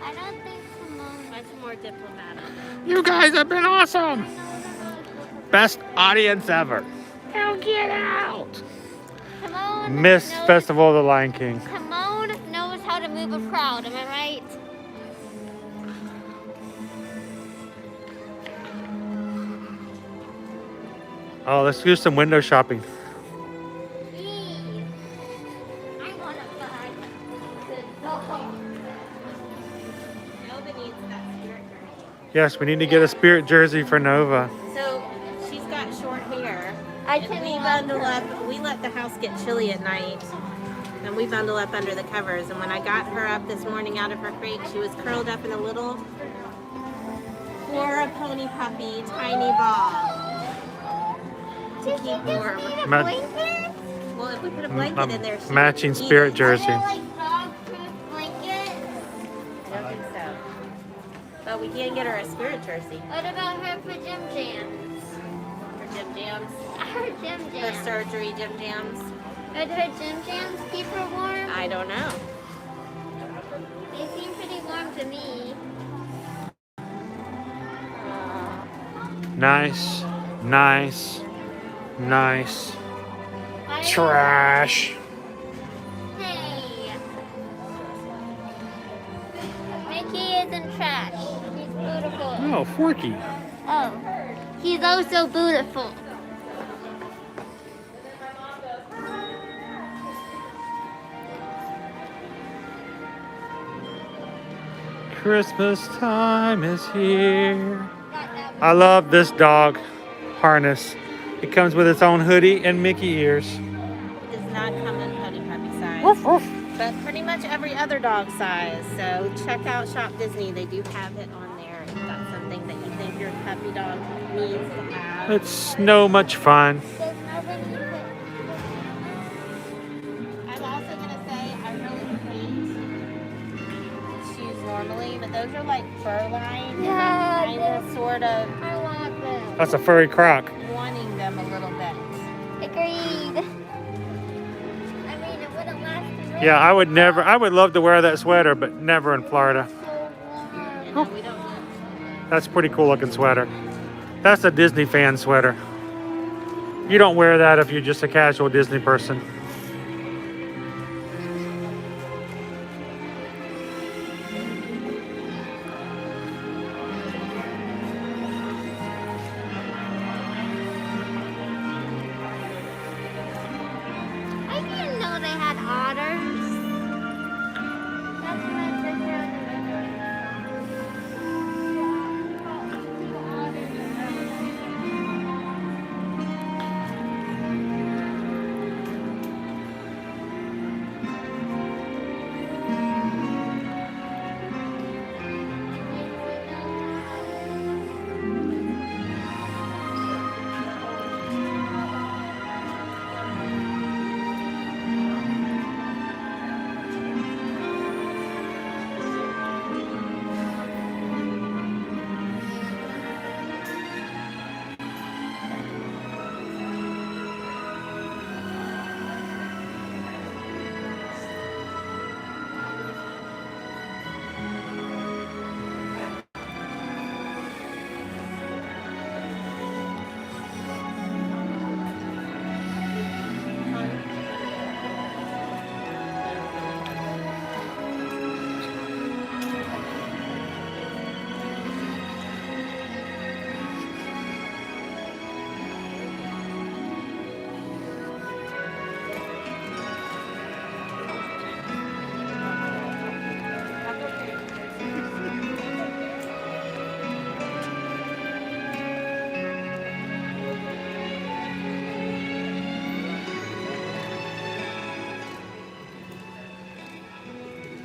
I don't think Simone. That's more diplomatic. You guys have been awesome! Best audience ever. Now get out! Simone Miss knows, Festival of the Lion King. Simone knows how to move a crowd, am I right? Oh, let's do some window shopping. Please. I want to buy the dog. Nova needs that spirit jersey. Yes, we need to get a spirit jersey for Nova. So she's got short hair. I And can we love bundle her. up. We let the house get chilly at night, and we bundle up under the covers. And when I got her up this morning out of her crate, she was curled up in a little Flora pony puppy tiny ball to Did you keep just warm. need a Ma- blanket? Well, if we put a blanket in there, she matching would eat spirit it. jersey. Are there like dog-proof blankets? I don't think so. But we can get her a spirit jersey. What about her for Jim Jams? Her Jim Jams. Her Jim Her Jams. surgery Jim Jams. Would her Jim Jams keep her warm? I don't know. They seem pretty warm to me. Nice, nice, nice. Why- Trash. Hey. Mickey isn't trash. He's beautiful. Oh, Forky. Oh. He's also beautiful. Christmas time is here. I love this dog harness. It comes with its own hoodie and Mickey ears. It does not come in pony puppy size. size. Woof, woof. But pretty much every other dog size. So check out Shop Disney. They do have it on there if that's something that you think your puppy dog needs to have. It's so much fun. There's nothing you could. I'm also gonna say I really hate shoes normally, but those are like fur lined Yeah, and I'm kind of sort of I want them. That's a furry croc. wanting them a little bit. Agreed. I mean, it wouldn't last forever. Yeah, I would never. I would love to wear that sweater, but never in Florida. So warm. You know, we don't need That's a pretty cool looking sweater. That's a Disney fan sweater. You don't wear that if you're just a casual Disney person. I didn't know they had otters. That's when I took her on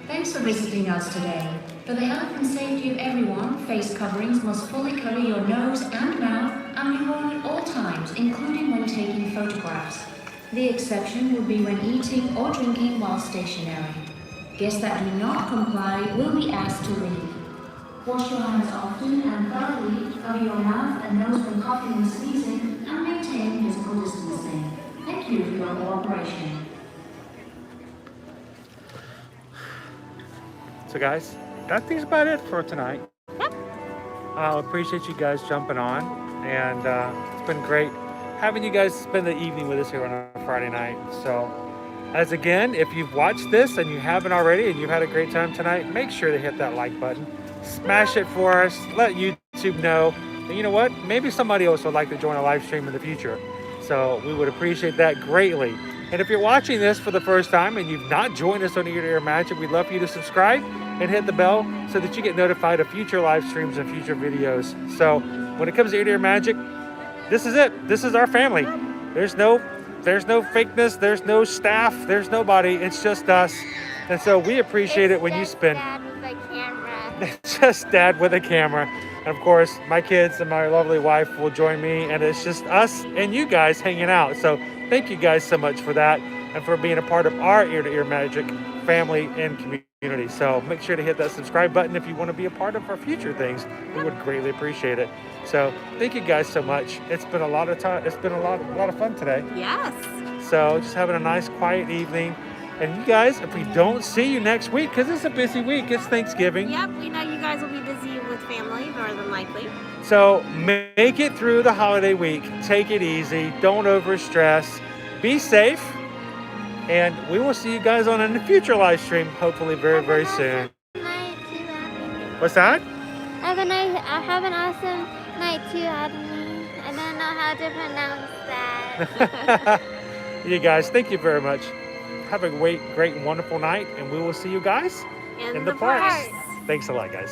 Thanks for visiting us today. For the health and safety of everyone, face coverings must fully cover your nose and mouth and be worn at all times, including when taking photographs. The exception would be when eating or drinking while stationary. Guests that do not comply will be asked to leave. Wash your hands often and thoroughly, cover your mouth and nose when coughing and sneezing, and maintain physical distancing. Thank you for your cooperation. So guys, I think that's about it for tonight. I appreciate you guys jumping on, and it's been great having you guys spend the evening with us here on a Friday night. So, as again, if you've watched this and you haven't already and you've had a great time tonight, make sure to hit that like button, smash it for us, let YouTube know. And you know what? Maybe somebody else would like to join a live stream in the future. So we would appreciate that greatly. And if you're watching this for the first time and you've not joined us on Ear to Ear Magic, we'd love for you to subscribe and hit the bell so that you get notified of future live streams and future videos. So when it comes to Ear to Ear Magic, this is it. This is our family. There's no fakeness. There's no staff. There's nobody. It's just us. And so we appreciate it when you spend. Dad with a camera. Just Dad with a camera. And of course, my kids and my lovely wife will join me, and it's just us and you guys hanging out. So thank you guys so much for that and for being a part of our Ear to Ear Magic family and community. So make sure to hit that subscribe button if you want to be a part of our future things. We would greatly appreciate it. So thank you guys so much. It's been a lot of time. It's been a lot of fun today. Yes. So just having a nice quiet evening. And you guys, if we don't see you next week, because it's a busy week, it's Thanksgiving. Yep, we know you guys will be busy with family, more than likely. So make it through the holiday week. Take it easy. Don't overstress. Be safe. And we will see you guys on a future live stream, hopefully very, very soon. Night too, Abby. What's that? Have an awesome night too, Abby. I don't know how to pronounce that. You guys, thank you very much. Have a great, and wonderful night, and we will see you guys In the the parks. parks. Thanks a lot, guys.